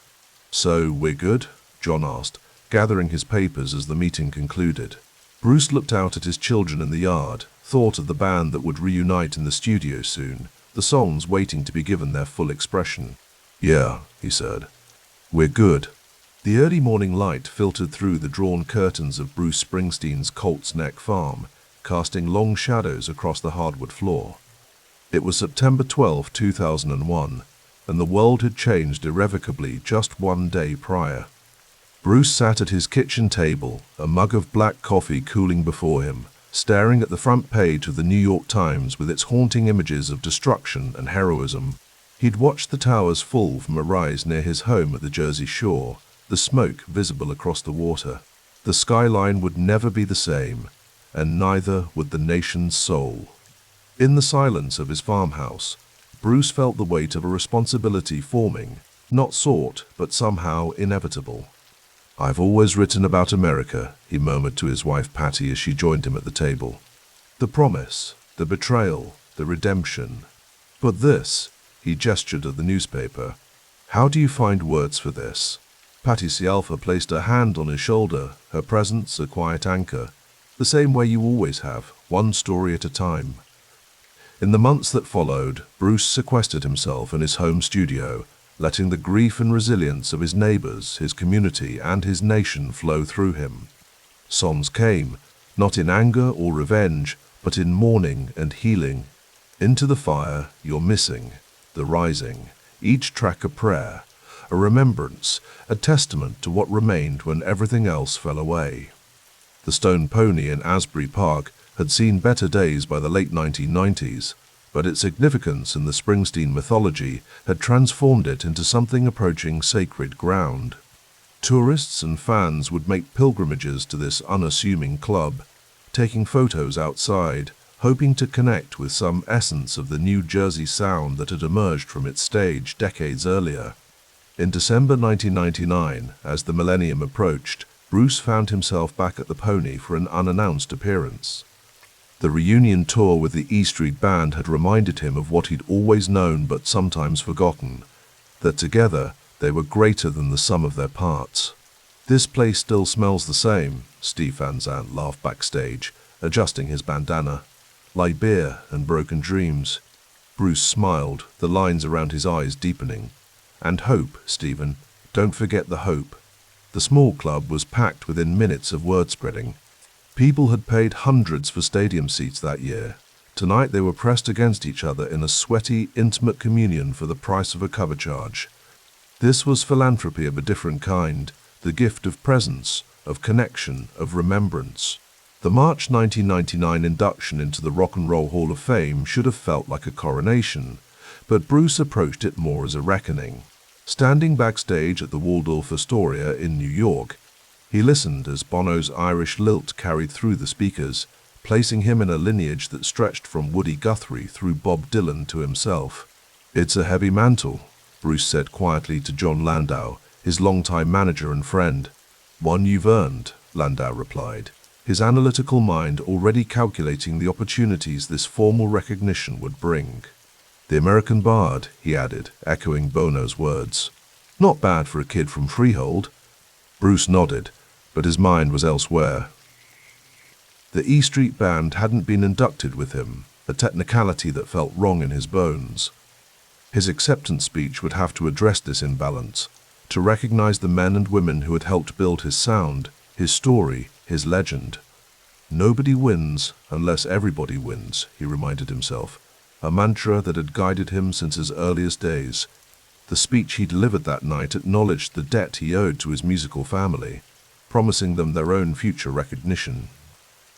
"So, we're good?" John asked, gathering his papers as the meeting concluded. Bruce looked out at his children in the yard, thought of the band that would reunite in the studio soon, the songs waiting to be given their full expression. "Yeah," he said. "We're good." The early morning light filtered through the drawn curtains of Bruce Springsteen's Colts Neck farm, casting long shadows across the hardwood floor. It was September 12, 2001, and the world had changed irrevocably just one day prior. Bruce sat at his kitchen table, a mug of black coffee cooling before him, staring at the front page of the New York Times with its haunting images of destruction and heroism. He'd watched the towers fall from a rise near his home at the Jersey Shore, the smoke visible across the water. The skyline would never be the same, and neither would the nation's soul. In the silence of his farmhouse, Bruce felt the weight of a responsibility forming, not sought, but somehow inevitable. "I've always written about America," he murmured to his wife Patty as she joined him at the table. "The promise, the betrayal, the redemption. But this," he gestured at the newspaper, "how do you find words for this?" Patty Cialfa placed her hand on his shoulder, her presence a quiet anchor, the same way you always have, one story at a time. In the months that followed, Bruce sequestered himself in his home studio, letting the grief and resilience of his neighbors, his community, and his nation flow through him. Songs came, not in anger or revenge, but in mourning and healing. Into the Fire, You're Missing, The Rising, each track a prayer, a remembrance, a testament to what remained when everything else fell away. The Stone Pony in Asbury Park had seen better days by the late 1990s, but its significance in the Springsteen mythology had transformed it into something approaching sacred ground. Tourists and fans would make pilgrimages to this unassuming club, taking photos outside, hoping to connect with some essence of the New Jersey sound that had emerged from its stage decades earlier. In December 1999, as the millennium approached, Bruce found himself back at the Pony for an unannounced appearance. The reunion tour with the E Street Band had reminded him of what he'd always known but sometimes forgotten, that together they were greater than the sum of their parts. "This place still smells the same," Steve Van Zandt laughed backstage, adjusting his bandana. "Like beer and broken dreams." Bruce smiled, the lines around his eyes deepening. "And hope, Stephen. Don't forget the hope." The small club was packed within minutes of word spreading. People had paid hundreds for stadium seats that year. Tonight they were pressed against each other in a sweaty, intimate communion for the price of a cover charge. This was philanthropy of a different kind, the gift of presence, of connection, of remembrance. The March 1999 induction into the Rock and Roll Hall of Fame should have felt like a coronation, but Bruce approached it more as a reckoning. Standing backstage at the Waldorf Astoria in New York, he listened as Bono's Irish lilt carried through the speakers, placing him in a lineage that stretched from Woody Guthrie through Bob Dylan to himself. "It's a heavy mantle," Bruce said quietly to John Landau, his longtime manager and friend. "One you've earned," Landau replied. his analytical mind already calculating the opportunities this formal recognition would bring. "The American Bard," he added, echoing Bono's words. "Not bad for a kid from Freehold." Bruce nodded, but his mind was elsewhere. The E Street Band hadn't been inducted with him, a technicality that felt wrong in his bones. His acceptance speech would have to address this imbalance, to recognize the men and women who had helped build his sound, his story, his legend. "Nobody wins unless everybody wins," he reminded himself, a mantra that had guided him since his earliest days. The speech he delivered that night acknowledged the debt he owed to his musical family, promising them their own future recognition.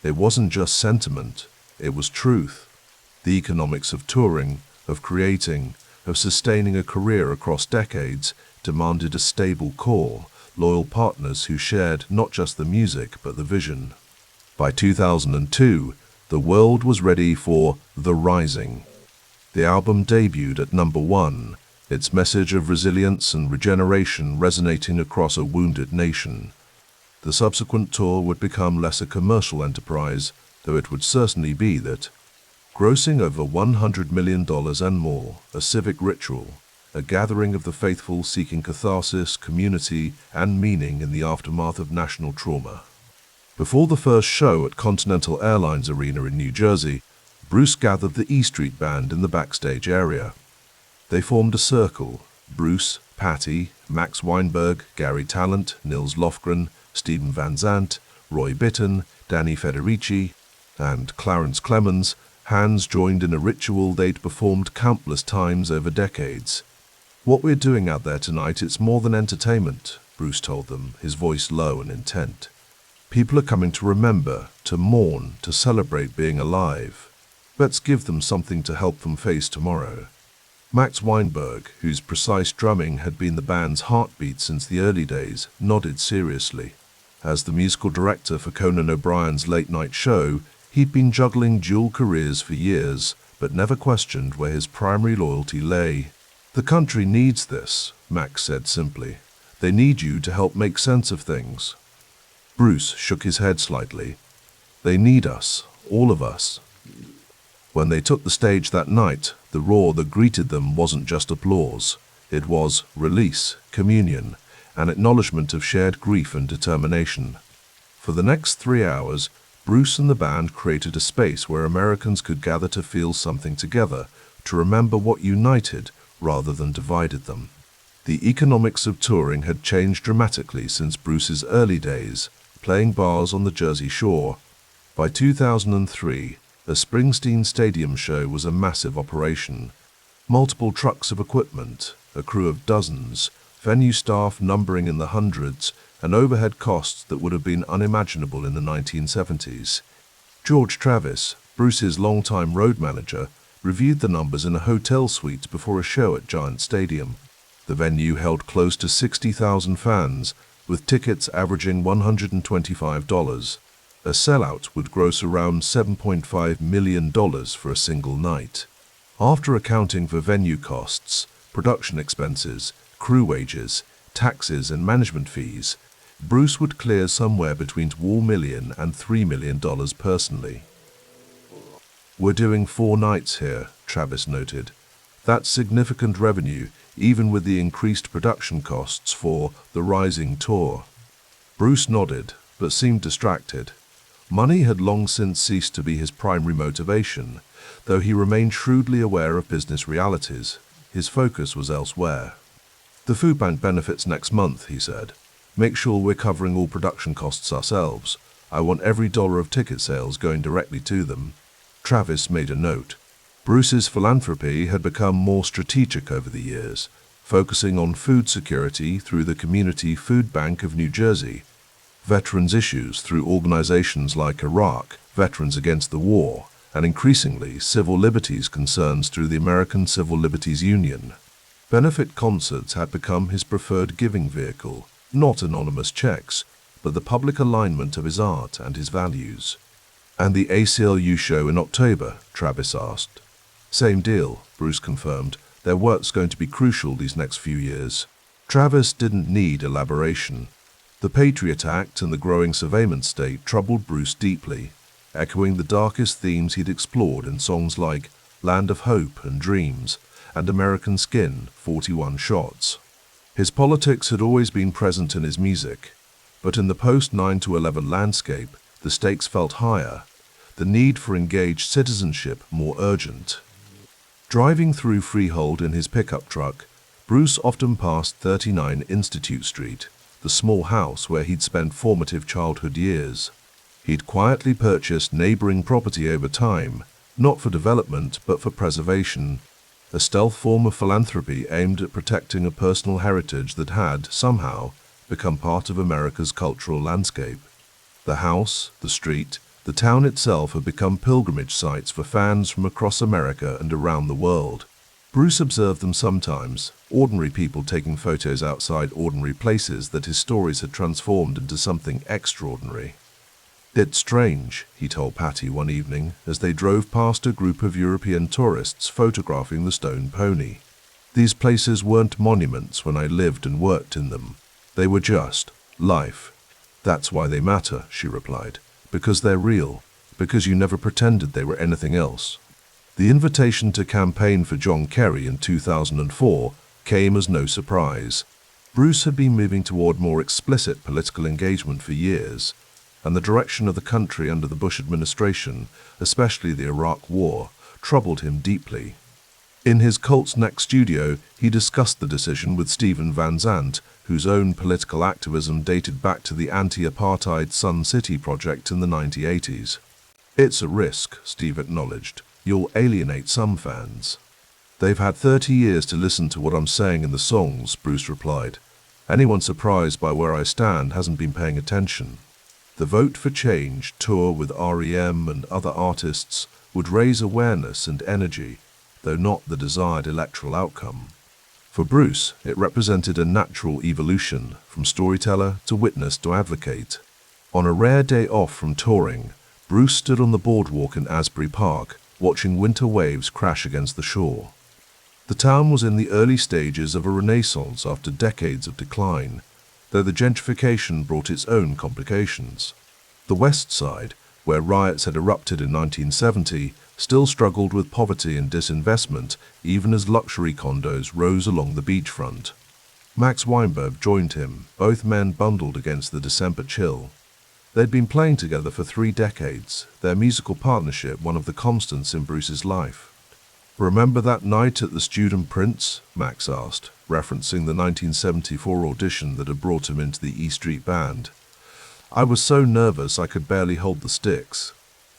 It wasn't just sentiment, it was truth. The economics of touring, of creating, of sustaining a career across decades demanded a stable core, loyal partners who shared not just the music but the vision. By 2002, the world was ready for The Rising. The album debuted at #1, its message of resilience and regeneration resonating across a wounded nation. The subsequent tour would become less a commercial enterprise, though it would certainly be that, grossing over $100 million and more, a civic ritual, a gathering of the faithful seeking catharsis, community, and meaning in the aftermath of national trauma. Before the first show at Continental Airlines Arena in New Jersey, Bruce gathered the E Street Band in the backstage area. They formed a circle: Bruce, Patty, Max Weinberg, Gary Talent, Nils Lofgren, Stephen Van Zandt, Roy Bittan, Danny Federici, and Clarence Clemens, hands joined in a ritual they'd performed countless times over decades. "What we're doing out there tonight, it's more than entertainment," Bruce told them, his voice low and intent. "People are coming to remember, to mourn, to celebrate being alive. Let's give them something to help them face tomorrow." Max Weinberg, whose precise drumming had been the band's heartbeat since the early days, nodded seriously. As the musical director for Conan O'Brien's late-night show, he'd been juggling dual careers for years, but never questioned where his primary loyalty lay. "The country needs this," Max said simply. "They need you to help make sense of things." Bruce shook his head slightly. "They need us, all of us." When they took the stage that night, the roar that greeted them wasn't just applause. It was release, communion, an acknowledgement of shared grief and determination. For the next 3 hours, Bruce and the band created a space where Americans could gather to feel something together, to remember what united rather than divided them. The economics of touring had changed dramatically since Bruce's early days, playing bars on the Jersey Shore. By 2003, a Springsteen stadium show was a massive operation. Multiple trucks of equipment, a crew of dozens, venue staff numbering in the hundreds, and overhead costs that would have been unimaginable in the 1970s. George Travis, Bruce's longtime road manager, reviewed the numbers in a hotel suite before a show at Giant Stadium. The venue held close to 60,000 fans, with tickets averaging $125. A sellout would gross around $7.5 million for a single night. After accounting for venue costs, production expenses, crew wages, taxes and management fees, Bruce would clear somewhere between $1 million and $3 million personally. "We're doing 4 nights here," Travis noted. "That's significant revenue, even with the increased production costs for the Rising tour." Bruce nodded, but seemed distracted. Money had long since ceased to be his primary motivation, though he remained shrewdly aware of business realities. His focus was elsewhere. "The food bank benefits next month," he said. "Make sure we're covering all production costs ourselves. I want every dollar of ticket sales going directly to them." Travis made a note. Bruce's philanthropy had become more strategic over the years, focusing on food security through the Community Food Bank of New Jersey, veterans' issues through organizations like Iraq, Veterans Against the War, and increasingly civil liberties concerns through the American Civil Liberties Union. Benefit concerts had become his preferred giving vehicle, not anonymous checks, but the public alignment of his art and his values. "And the ACLU show in October?" Travis asked. "Same deal," Bruce confirmed. "Their work's going to be crucial these next few years." Travis didn't need elaboration. The Patriot Act and the growing surveillance state troubled Bruce deeply, echoing the darkest themes he'd explored in songs like Land of Hope and Dreams and American Skin, 41 Shots. His politics had always been present in his music, but in the post-9/11 landscape, the stakes felt higher, the need for engaged citizenship more urgent. Driving through Freehold in his pickup truck, Bruce often passed 39 Institute Street, the small house where he'd spent formative childhood years. He'd quietly purchased neighboring property over time, not for development but for preservation, a stealth form of philanthropy aimed at protecting a personal heritage that had, somehow, become part of America's cultural landscape. The house, the street, the town itself had become pilgrimage sites for fans from across America and around the world. Bruce observed them sometimes, ordinary people taking photos outside ordinary places that his stories had transformed into something extraordinary. "It's strange," he told Patty one evening as they drove past a group of European tourists photographing the stone pony. "These places weren't monuments when I lived and worked in them. They were just life. That's why they matter," she replied. "Because they're real. Because you never pretended they were anything else." The invitation to campaign for John Kerry in 2004 came as no surprise. Bruce had been moving toward more explicit political engagement for years, and the direction of the country under the Bush administration, especially the Iraq War, troubled him deeply. In his Colts Neck studio, he discussed the decision with Stephen Van Zandt, whose own political activism dated back to the anti-apartheid Sun City project in the 1980s. "It's a risk," Steve acknowledged. "You'll alienate some fans." "They've had 30 years to listen to what I'm saying in the songs," Bruce replied. "Anyone surprised by where I stand hasn't been paying attention." The Vote for Change tour with REM and other artists would raise awareness and energy, though not the desired electoral outcome. For Bruce, it represented a natural evolution from storyteller to witness to advocate. On a rare day off from touring, Bruce stood on the boardwalk in Asbury Park, watching winter waves crash against the shore. The town was in the early stages of a renaissance after decades of decline, though the gentrification brought its own complications. The West Side, where riots had erupted in 1970, still struggled with poverty and disinvestment, even as luxury condos rose along the beachfront. Max Weinberg joined him, both men bundled against the December chill. They'd been playing together for 3 decades, their musical partnership one of the constants in Bruce's life. "Remember that night at the Student Prince?" Max asked, referencing the 1974 audition that had brought him into the E Street Band. "I was so nervous I could barely hold the sticks."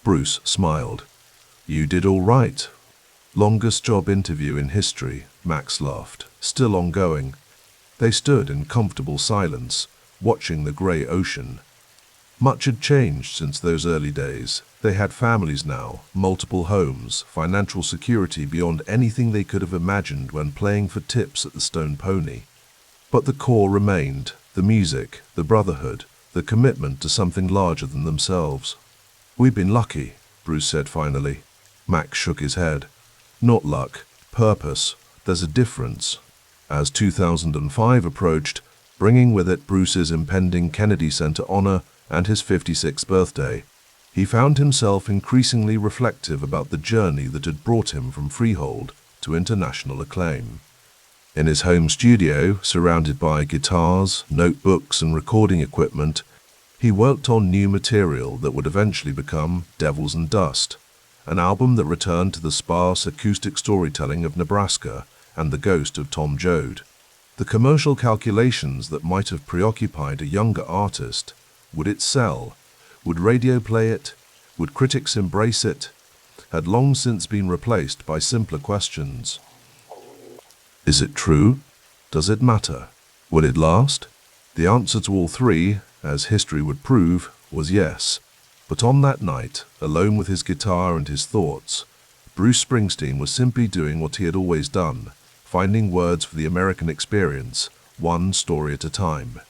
Bruce smiled. "You did all right." "Longest job interview in history," Max laughed, still ongoing. They stood in comfortable silence, watching the grey ocean. Much had changed since those early days. They had families now, multiple homes, financial security beyond anything they could have imagined when playing for tips at the Stone Pony. But the core remained, the music, the brotherhood, the commitment to something larger than themselves. "We've been lucky," Bruce said finally. Max shook his head. "Not luck, purpose. There's a difference." As 2005 approached, bringing with it Bruce's impending Kennedy Center honor and his 56th birthday, he found himself increasingly reflective about the journey that had brought him from Freehold to international acclaim. In his home studio, surrounded by guitars, notebooks, and recording equipment, he worked on new material that would eventually become Devils and Dust, an album that returned to the sparse acoustic storytelling of Nebraska and the ghost of Tom Joad. The commercial calculations that might have preoccupied a younger artist, would it sell? Would radio play it? Would critics embrace it? Had long since been replaced by simpler questions. Is it true? Does it matter? Will it last? The answer to all three, as history would prove, was yes. But on that night, alone with his guitar and his thoughts, Bruce Springsteen was simply doing what he had always done, finding words for the American experience, one story at a time.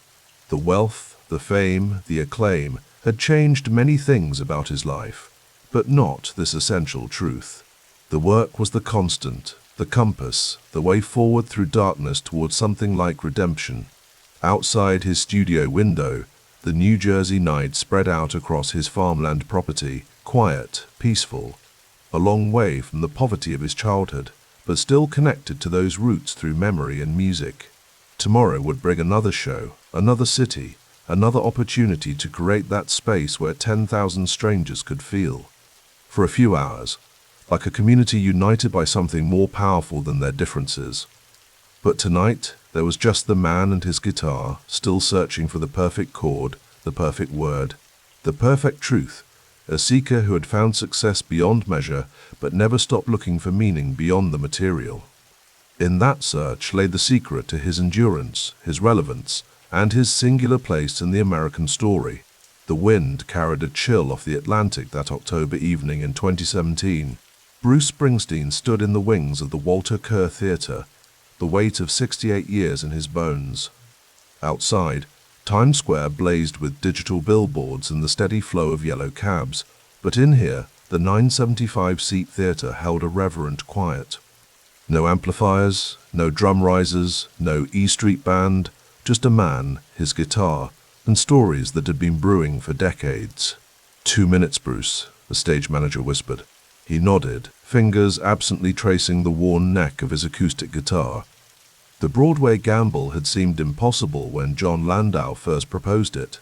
The wealth, the fame, the acclaim had changed many things about his life, but not this essential truth. The work was the constant, the compass, the way forward through darkness towards something like redemption. Outside his studio window, the New Jersey night spread out across his farmland property, quiet, peaceful, a long way from the poverty of his childhood, but still connected to those roots through memory and music. Tomorrow would bring another show, another city, another opportunity to create that space where 10,000 strangers could feel. For a few hours, like a community united by something more powerful than their differences. But tonight, there was just the man and his guitar, still searching for the perfect chord, the perfect word, the perfect truth, a seeker who had found success beyond measure, but never stopped looking for meaning beyond the material. In that search lay the secret to his endurance, his relevance, and his singular place in the American story. The wind carried a chill off the Atlantic that October evening in 2017. Bruce Springsteen stood in the wings of the Walter Kerr Theatre, the weight of 68 years in his bones. Outside, Times Square blazed with digital billboards and the steady flow of yellow cabs, but in here, the 975-seat theatre held a reverent quiet. No amplifiers, no drum risers, no E Street band, just a man, his guitar, and stories that had been brewing for decades. 2 minutes, Bruce, the stage manager whispered. He nodded, fingers absently tracing the worn neck of his acoustic guitar. The Broadway gamble had seemed impossible when John Landau first proposed it.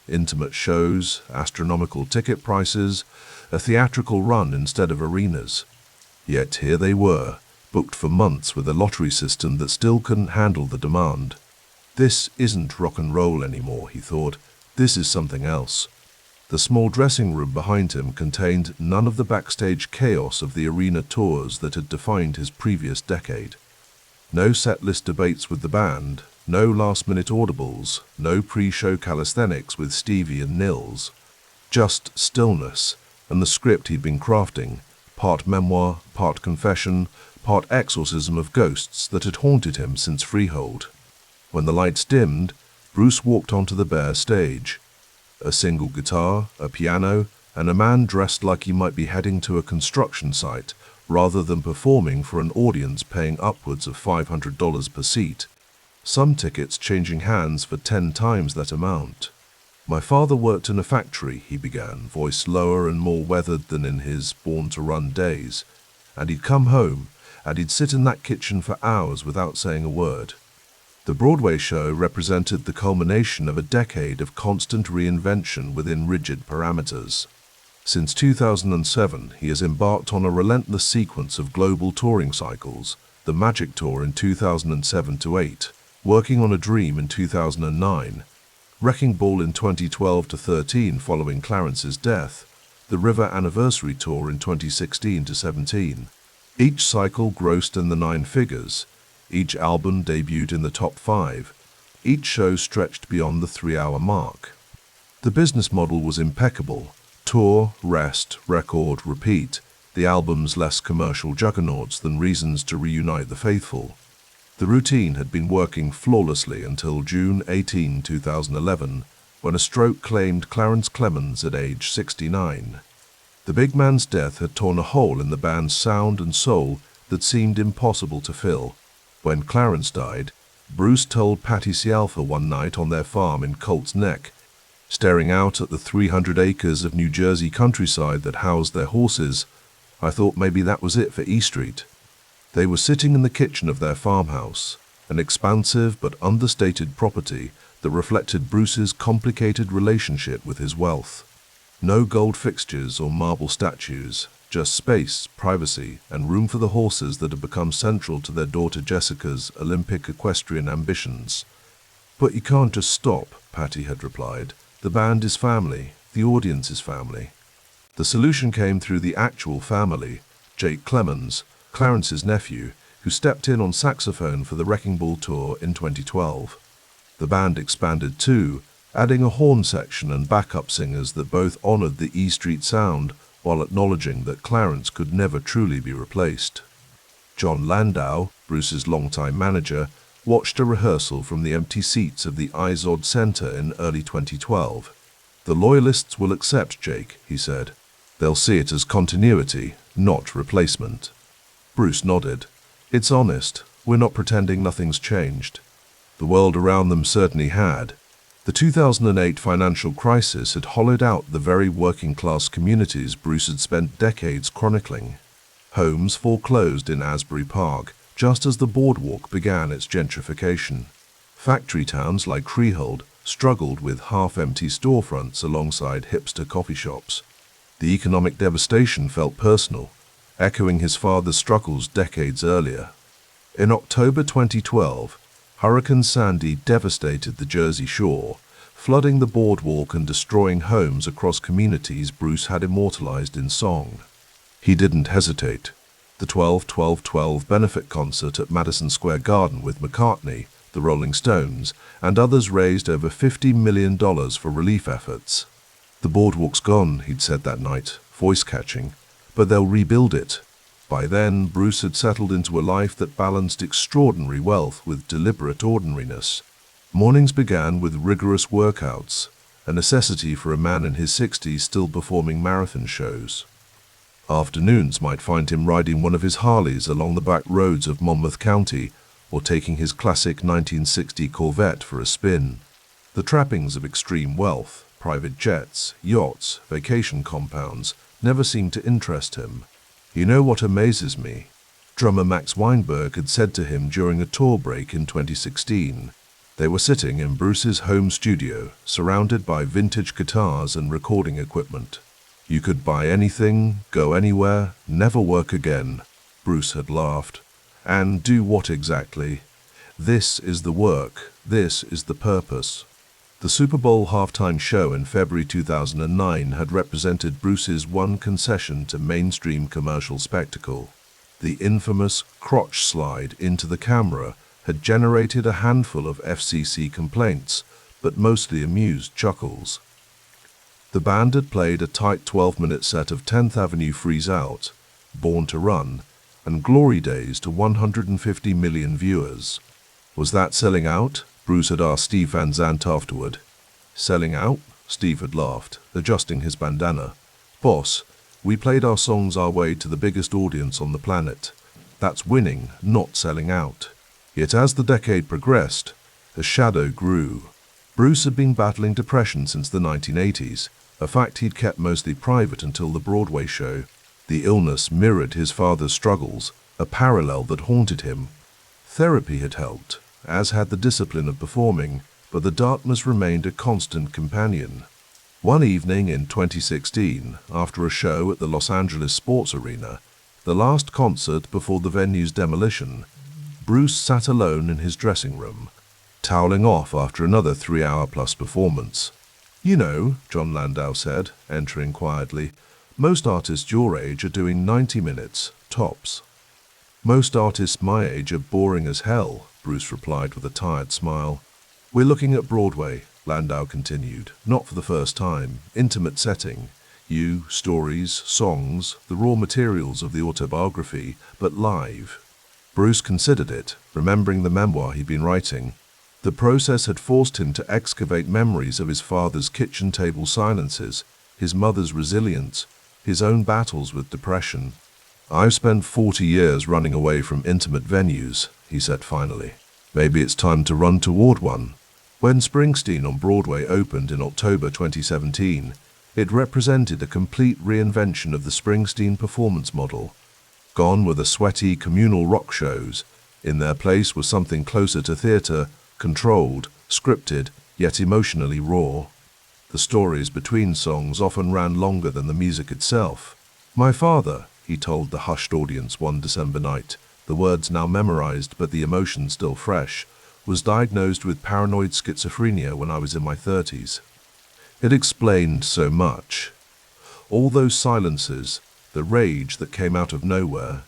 Intimate shows, astronomical ticket prices, a theatrical run instead of arenas. Yet here they were, booked for months with a lottery system that still couldn't handle the demand. This isn't rock and roll anymore, he thought. This is something else. The small dressing room behind him contained none of the backstage chaos of the arena tours that had defined his previous decade. No set-list debates with the band, no last-minute audibles, no pre-show calisthenics with Stevie and Nils. Just stillness and the script he'd been crafting, part memoir, part confession, part exorcism of ghosts that had haunted him since Freehold. When the lights dimmed, Bruce walked onto the bare stage. A single guitar, a piano, and a man dressed like he might be heading to a construction site rather than performing for an audience paying upwards of $500 per seat. Some tickets changing hands for 10 times that amount. My father worked in a factory, he began, voice lower and more weathered than in his born-to-run days. And he'd come home, and he'd sit in that kitchen for hours without saying a word. The Broadway show represented the culmination of a decade of constant reinvention within rigid parameters. Since 2007, he has embarked on a relentless sequence of global touring cycles, the Magic Tour in 2007-8, Working on a Dream in 2009, Wrecking Ball in 2012-13 following Clarence's death, the River Anniversary Tour in 2016-17. Each cycle grossed in the 9 figures. Each album debuted in the top 5. Each show stretched beyond the 3-hour mark. The business model was impeccable. Tour, rest, record, repeat. The albums less commercial juggernauts than reasons to reunite the faithful. The routine had been working flawlessly until June 18, 2011, when a stroke claimed Clarence Clemons at age 69. The big man's death had torn a hole in the band's sound and soul that seemed impossible to fill. When Clarence died, Bruce told Patty Cialfa one night on their farm in Colts Neck, staring out at the 300 acres of New Jersey countryside that housed their horses, I thought maybe that was it for E Street. They were sitting in the kitchen of their farmhouse, an expansive but understated property that reflected Bruce's complicated relationship with his wealth. No gold fixtures or marble statues, just space, privacy, and room for the horses that had become central to their daughter Jessica's Olympic equestrian ambitions. But you can't just stop, Patty had replied. The band is family, the audience is family. The solution came through the actual family, Jake Clemons, Clarence's nephew, who stepped in on saxophone for the Wrecking Ball tour in 2012. The band expanded too, adding a horn section and backup singers that both honored the E Street sound while acknowledging that Clarence could never truly be replaced. John Landau, Bruce's longtime manager, watched a rehearsal from the empty seats of the Izod Center in early 2012. The loyalists will accept Jake, he said. They'll see it as continuity, not replacement. Bruce nodded. It's honest. We're not pretending nothing's changed. The world around them certainly had. The 2008 financial crisis had hollowed out the very working-class communities Bruce had spent decades chronicling. Homes foreclosed in Asbury Park, just as the boardwalk began its gentrification. Factory towns like Freehold struggled with half-empty storefronts alongside hipster coffee shops. The economic devastation felt personal, echoing his father's struggles decades earlier. In October 2012, Hurricane Sandy devastated the Jersey Shore, flooding the boardwalk and destroying homes across communities Bruce had immortalized in song. He didn't hesitate. The 12-12-12 benefit concert at Madison Square Garden with McCartney, the Rolling Stones, and others raised over $50 million for relief efforts. "The boardwalk's gone," he'd said that night, voice-catching, "but they'll rebuild it." By then, Bruce had settled into a life that balanced extraordinary wealth with deliberate ordinariness. Mornings began with rigorous workouts, a necessity for a man in his 60s still performing marathon shows. Afternoons might find him riding one of his Harleys along the back roads of Monmouth County, or taking his classic 1960 Corvette for a spin. The trappings of extreme wealth, private jets, yachts, vacation compounds, never seemed to interest him. "You know what amazes me?" drummer Max Weinberg had said to him during a tour break in 2016. They were sitting in Bruce's home studio, surrounded by vintage guitars and recording equipment. "You could buy anything, go anywhere, never work again," Bruce had laughed. "And do what exactly? This is the work, this is the purpose." The Super Bowl halftime show in February 2009 had represented Bruce's one concession to mainstream commercial spectacle. The infamous crotch slide into the camera had generated a handful of FCC complaints, but mostly amused chuckles. The band had played a tight 12-minute set of 10th Avenue Freeze Out, Born to Run, and Glory Days to 150 million viewers. Was that selling out? Bruce had asked Steve Van Zandt afterward. "Selling out?" Steve had laughed, adjusting his bandana. "Boss, we played our songs our way to the biggest audience on the planet. That's winning, not selling out." Yet as the decade progressed, a shadow grew. Bruce had been battling depression since the 1980s, a fact he'd kept mostly private until the Broadway show. The illness mirrored his father's struggles, a parallel that haunted him. Therapy had helped, as had the discipline of performing, but the darkness remained a constant companion. One evening in 2016, after a show at the Los Angeles Sports Arena, the last concert before the venue's demolition, Bruce sat alone in his dressing room, toweling off after another 3-hour-plus performance. "You know," John Landau said, entering quietly, "most artists your age are doing 90 minutes, tops." "Most artists my age are boring as hell," Bruce replied with a tired smile. "We're looking at Broadway," Landau continued, "not for the first time, intimate setting. You, stories, songs, the raw materials of the autobiography, but live." Bruce considered it, remembering the memoir he'd been writing. The process had forced him to excavate memories of his father's kitchen table silences, his mother's resilience, his own battles with depression. "I've spent 40 years running away from intimate venues," he said finally. "Maybe it's time to run toward one." When Springsteen on Broadway opened in October 2017, it represented a complete reinvention of the Springsteen performance model. Gone were the sweaty communal rock shows. In their place was something closer to theater, controlled, scripted, yet emotionally raw. The stories between songs often ran longer than the music itself. "My father," he told the hushed audience one December night, the words now memorized but the emotion still fresh, "was diagnosed with paranoid schizophrenia when I was in my 30s. It explained so much. All those silences, the rage that came out of nowhere."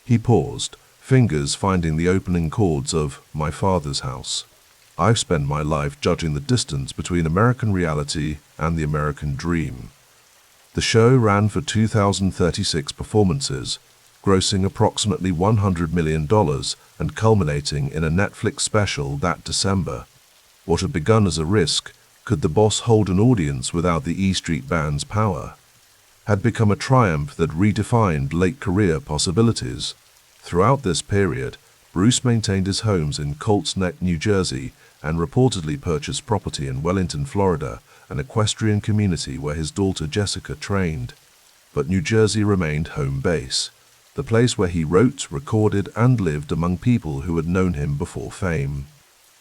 He paused, fingers finding the opening chords of My Father's House. "I've spent my life judging the distance between American reality and the American dream." The show ran for 2,036 performances, grossing approximately $100 million and culminating in a Netflix special that December. What had begun as a risk, could the boss hold an audience without the E Street Band's power? Had become a triumph that redefined late career possibilities. Throughout this period, Bruce maintained his homes in Colts Neck, New Jersey, and reportedly purchased property in Wellington, Florida, an equestrian community where his daughter Jessica trained. But New Jersey remained home base, the place where he wrote, recorded, and lived among people who had known him before fame.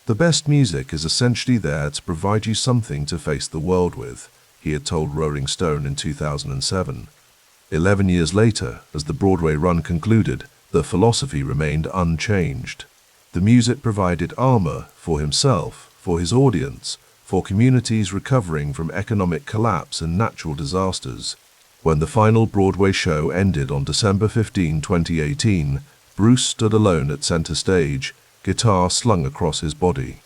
The best music is essentially there to provide you something to face the world with, he had told Rolling Stone in 2007. 11 years later, as the Broadway run concluded, the philosophy remained unchanged. The music provided armor for himself, for his audience, for communities recovering from economic collapse and natural disasters. When the final Broadway show ended on December 15, 2018, Bruce stood alone at center stage, guitar slung across his body.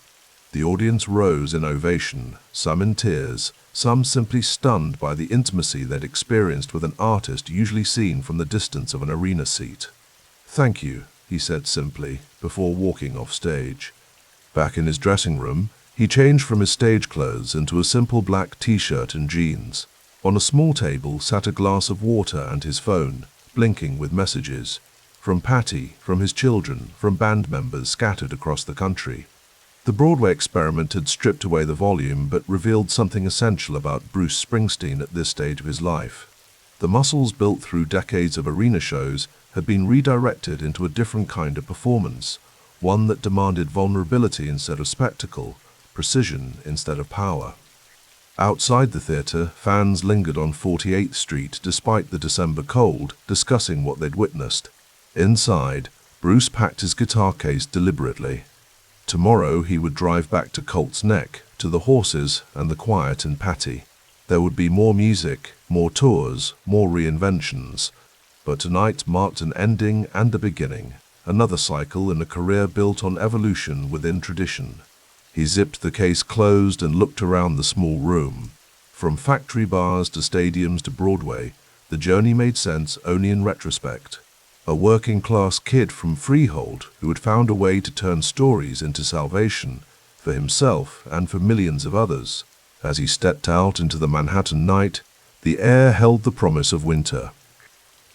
The audience rose in ovation, some in tears, some simply stunned by the intimacy they'd experienced with an artist usually seen from the distance of an arena seat. "Thank you," he said simply, before walking off stage. Back in his dressing room, he changed from his stage clothes into a simple black t-shirt and jeans. On a small table sat a glass of water and his phone, blinking with messages. From Patty, from his children, from band members scattered across the country. The Broadway experiment had stripped away the volume but revealed something essential about Bruce Springsteen at this stage of his life. The muscles built through decades of arena shows had been redirected into a different kind of performance, one that demanded vulnerability instead of spectacle, precision instead of power. Outside the theater, fans lingered on 48th Street despite the December cold, discussing what they'd witnessed. Inside, Bruce packed his guitar case deliberately. Tomorrow he would drive back to Colts Neck, to the horses and the quiet in Patty. There would be more music, more tours, more reinventions. But tonight marked an ending and a beginning, another cycle in a career built on evolution within tradition. He zipped the case closed and looked around the small room. From factory bars to stadiums to Broadway, the journey made sense only in retrospect. A working-class kid from Freehold who had found a way to turn stories into salvation for himself and for millions of others. As he stepped out into the Manhattan night, the air held the promise of winter.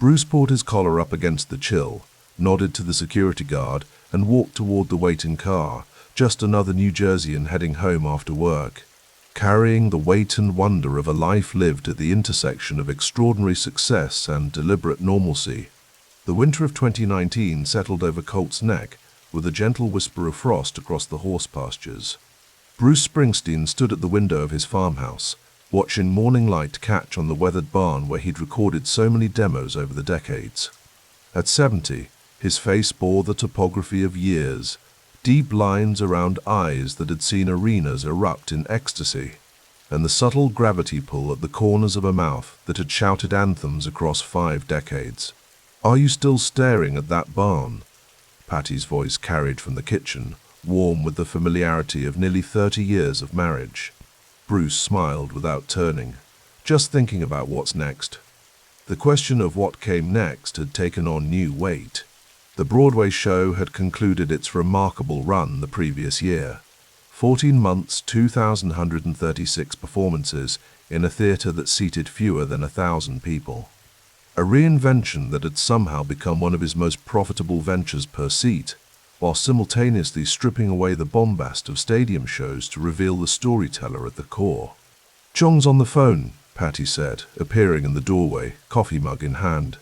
Bruce pulled his collar up against the chill, nodded to the security guard, and walked toward the waiting car, just another New Jerseyan heading home after work, carrying the weight and wonder of a life lived at the intersection of extraordinary success and deliberate normalcy. The winter of 2019 settled over Colts Neck with a gentle whisper of frost across the horse pastures. Bruce Springsteen stood at the window of his farmhouse, watching morning light catch on the weathered barn where he'd recorded so many demos over the decades. At 70, his face bore the topography of years, deep lines around eyes that had seen arenas erupt in ecstasy, and the subtle gravity pull at the corners of a mouth that had shouted anthems across 5 decades. "Are you still staring at that barn?" Patty's voice carried from the kitchen, warm with the familiarity of nearly 30 years of marriage. Bruce smiled without turning, just thinking about what's next. The question of what came next had taken on new weight. The Broadway show had concluded its remarkable run the previous year. 14 months, 2,136 performances in a theater that seated fewer than 1,000 people. A reinvention that had somehow become one of his most profitable ventures per seat, while simultaneously stripping away the bombast of stadium shows to reveal the storyteller at the core. "John's on the phone," Patty said, appearing in the doorway, coffee mug in hand.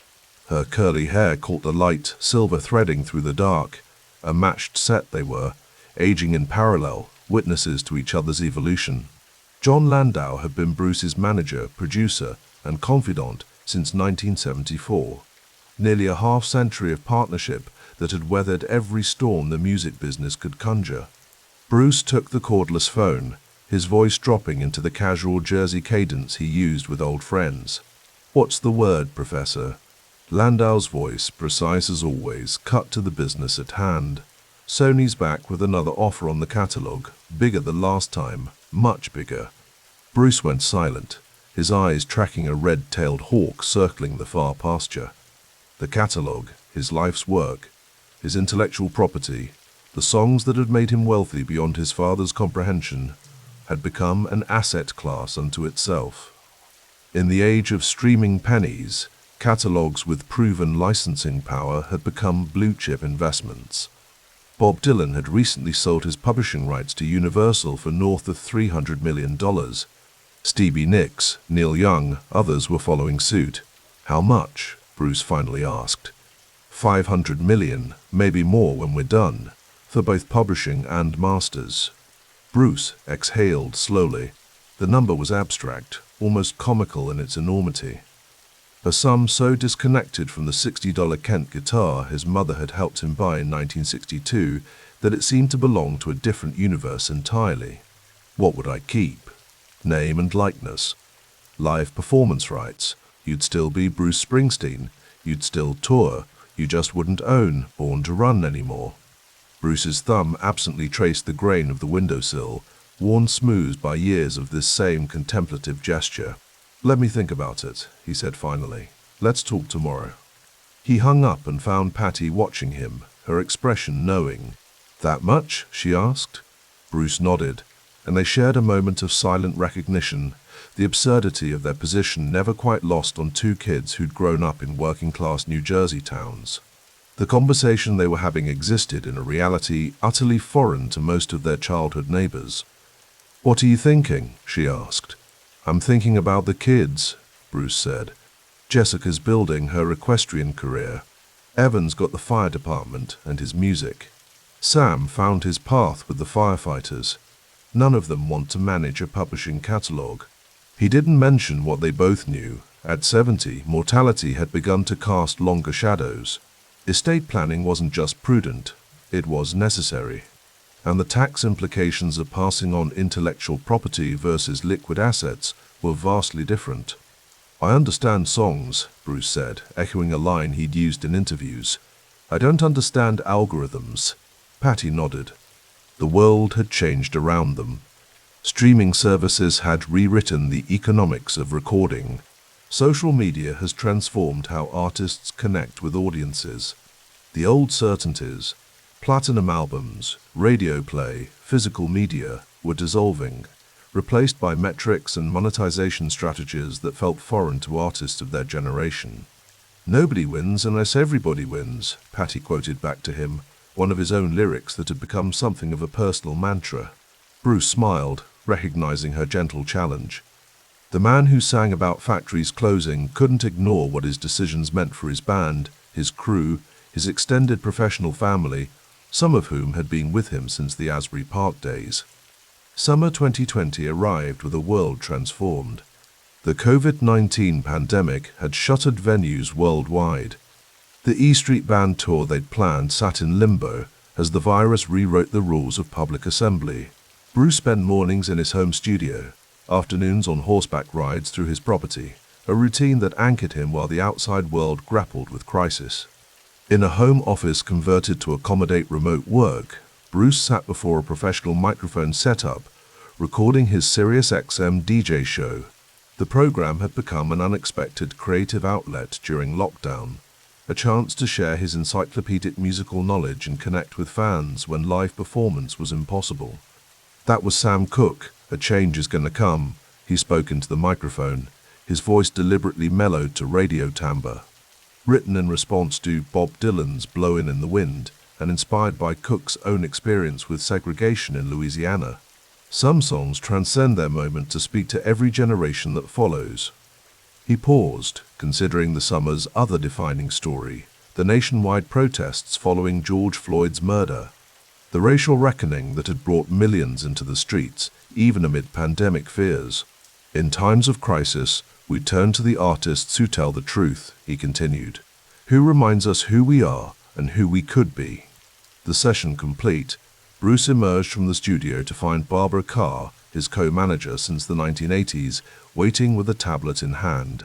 Her curly hair caught the light, silver threading through the dark. A matched set they were, aging in parallel, witnesses to each other's evolution. John Landau had been Bruce's manager, producer, and confidant since 1974. Nearly a half-century of partnership that had weathered every storm the music business could conjure. Bruce took the cordless phone, his voice dropping into the casual Jersey cadence he used with old friends. "What's the word, Professor?" Landau's voice, precise as always, cut to the business at hand. "Sony's back with another offer on the catalogue, bigger than last time, much bigger." Bruce went silent, his eyes tracking a red-tailed hawk circling the far pasture. The catalogue, his life's work, his intellectual property, the songs that had made him wealthy beyond his father's comprehension, had become an asset class unto itself. In the age of streaming pennies, catalogues with proven licensing power had become blue-chip investments. Bob Dylan had recently sold his publishing rights to Universal for north of $300 million. Stevie Nicks, Neil Young, others were following suit. How much? Bruce finally asked. 500 million, maybe more when we're done, for both publishing and masters. Bruce exhaled slowly. The number was abstract, almost comical in its enormity. A sum so disconnected from the $60 Kent guitar his mother had helped him buy in 1962 that it seemed to belong to a different universe entirely. What would I keep? Name and likeness. Live performance rights. You'd still be Bruce Springsteen. You'd still tour. You just wouldn't own Born to Run anymore. Bruce's thumb absently traced the grain of the windowsill, worn smooth by years of this same contemplative gesture. "Let me think about it," he said finally. "Let's talk tomorrow." He hung up and found Patty watching him, her expression knowing. "That much?" she asked. Bruce nodded, and they shared a moment of silent recognition, the absurdity of their position never quite lost on two kids who'd grown up in working-class New Jersey towns. The conversation they were having existed in a reality utterly foreign to most of their childhood neighbors. "What are you thinking?" she asked. "I'm thinking about the kids," Bruce said. "Jessica's building her equestrian career. Evan's got the fire department and his music. Sam found his path with the firefighters. None of them want to manage a publishing catalog." He didn't mention what they both knew. At 70, mortality had begun to cast longer shadows. Estate planning wasn't just prudent, it was necessary. And the tax implications of passing on intellectual property versus liquid assets were vastly different. "I understand songs," Bruce said, echoing a line he'd used in interviews. "I don't understand algorithms." Patty nodded. The world had changed around them. Streaming services had rewritten the economics of recording. Social media has transformed how artists connect with audiences. The old certainties, platinum albums, radio play, physical media, were dissolving, replaced by metrics and monetization strategies that felt foreign to artists of their generation. "Nobody wins unless everybody wins," Patty quoted back to him, one of his own lyrics that had become something of a personal mantra. Bruce smiled, recognizing her gentle challenge. The man who sang about factories closing couldn't ignore what his decisions meant for his band, his crew, his extended professional family, some of whom had been with him since the Asbury Park days. Summer 2020 arrived with a world transformed. The COVID-19 pandemic had shuttered venues worldwide. The E Street Band tour they'd planned sat in limbo as the virus rewrote the rules of public assembly. Bruce spent mornings in his home studio, afternoons on horseback rides through his property, a routine that anchored him while the outside world grappled with crisis. In a home office converted to accommodate remote work, Bruce sat before a professional microphone setup, recording his SiriusXM DJ show. The program had become an unexpected creative outlet during lockdown, a chance to share his encyclopedic musical knowledge and connect with fans when live performance was impossible. "That was Sam Cooke, A Change Is Gonna Come," he spoke into the microphone, his voice deliberately mellowed to radio timbre. Written in response to Bob Dylan's Blowin' in the Wind, and inspired by Cooke's own experience with segregation in Louisiana. Some songs transcend their moment to speak to every generation that follows. He paused, considering the summer's other defining story, the nationwide protests following George Floyd's murder. The racial reckoning that had brought millions into the streets, even amid pandemic fears. "In times of crisis, we turn to the artists who tell the truth," he continued, "who reminds us who we are and who we could be." The session complete, Bruce emerged from the studio to find Barbara Carr, his co-manager since the 1980s, waiting with a tablet in hand.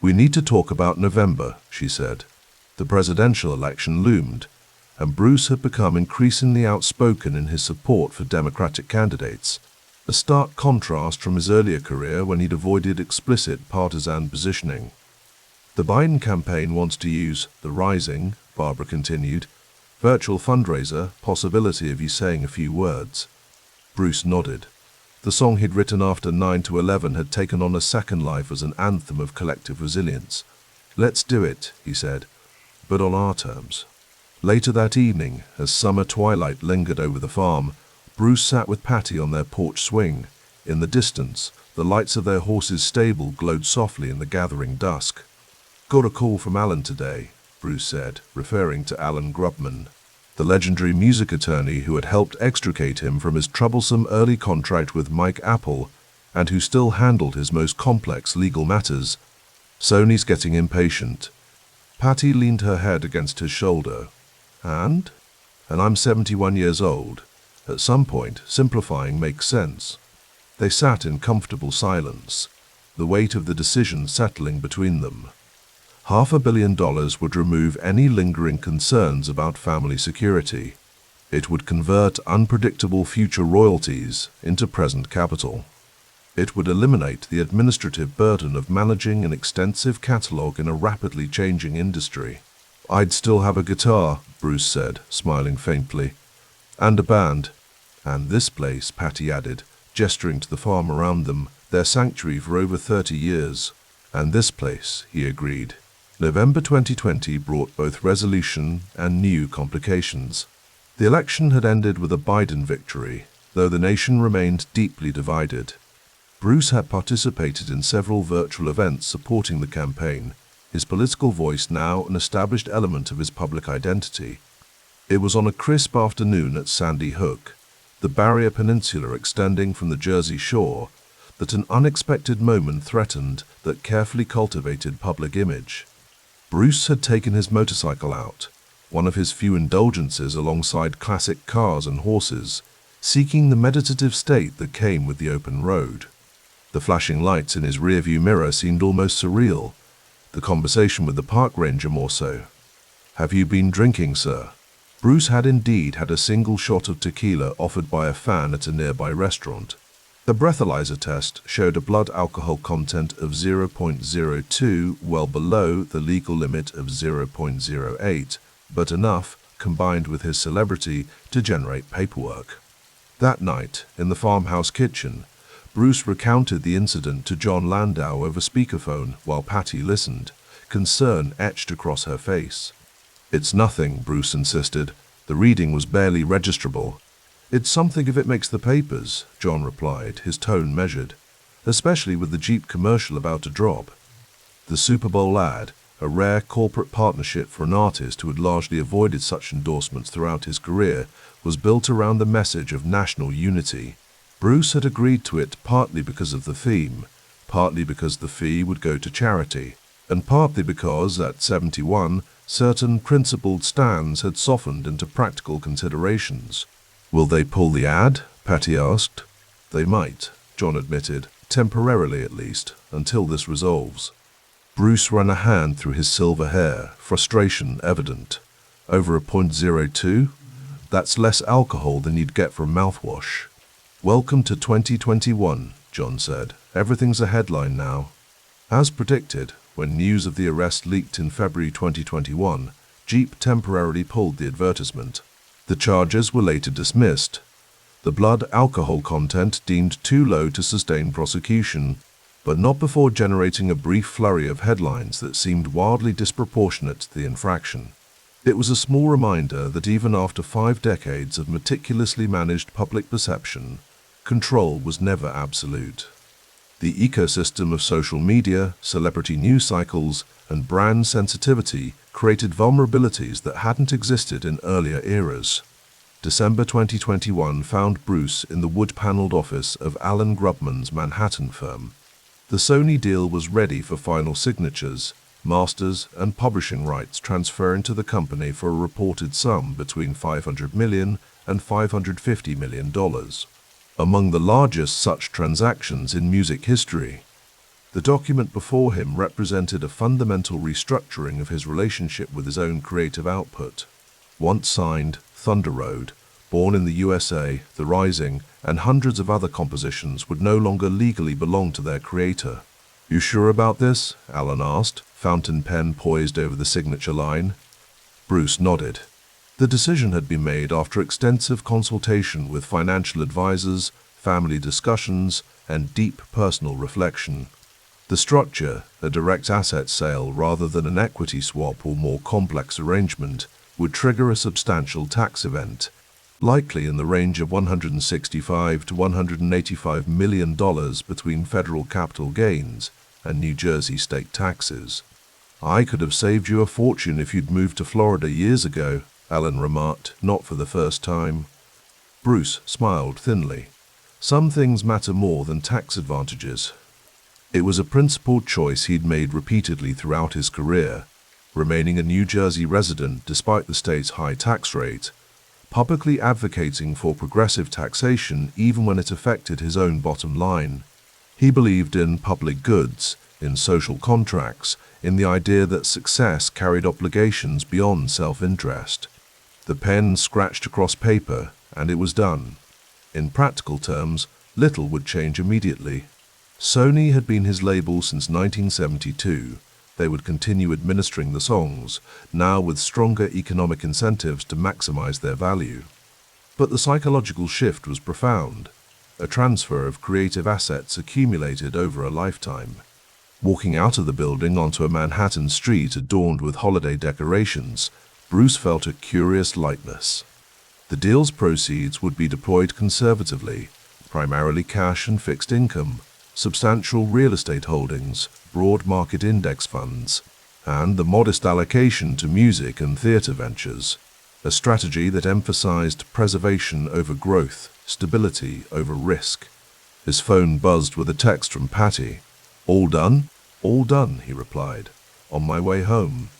"We need to talk about November," she said. The presidential election loomed, and Bruce had become increasingly outspoken in his support for Democratic candidates, a stark contrast from his earlier career when he'd avoided explicit partisan positioning. "The Biden campaign wants to use The Rising," Barbara continued, "virtual fundraiser, possibility of you saying a few words." Bruce nodded. The song he'd written after 9/11 had taken on a second life as an anthem of collective resilience. "Let's do it," he said, "but on our terms." Later that evening, as summer twilight lingered over the farm, Bruce sat with Patty on their porch swing. In the distance, the lights of their horse's stable glowed softly in the gathering dusk. "Got a call from Alan today," Bruce said, referring to Alan Grubman, the legendary music attorney who had helped extricate him from his troublesome early contract with Mike Apple and who still handled his most complex legal matters. "Sony's getting impatient." Patty leaned her head against his shoulder. And I'm 71 years old. At some point, simplifying makes sense." They sat in comfortable silence, the weight of the decision settling between them. $500 million would remove any lingering concerns about family security. It would convert unpredictable future royalties into present capital. It would eliminate the administrative burden of managing an extensive catalog in a rapidly changing industry. "I'd still have a guitar," Bruce said, smiling faintly. "And a band. And this place," Patty added, gesturing to the farm around them, their sanctuary for over 30 years. "And this place," he agreed. November 2020 brought both resolution and new complications. The election had ended with a Biden victory, though the nation remained deeply divided. Bruce had participated in several virtual events supporting the campaign, his political voice now an established element of his public identity. It was on a crisp afternoon at Sandy Hook, the Barrier Peninsula extending from the Jersey Shore, that an unexpected moment threatened that carefully cultivated public image. Bruce had taken his motorcycle out, one of his few indulgences alongside classic cars and horses, seeking the meditative state that came with the open road. The flashing lights in his rearview mirror seemed almost surreal, the conversation with the park ranger more so. "Have you been drinking, sir?" Bruce had indeed had a single shot of tequila offered by a fan at a nearby restaurant. The breathalyzer test showed a blood alcohol content of 0.02, well below the legal limit of 0.08, but enough, combined with his celebrity, to generate paperwork. That night, in the farmhouse kitchen, Bruce recounted the incident to John Landau over speakerphone while Patty listened, concern etched across her face. "It's nothing," Bruce insisted. "The reading was barely registrable." "It's something if it makes the papers," John replied, his tone measured, "especially with the Jeep commercial about to drop." The Super Bowl ad, a rare corporate partnership for an artist who had largely avoided such endorsements throughout his career, was built around the message of national unity. Bruce had agreed to it partly because of the theme, partly because the fee would go to charity, and partly because, at 71, certain principled stands had softened into practical considerations. "Will they pull the ad?" Patty asked. "They might," John admitted, "temporarily at least, until this resolves." Bruce ran a hand through his silver hair, frustration evident. "Over a .02? That's less alcohol than you'd get from mouthwash." "Welcome to 2021, John said. "Everything's a headline now." As predicted, when news of the arrest leaked in February 2021, Jeep temporarily pulled the advertisement. The charges were later dismissed. The blood alcohol content deemed too low to sustain prosecution, but not before generating a brief flurry of headlines that seemed wildly disproportionate to the infraction. It was a small reminder that even after 5 decades of meticulously managed public perception, control was never absolute. The ecosystem of social media, celebrity news cycles, and brand sensitivity created vulnerabilities that hadn't existed in earlier eras. December 2021 found Bruce in the wood-paneled office of Alan Grubman's Manhattan firm. The Sony deal was ready for final signatures, masters and publishing rights transferring to the company for a reported sum between $500 million and $550 million. Among the largest such transactions in music history. The document before him represented a fundamental restructuring of his relationship with his own creative output. Once signed, Thunder Road, Born in the USA, The Rising, and hundreds of other compositions would no longer legally belong to their creator. "You sure about this?" Alan asked, fountain pen poised over the signature line. Bruce nodded. The decision had been made after extensive consultation with financial advisors, family discussions, and deep personal reflection. The structure, a direct asset sale rather than an equity swap or more complex arrangement, would trigger a substantial tax event, likely in the range of $165 to $185 million between federal capital gains and New Jersey state taxes. "I could have saved you a fortune if you'd moved to Florida years ago," Allen remarked, not for the first time. Bruce smiled thinly. Some things matter more than tax advantages. It was a principled choice he'd made repeatedly throughout his career, remaining a New Jersey resident despite the state's high tax rate, publicly advocating for progressive taxation even when it affected his own bottom line. He believed in public goods, in social contracts, in the idea that success carried obligations beyond self-interest. The pen scratched across paper, and it was done. In practical terms, little would change immediately. Sony had been his label since 1972. They would continue administering the songs, now with stronger economic incentives to maximize their value. But the psychological shift was profound, a transfer of creative assets accumulated over a lifetime. Walking out of the building onto a Manhattan street adorned with holiday decorations, Bruce felt a curious lightness. The deal's proceeds would be deployed conservatively, primarily cash and fixed income, substantial real estate holdings, broad market index funds, and the modest allocation to music and theater ventures, a strategy that emphasized preservation over growth, stability over risk. His phone buzzed with a text from Patty. "All done?" "All done," he replied. "On my way home."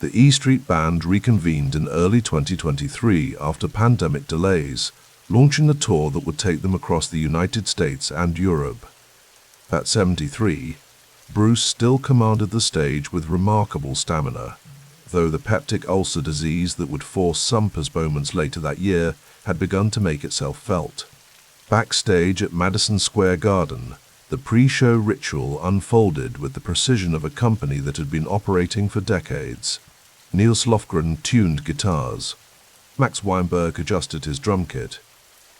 The E Street Band reconvened in early 2023 after pandemic delays, launching a tour that would take them across the United States and Europe. At 73, Bruce still commanded the stage with remarkable stamina, though the peptic ulcer disease that would force some postponements later that year had begun to make itself felt. Backstage at Madison Square Garden, the pre-show ritual unfolded with the precision of a company that had been operating for decades. Niels Lofgren tuned guitars. Max Weinberg adjusted his drum kit.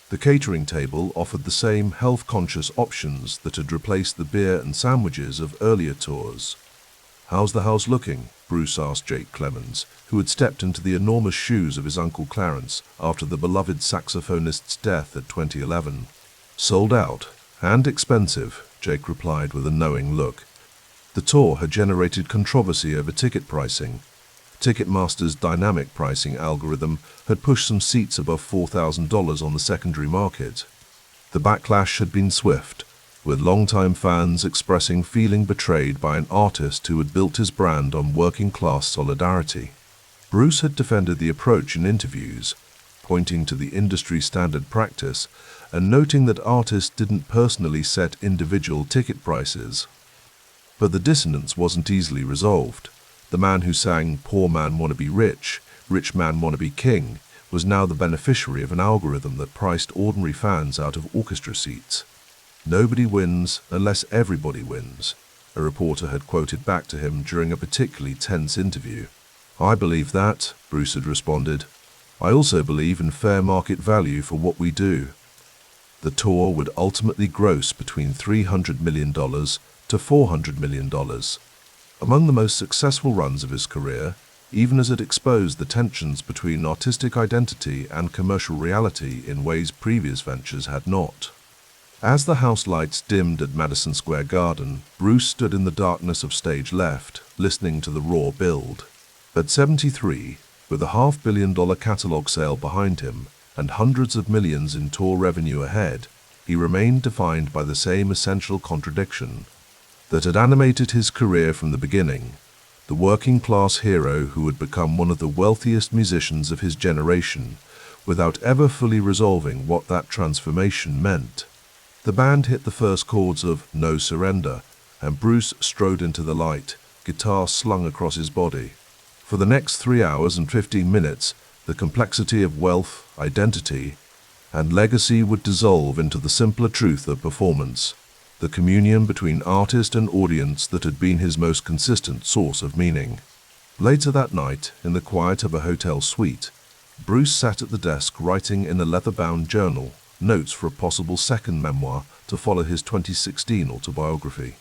The catering table offered the same health-conscious options that had replaced the beer and sandwiches of earlier tours. "How's the house looking?" Bruce asked Jake Clemens, who had stepped into the enormous shoes of his Uncle Clarence after the beloved saxophonist's death at 2011. "Sold out, and expensive," Jake replied with a knowing look. The tour had generated controversy over ticket pricing. Ticketmaster's dynamic pricing algorithm had pushed some seats above $4,000 on the secondary market. The backlash had been swift, with longtime fans expressing feeling betrayed by an artist who had built his brand on working-class solidarity. Bruce had defended the approach in interviews, pointing to the industry-standard practice and noting that artists didn't personally set individual ticket prices. But the dissonance wasn't easily resolved. The man who sang "Poor Man Wanna Be Rich, Rich Man Wanna Be King" was now the beneficiary of an algorithm that priced ordinary fans out of orchestra seats. "Nobody wins unless everybody wins," a reporter had quoted back to him during a particularly tense interview. "I believe that," Bruce had responded. "I also believe in fair market value for what we do." The tour would ultimately gross between $300 million to $400 million. Among the most successful runs of his career, even as it exposed the tensions between artistic identity and commercial reality in ways previous ventures had not. As the house lights dimmed at Madison Square Garden, Bruce stood in the darkness of stage left, listening to the raw build. At 73, with a $500 million catalog sale behind him and hundreds of millions in tour revenue ahead, he remained defined by the same essential contradiction that had animated his career from the beginning, the working-class hero who had become one of the wealthiest musicians of his generation, without ever fully resolving what that transformation meant. The band hit the first chords of "No Surrender," and Bruce strode into the light, guitar slung across his body. For the next 3 hours and 15 minutes, the complexity of wealth, identity, and legacy would dissolve into the simpler truth of performance, the communion between artist and audience that had been his most consistent source of meaning. Later that night, in the quiet of a hotel suite, Bruce sat at the desk writing in a leather-bound journal notes for a possible second memoir to follow his 2016 autobiography.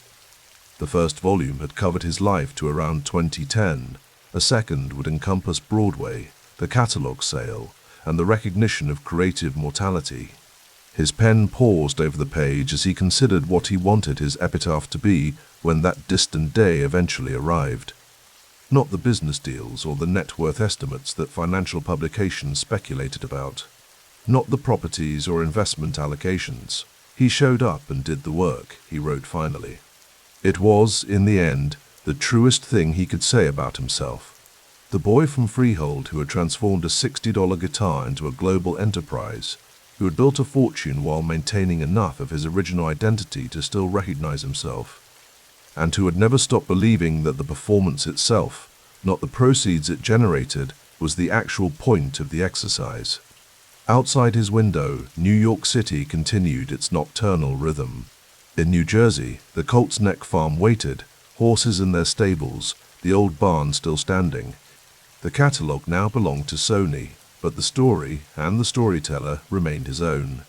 The first volume had covered his life to around 2010. A second would encompass Broadway, the catalog sale, and the recognition of creative mortality. His pen paused over the page as he considered what he wanted his epitaph to be when that distant day eventually arrived. Not the business deals or the net worth estimates that financial publications speculated about. Not the properties or investment allocations. He showed up and did the work, he wrote finally. It was, in the end, the truest thing he could say about himself. The boy from Freehold who had transformed a $60 guitar into a global enterprise, who had built a fortune while maintaining enough of his original identity to still recognize himself, and who had never stopped believing that the performance itself, not the proceeds it generated, was the actual point of the exercise. Outside his window, New York City continued its nocturnal rhythm. In New Jersey, the Colts Neck farm waited, horses in their stables, the old barn still standing. The catalog now belonged to Sony, but the story and the storyteller remained his own.